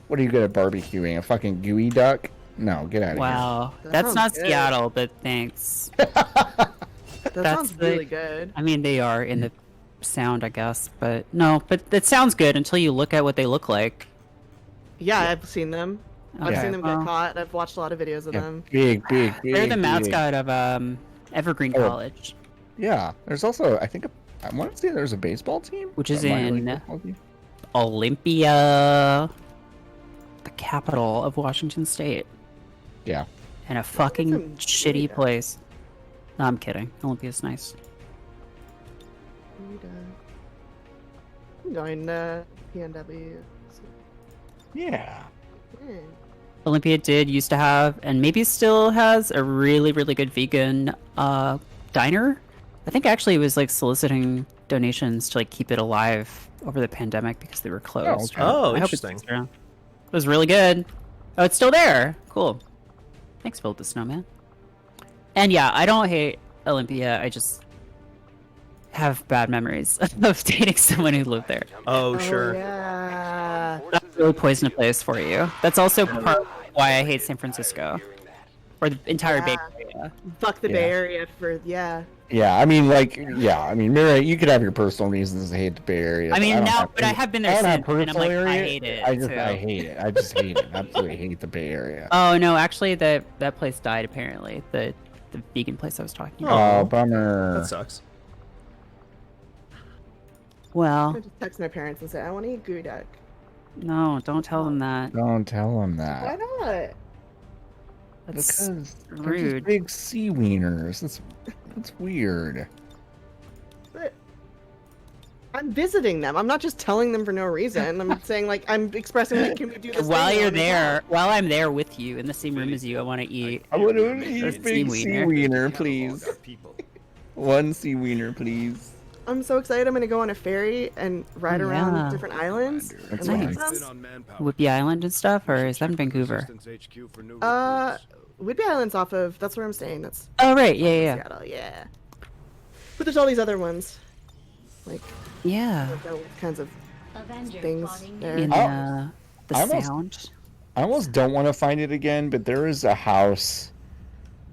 What are you good at barbecuing? A fucking gooey duck? No, get out of Wow, That that's sounds not good. Seattle, but thanks. That That's sounds really like- good. I mean, they are in the sound, I guess, but no, but it sounds good until you look at what they look like. Yeah, I've seen them. I've Okay, seen them well. get caught. I've watched a lot of videos of here. them. Big. They're the big. mascot of Evergreen Oh. College, Yeah. There's also, I think, I want to say there's a baseball team, which is A minor league in baseball team? Olympia, the capital of Washington State, Yeah. and a fucking some shitty data. place. No, I'm kidding. Olympia's nice. I'm going to PNW. Yeah. Olympia did used to have, and maybe still has, a really, really good vegan diner. I think actually it was like soliciting donations to like keep it alive over the pandemic because they were closed. okay. Oh, I hope it's interesting. still around. It was really good. Oh, it's still there. Cool. Thanks, Build the Snowman. And yeah, I don't hate Olympia. I just have bad memories of dating someone who lived there. Oh, sure. Yeah. That's a really poisonous place for you. That's also part of why I hate San Francisco. Or the entire Bay Area. Fuck the Yeah. Bay Area for, yeah. Yeah, I mean, like, yeah, I mean, Mira, you could have your personal reasons to hate the Bay Area. I mean, don't now, have but I any- have been there I don't have since, and I'm personal like, I area. hate it. I too. hate it. I just hate it. Absolutely hate the Bay Area. Oh no, actually, that place died. Apparently, the vegan place I was talking Oh, about. bummer. That sucks. Well, I just text my parents and say I want to eat gudeg. no, don't tell them that. Don't tell him Why that. not? That's Because they're just rude. big sea wieners. That's weird. But I'm visiting them. I'm not just telling them for no reason. I'm saying like I'm expressing like, can we do this? While thing you're on the there, while I'm there with you in the same room as you, I want to eat. I want to a eat big sea sea wiener. wiener, please. One sea wiener, please. I'm so excited. I'm gonna go on a ferry and ride around Yeah. different islands. That's and look at nice. them. Whippy Island and stuff, or is that in Vancouver? Whidbey Island's off of. That's where I'm staying. That's Oh right, yeah, yeah, Seattle. Yeah. But there's all these other ones, like yeah. all kinds of Avengers things plotting there. In I the almost- sound. I almost don't want to find it again, but there is a house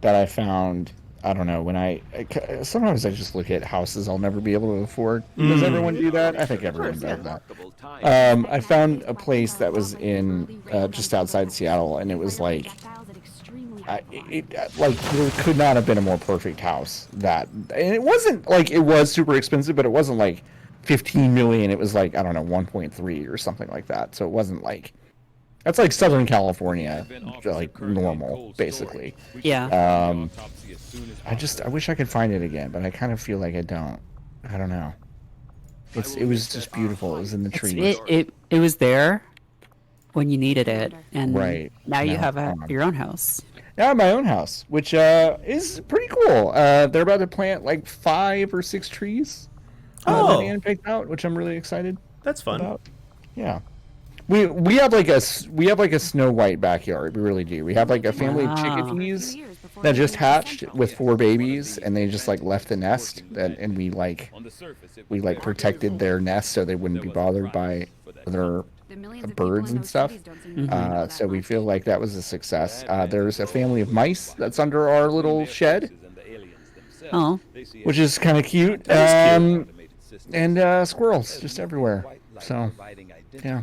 that I found. I don't know, sometimes I just look at houses I'll never be able to afford. Does everyone do that? I think everyone does that. I found a place that was in just outside Seattle, and it was like, like there could not have been a more perfect house. And it wasn't like it was super expensive, but it wasn't like 15 million. It was like, I don't know, 1.3 or something like that. So it wasn't like, that's like Southern California, like normal, basically. Yeah. I wish I could find it again, but I kind of feel like I don't. I don't know. It was just beautiful. It was in the trees. It was there when you needed it, and Right. now you Now have it's gone. your own house. Now I have my own house, which is pretty cool. They're about to plant like 5 or 6 trees. Oh. That Ann picked out, which I'm really excited That's fun. about. Yeah. We have like a Snow White backyard. We really do. We have like a family of Wow. chickadees that just hatched with 4 babies, and they just like left the nest, and we protected their nest so they wouldn't be bothered by other birds and stuff. So we feel like that was a success. There's a family of mice that's under our little shed, Oh, which is kind of cute. That is And squirrels just everywhere. So yeah.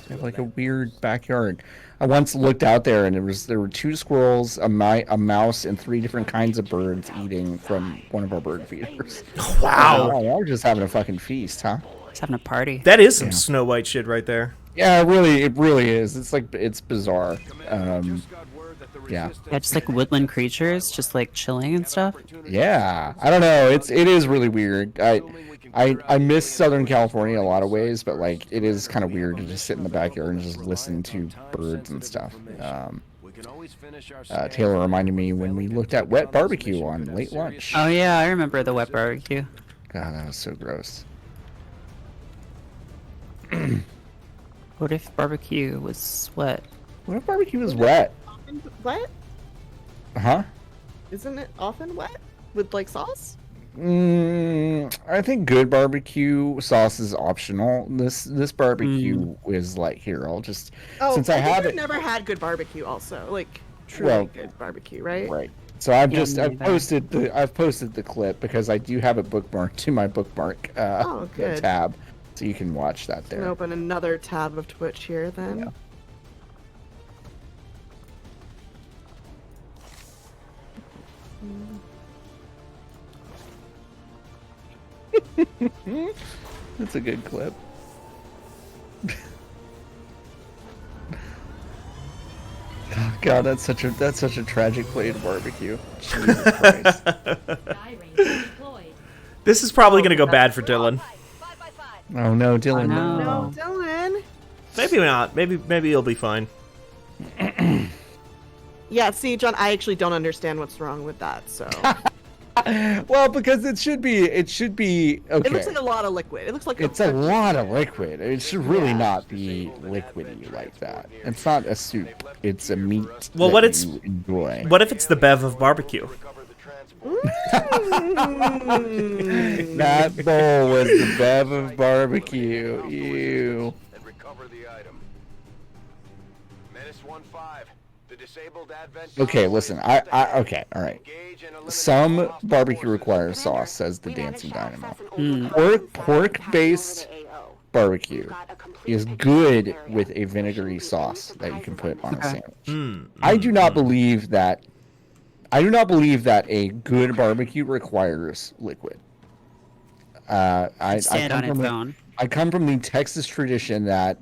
They have like a weird backyard. I once looked out there, and there were 2 squirrels, a mouse, and 3 different kinds of birds eating from one of our bird feeders. Wow. Oh, we're just having a fucking feast, huh? it's having a party. That is some Snow White shit right there. Yeah, it really is. It's bizarre. Yeah. Yeah, just like woodland creatures, just like chilling and stuff. Yeah. I don't know. It is really weird. I miss Southern California in a lot of ways, but like it is kind of weird to just sit in the backyard and just listen to birds and stuff. Taylor reminded me when we looked at wet barbecue on late lunch. Oh yeah, I remember the wet barbecue. God, that was so gross. What if barbecue was wet? What if barbecue was wet? Often wet? Huh? Isn't it often wet with like sauce? I think good barbecue sauce is optional. This barbecue is like, here, I'll just since I think have I've it. never had good barbecue. Also, like truly good barbecue, right? Right. So I've Yeah, just me I've posted the clip because I do have it bookmarked to my bookmark Good. tab, so you can watch that I'm there. gonna open another tab of Twitch here then. Yeah. That's a good clip. Oh, God, that's such a tragic play to barbecue. Jesus Christ. Sky Ranger deployed. This is probably going to go bad for Dylan. Oh no, Dylan. no. No, Dylan. Maybe not. Maybe he'll be fine. Yeah, see, John, I actually don't understand what's wrong with that. So Well, because it should be okay. it looks like a lot of liquid. It looks like It's a lot of liquid. It should really not be liquidy like that. It's not a soup. It's a meat. Well, that what it's- you enjoy. What if it's the Bev of barbecue? That bowl was the bev of barbecue. Ew. And recover the item. Menace 1-5. The disabled advent. Okay, listen. Okay, all right. Some barbecue requires sauce, says the Dancing Dynamo. Pork-based barbecue is good with a vinegary sauce that you can put on a sandwich. I do not believe that a good barbecue requires liquid. Stand on its own. I come from the Texas tradition that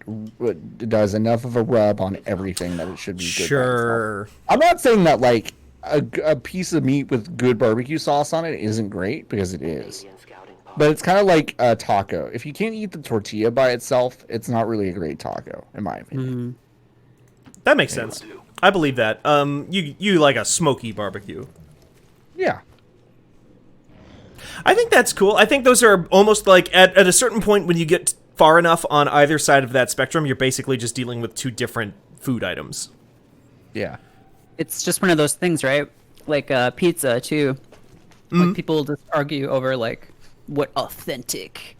does enough of a rub on everything that it should be good. Sure. I'm not saying that like a piece of meat with good barbecue sauce on it isn't great, because it is. But it's kind of like a taco. If you can't eat the tortilla by itself, it's not really a great taco, in my opinion. That makes sense. I believe that. You like a smoky barbecue. Yeah. I think that's cool. I think those are almost like at a certain point when you get far enough on either side of that spectrum, you're basically just dealing with two different food items. Yeah. It's just one of those things, right? Like pizza too. Like people just argue over like what authentic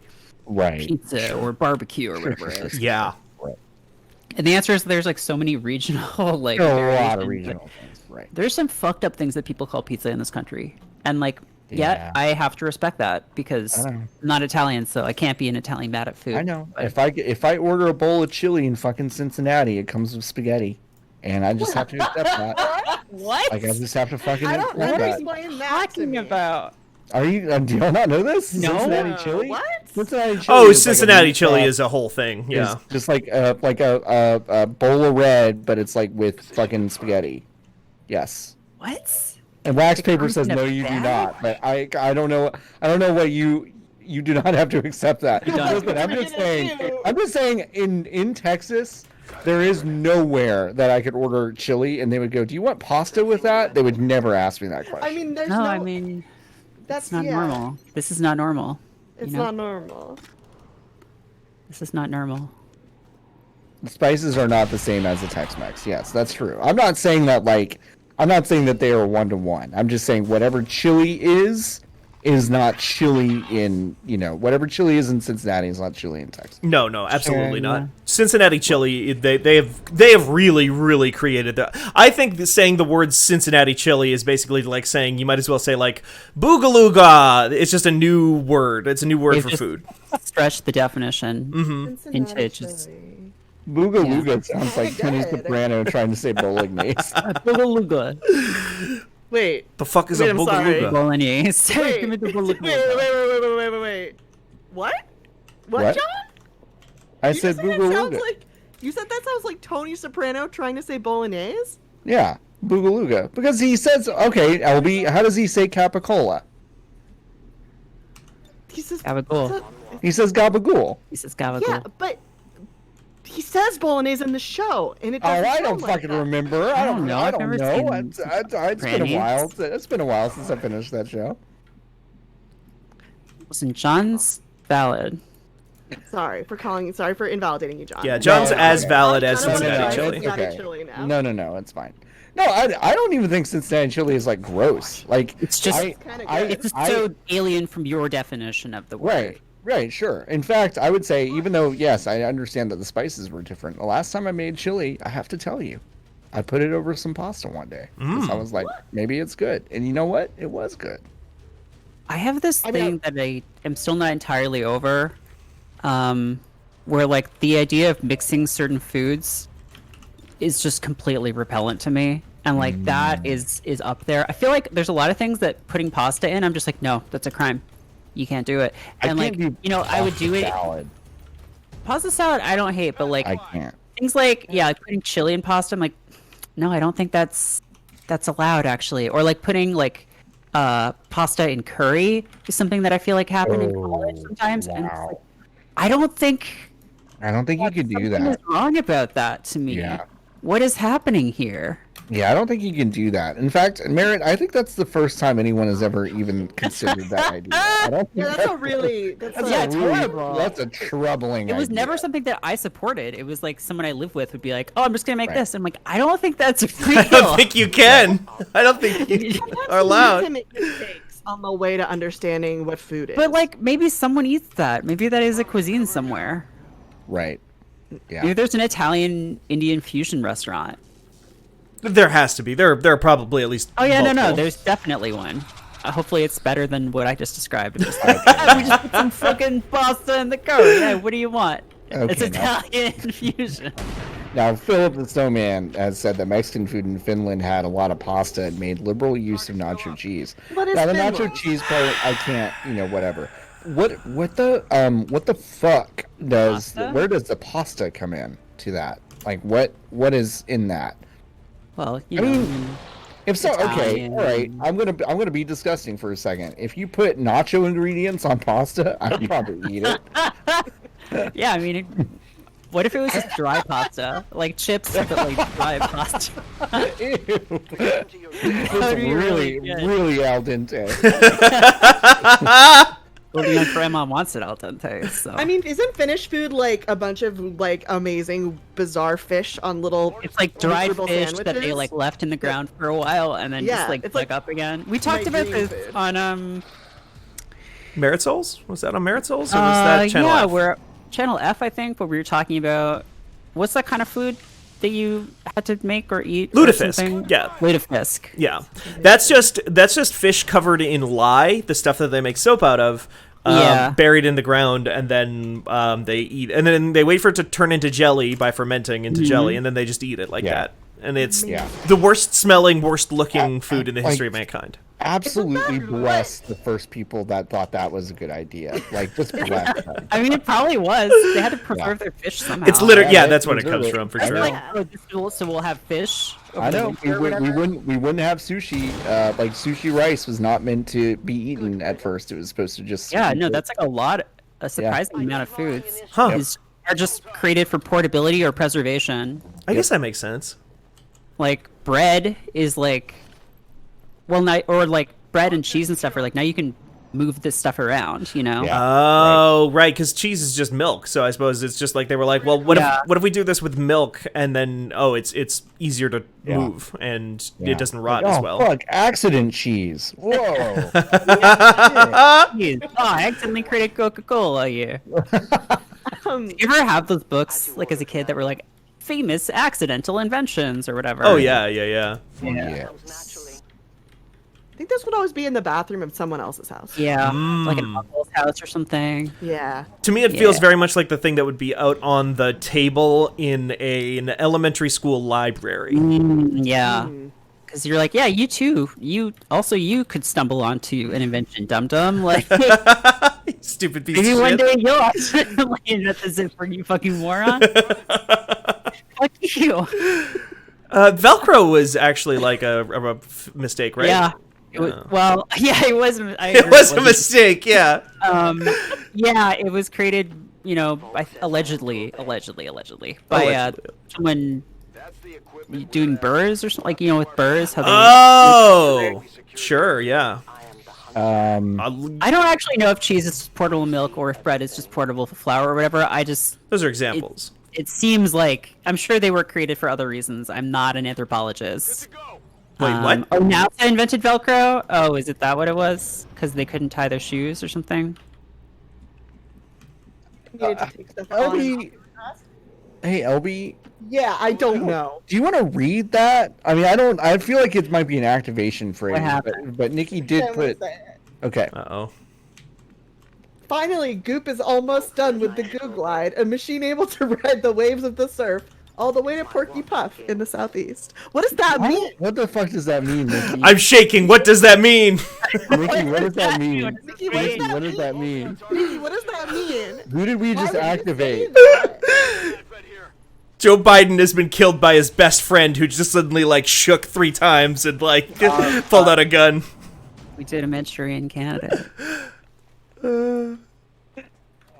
pizza or barbecue or whatever it is. Yeah. And the answer is there's like so many regional like a lot of regional things. Right. There's some fucked up things that people call pizza in this country, and like yeah, I have to respect that because I'm not Italian, so I can't be an Italian mad at food. I know. But if I order a bowl of chili in fucking Cincinnati, it comes with spaghetti, and I just have to accept that. What? Like I just have to fucking. I don't know what explain that to me. About. Are you? Do you not know this? No. Cincinnati chili. What? Cincinnati chili. Oh, is Cincinnati like chili is a whole thing. Yeah. It's just like a bowl of red, but it's like with fucking spaghetti. Yes. What? And wax paper comes says in a no, you do bag? not. But I don't know. I don't know what you do not have to accept that. Listen, I'm just saying in Texas, there is nowhere that I could order chili and they would go, "Do you want pasta with that?" They would never ask me that question. I mean, there's No, no. I mean that's not normal. This is not normal. It's you know? not normal. This is not normal. The spices are not the same as the Tex-Mex. Yes, that's true. I'm not saying that they are 1-to-1. I'm just saying whatever chili is not chili in, whatever chili is in Cincinnati is not chili in Texas. No, absolutely Sure, not. yeah. Cincinnati chili, they have really created that. I think that saying the word Cincinnati chili is basically like saying you might as well say like boogalooga. It's just a new word. It's a new word They've for just food. Stretch the definition Cincinnati into just chili. Boogalooga sounds like Tony Soprano trying to say bolognese. boogalooga. Wait. The fuck is Wait, a I'm sorry. boogalooga? Bolognese. Wait, Give me the wait, boogalooga. wait. What? What? What, John? I You said said that sounds boogalooga. like you said that sounds like Tony Soprano trying to say bolognese. Yeah, boogalooga. Because he says, okay, LB, how does he say capicola? He says Gabagool. He says gabagool. He says gabagool. Yeah, but he says bolognese in the show, and it Oh, doesn't I sound don't like fucking that. remember. I don't know. I I've don't never know. seen It's been a while. It's been a while since I finished that show. Listen, John's valid. Sorry for invalidating you, John. Yeah, John's No, as okay. valid as I don't wanna Cincinnati try chili. Cincinnati chili now. No, it's fine. No, I don't even think Cincinnati chili is like gross. Like It's just I- kinda I- good. it's just I- so alien from your definition of the word. Right, sure. In fact, I would say, even though, yes, I understand that the spices were different, the last time I made chili, I have to tell you, I put it over some pasta one day. 'Cause I was like, maybe it's good. And you know what? It was good. I have this thing that I am still not entirely over, where like the idea of mixing certain foods is just completely repellent to me, and like that is up there. I feel like there's a lot of things that putting pasta in, I'm just like, no, that's a crime. You can't do it. And like, I would do it. Salad. Pasta salad, I don't hate, but like I can't. things like like putting chili in pasta, I'm like, no, I don't think that's allowed actually. Or like putting like pasta in curry is something that I feel like happened in college sometimes, and it's like, I don't think you could do something that. is wrong about that to me. Yeah. What is happening here? Yeah, I don't think you can do that. In fact, Merritt, I think that's the first time anyone has ever even considered that idea. I don't think Yeah, that's a really it's horrible. That's a troubling It was idea. never something that I supported. It was like someone I live with would be like, "Oh, I'm just gonna make this." I'm like, I don't think that's real. I don't think you can. I don't think you are allowed. To make mistakes on the way to understanding what food is. But like, maybe someone eats that. Maybe that is a cuisine somewhere. Right. Yeah. Maybe there's an Italian Indian fusion restaurant. There has to be. There are probably at least. Oh yeah, no, multiple. there's definitely one. Hopefully, it's better than what I just described. We just put some fucking pasta in the curry. Yeah, what do you want? It's Okay, now- Italian fusion. Now, Philip the Snowman has said that Mexican food in Finland had a lot of pasta and made liberal use of nacho cheese. What is Now, the Finland? nacho cheese part, I can't, whatever. what the fuck does Pasta? where does the pasta come in to that? Like what is in that? Well, you I know, mean, if so, okay, Italian. all right. I'm gonna be disgusting for a second. If you put nacho ingredients on pasta, I'd probably eat it. yeah, I mean, what if it was just dry pasta, like chips, but like dry pasta? Ew. It's That'd be really, good. really al dente. Well, the young grandma wants it al dente, so. I mean, isn't Finnish food like a bunch of like amazing, bizarre fish on little? it's like dried miserable fish that they sandwiches? like left in the ground for a while and then Yeah, just like it's dug like up again. We talked my about dream this food. on Merit Souls? Was that on Merit Souls? Or was that Channel yeah, F? we're Channel F, I think, where we were talking about what's that kind of food that you had to make or eat? or Lutefisk, something? yeah. Lutefisk. Yeah, that's just fish covered in lye, the stuff that they make soap out of, Yeah. buried in the ground, and then they eat, and then they wait for it to turn into jelly by fermenting into jelly, and then they just eat it like Yeah. that. And it's Yeah. the worst smelling, worst looking food in the history of mankind. Absolutely bless the first people that thought that was a good idea. Like, just bless them. I mean, it probably was. They had to preserve their fish somehow. It's literally Yeah, that's what it deserve comes it. from for I sure. know. like, oh, so we'll have fish. over I the know winter or we whatever. wouldn't have sushi. Like sushi rice was not meant to be eaten at first. It was supposed to just Yeah, no, that's like a surprising amount of foods Huh. are just created for portability or preservation. I guess that makes sense. Like bread is like, well, now, or like bread and cheese and stuff are like now you can move this stuff around, you know? Yeah. Oh, right, because cheese is just milk. So I suppose it's just like they were like, well, Yeah. what if we do this with milk, and then it's easier to Yeah. move and Yeah. it doesn't rot Like, as oh, well. Fuck, accident cheese. Whoa. Cheese. Oh, I accidentally created Coca-Cola here. You ever have those books like as a kid that were like famous accidental inventions or whatever? Oh yeah, yeah, yeah. Yeah. I think this would always be in the bathroom of someone else's house. Yeah, like an uncle's house or something. Yeah. To me, it feels Yeah. very much like the thing that would be out on the table in an elementary school library. Yeah. Because you're like, yeah, you too. You could stumble onto an invention, dum dum. Like Stupid piece maybe of one shit. day you'll accidentally invent the zipper, you fucking moron. Fuck you. Velcro was actually like a mistake, right? Yeah. It was, well, yeah, it was. I It agree, was a wasn't- mistake, yeah. Yeah, it was created, you know, by, allegedly, by someone doing burrs or something, like, you know, with burrs. How they, Oh, sure, yeah. I don't actually know if cheese is portable milk or if bread is just portable flour or whatever. Those are examples. It seems like, I'm sure they were created for other reasons. I'm not an anthropologist. Wait, what? Oh, NASA invented Velcro? Oh, is it that what it was? Because they couldn't tie their shoes or something? Needed to take stuff on. LB, hey LB, Yeah, I don't know. do you want to read that? I mean, I don't. I feel like it might be an activation phrase, happened? but Nikki did Yeah, put. what's that? Okay. Uh-oh. Finally, Goop is almost done with the Goo Glide, a machine able to ride the waves of the surf all the way to Porky Puff in the southeast. What does that mean? What the fuck does that mean, Nikki? I'm shaking. What does that mean? Nikki, what does that mean? Nikki, what does Nikki, that what does that mean? Nikki, what does that mean? Who did we just Why would you activate? say that? Joe Biden has been killed by his best friend, who just suddenly like shook 3 times and like pulled out a gun. We did a mystery in Canada.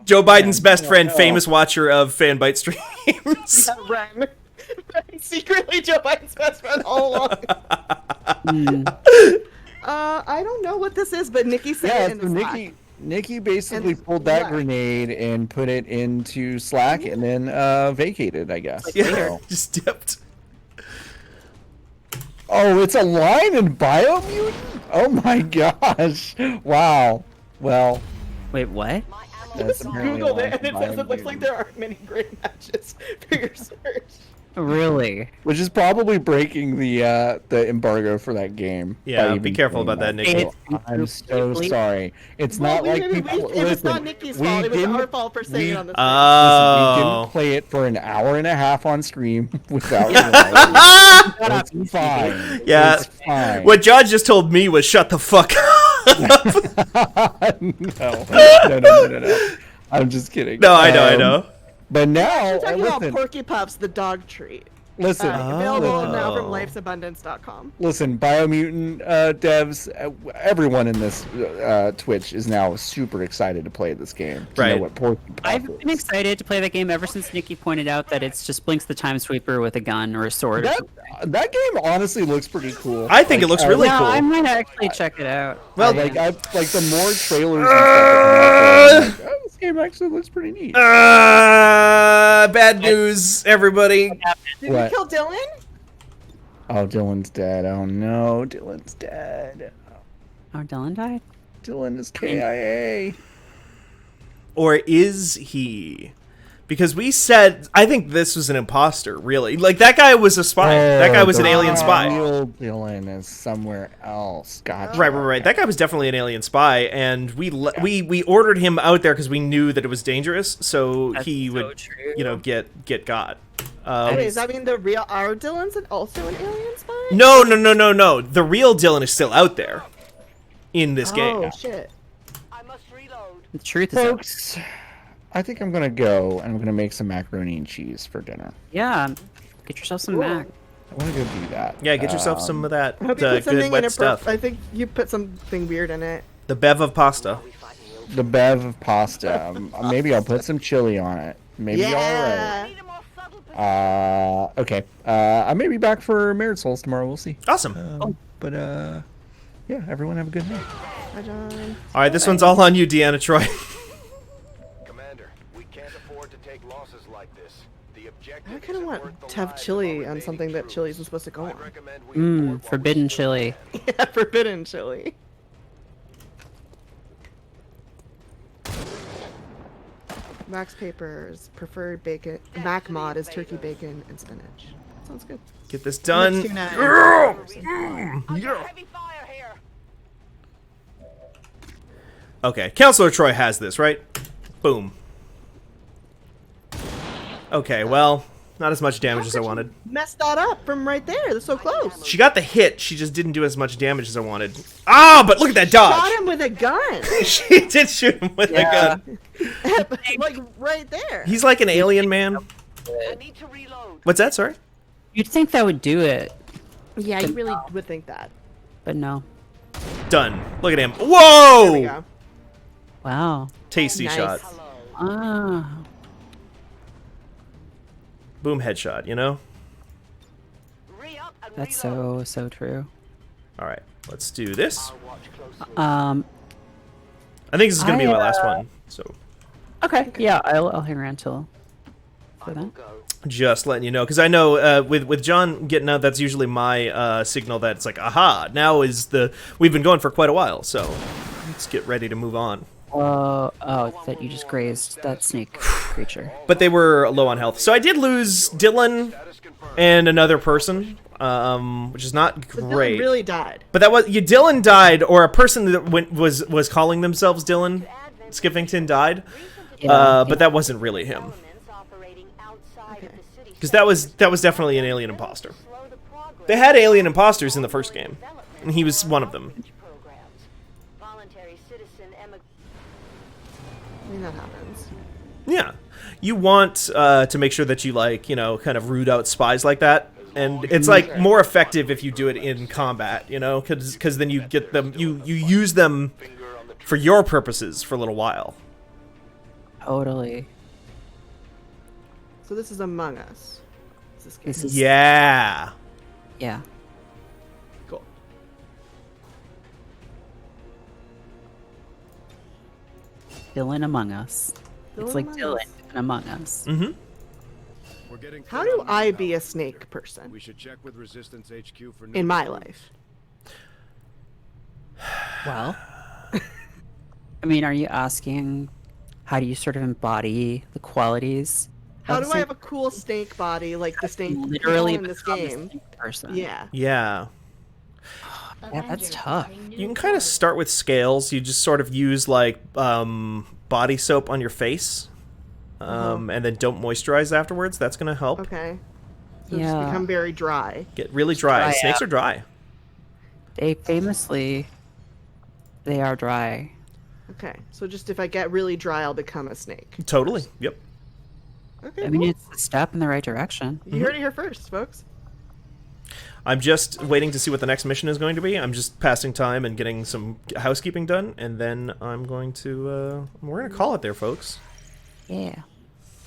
Joe Biden's best friend, famous watcher of Fanbyte streams. Ren. Secretly Joe Biden's best friend all along. I don't know what this is, but Nikki said Yeah, it in so the Slack. Nikki basically And pulled that Slack. grenade and put it into Slack and then vacated, I guess. Yeah, So- just dipped. Oh, it's a line in Biomutant? Oh my gosh. Wow. Well, Wait, what? that's Just apparently a Googled line it, and in it says it looks like Biomutant. there aren't many great matches for your search. Really? Which is probably breaking the embargo for that game. Yeah, by be even careful doing about that, Nikki. So I'm so sorry. It's Well, not like it people. was Listen, not Nikki's we fault. It was didn't- our fault for saying we- it on the stream. Listen, we Oh. didn't play it for an hour and a half on stream without realizing. It's fine. Yeah. It's fine. What John just told me was shut the fuck up. No. I'm just kidding. No, I know. But now, We're talking about listen, Porky Pups, the dog treat. listen, Available now from lifesabundance.com. listen, Biomutant devs, everyone in this Twitch is now super excited to play this game. To know Right. what Porky Pop I've is. been excited to play that game ever since Nikki pointed out that it's just Blinks the Time Sweeper with a gun or a sword. That game honestly looks pretty cool. I think it looks really Yeah, cool. I might actually check it out. Well, like the more trailers and stuff that come out, I'm like, oh, this game actually looks pretty neat. Bad news, everybody. Did What? we kill Dylan? Oh, Dylan's dead. Oh no, Dylan's dead. Oh, Dylan died? Dylan is KIA. Or is he? Because we said, I think this was an imposter, really. Like, that guy was a spy. That guy was an alien spy. Real Dylan is somewhere else. Gotcha. Right. That guy was definitely an alien spy, and we ordered him out there because we knew that it was dangerous, so That's he so would, true. get got. Wait, does that mean the real our Dylan's also an alien spy? No. The real Dylan is still out there in this game. Oh shit. I must reload. The truth is out. Folks, I think I'm gonna go and I'm gonna make some macaroni and cheese for dinner. Yeah, get yourself some Mac. I want to go do that. Yeah, get yourself some of that I hope you put good something wet in stuff. I think you put something weird in it. The bev of pasta. The bev of pasta. Maybe I'll put some chili on it. Maybe Yeah. alright. Okay. I may be back for Marriage Souls tomorrow. We'll see. Awesome. But yeah, everyone have a good night. Hi, John. All right, this one's all on you, Deanna Troy. Commander, we can't afford to take losses like this. The objective I kind of isn't want worth the to have lives of chili our on remaining something that troops. chili isn't supposed to go I'd on. recommend we abort what we're Forbidden doing. chili. Yeah, forbidden chili. Max Papers, preferred bacon. Mac mod is turkey bacon and spinach. Sounds good. Get this done. Tuna and- Under heavy fire here. Okay, Counselor Troy has this, right? Boom. Okay, well, not as much damage as I wanted. Messed that up from right there. That's so close. She got the hit, she just didn't do as much damage as I wanted. Ah, but look at that dodge! Shot him with a gun. She did shoot him with a gun. Like right there. He's like an alien man. I need to reload. What's that, sorry? You'd think that would do it, Yeah, you really would think that. but no. Done. Look at him. There we Whoa! go. Wow. Tasty Nice. shot. Ah. Boom headshot, you know? Re-up and That's reload. so true. Alright, let's do this. Watch closely. I think this is gonna be my last one. So, Okay. Yeah, I'll hang around till for that. Go. just letting you know, because I know with John getting out, that's usually my signal that it's like, aha, now is the... We've been going for quite a while, so let's get ready to move on. Oh, it's that you just grazed that snake creature. But they were low on health. So I did lose Dylan and another person, which is not But Dylan great. really died. But that was... Dylan died, or a person that was calling themselves Dylan Skiffington died. But that wasn't really him. Because that was definitely an alien imposter. They had alien imposters in the first game, and he was one of them. I mean, that happens. Yeah. You want to make sure that you, like, kind of root out spies like that. And it's, like, more effective if you do it in combat, because then you get them... You use them for your purposes for a little while. Totally. So this is Among Us. This is Yeah. yeah. Cool. Dylan Among Us. It's Dylan like Among Dylan Us. and Among Us. Mm-hmm. How do I be a snake person We should check with Resistance HQ for in my life? Well, I mean, are you asking how do you sort of embody the qualities? How of do I have a cool snake body like the snake people literally in this become a game? snake person? Yeah. Yeah. Yeah, that's tough. You can kind of start with scales. You just sort of use, like, body soap on your face. And then don't moisturize afterwards. That's going to help. Okay. So Yeah. just become very dry. Get really dry. Dry Snakes out. are dry. They famously, They are dry. Okay, so just if I get really dry, I'll become a snake. Totally. Yep. Okay, I mean, cool. it's a step in the right direction. You heard it here first, folks. I'm just waiting to see what the next mission is going to be. I'm just passing time and getting some housekeeping done, and then I'm going to, we're going to call it there, folks. Yeah.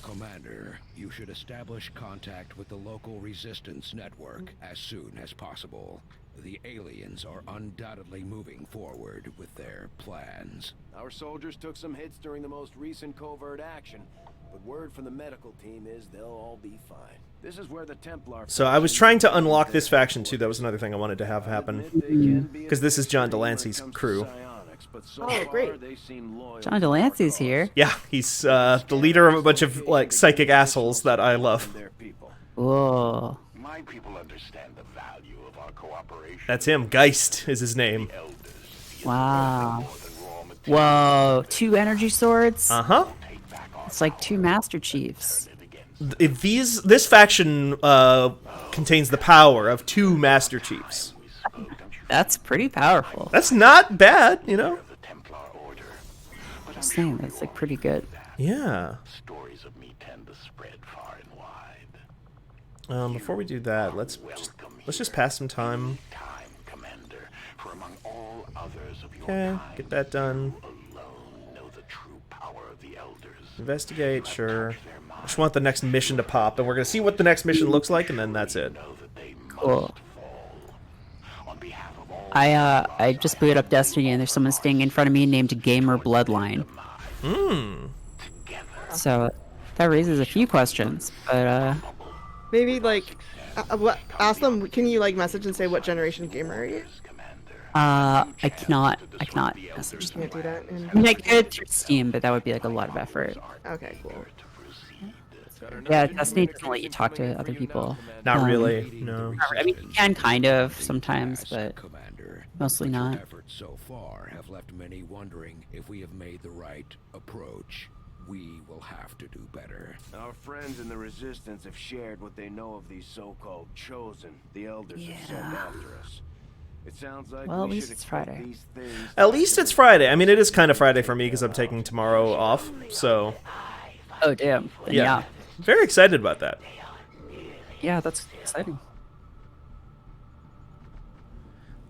Commander, you should establish contact with the local resistance network as soon as possible. The aliens are undoubtedly moving forward with their plans. Our soldiers took some hits during the most recent covert action, but word from the medical team is they'll all be fine. This is where the Templar... So I was trying to unlock this faction, too. That was another thing I wanted to have happen. Because this is John Delancey's crew. Oh, great. John Delancey's here. Yeah, he's the leader of a bunch of, like, psychic assholes that I love. Whoa. My people understand the value of our cooperation. That's him. Geist is his name. Wow. Whoa. 2 energy swords? Uh-huh. It's like 2 Master Chiefs. This faction contains the power of 2 Master Chiefs. That's pretty powerful. That's not bad, you know? Just saying, that's like pretty good. Yeah. Stories of me tend to spread far and wide. Before we do that, let's just pass some time. Commander, for among all others of your Okay, kind, get that done. alone know the true power of the elders. Investigate, sure. I just want the next mission to pop, and we're gonna see what the next mission looks like, and then that's it. Cool. I just booted up Destiny, and there's someone standing in front of me named Gamer Bloodline. So that raises a few questions, but Maybe, like, ask them, can you, like, message and say what generation gamer are you? I cannot message them. Can't do that. I mean, I could through Steam, but that would be like a lot of effort. Okay, cool. Yeah, Destiny doesn't let you talk to other people. Not really, no. I mean, you can kind of sometimes, but mostly not. Efforts so far have left many wondering if we have made the right approach. We will have to do better. Our friends in the Resistance have shared what they know of these so-called chosen. The elders have sent after us. It sounds like Well, at we least should it's expect Friday. these things At least it's Friday. I mean, it is kind of Friday for me because I'm taking tomorrow off, so... Oh, damn. Then Yeah. Very excited about that. Yeah, that's exciting.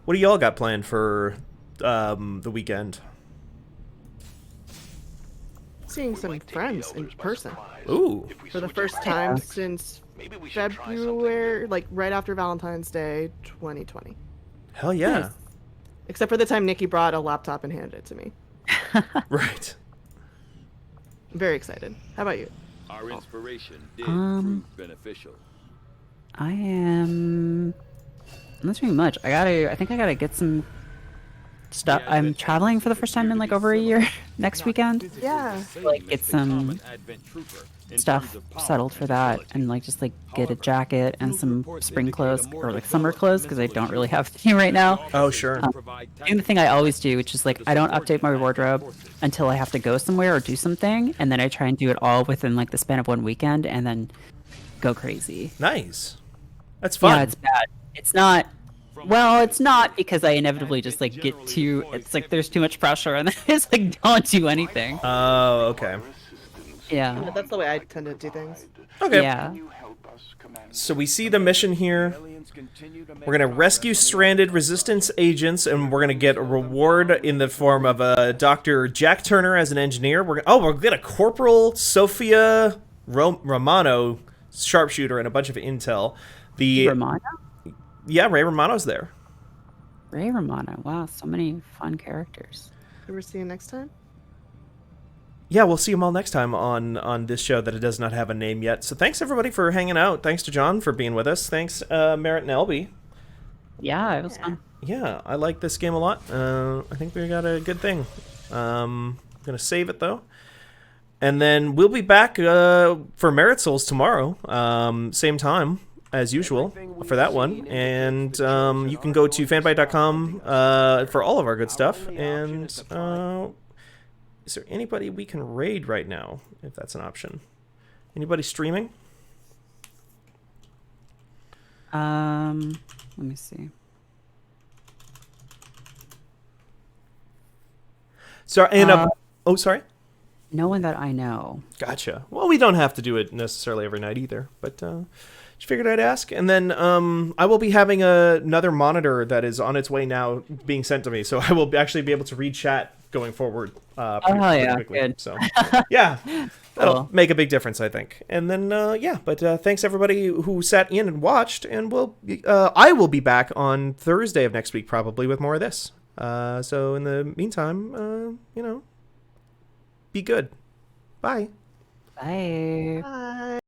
What do y'all got planned for the weekend? Seeing some friends in person. Ooh. For the first time since February, like right after Valentine's Day 2020. Hell yeah. Except for the time Nikki brought a laptop and handed it to me. Right. I'm very excited. How about you? Our inspiration did prove beneficial. I am not doing much. I think I gotta get some stuff. I'm traveling for the first time in like over a year next weekend. Yeah. Like get some stuff settled for that, and like just like get a jacket and some spring clothes or like summer clothes because I don't really have any right now. Oh sure. Doing the thing I always do, which is like I don't update my wardrobe until I have to go somewhere or do something, and then I try and do it all within like the span of one weekend, and then go crazy. Nice. That's fun. Yeah, it's bad. It's not. Well, it's not because I inevitably just like get too. It's like there's too much pressure, and then I just like don't do anything. Oh, okay. Yeah. That's the way I tend to do things. Okay. Yeah. So we see the mission here. We're gonna rescue stranded resistance agents, and we're gonna get a reward in the form of a Dr. Jack Turner as an engineer. We're gonna get a Corporal Sofia Romano sharpshooter and a bunch of intel. The Romano? Yeah, Ray Romano's there. Ray Romano. Wow, so many fun characters. Ever see you next time? Yeah, we'll see them all next time on this show that it does not have a name yet. So thanks everybody for hanging out. Thanks to John for being with us. Thanks Merritt and Elby. Yeah, it was fun. Yeah, I like this game a lot. I think we got a good thing. I'm gonna save it though, and then we'll be back for Merit Souls tomorrow, same time as usual for that one. And you can go to fanbyte.com for all of our good stuff. And is there anybody we can raid right now, if that's an option? Anybody streaming? Let me see. So, and oh, sorry. No one that I know. Gotcha. Well, we don't have to do it necessarily every night either, but just figured I'd ask. And then I will be having another monitor that is on its way now being sent to me, so I will actually be able to read chat going forward pretty quickly. Good. So, yeah, that'll make a big difference, I think. And then, but thanks everybody who sat in and watched, and I will be back on Thursday of next week probably with more of this. So in the meantime, be good. Bye. Bye. Bye.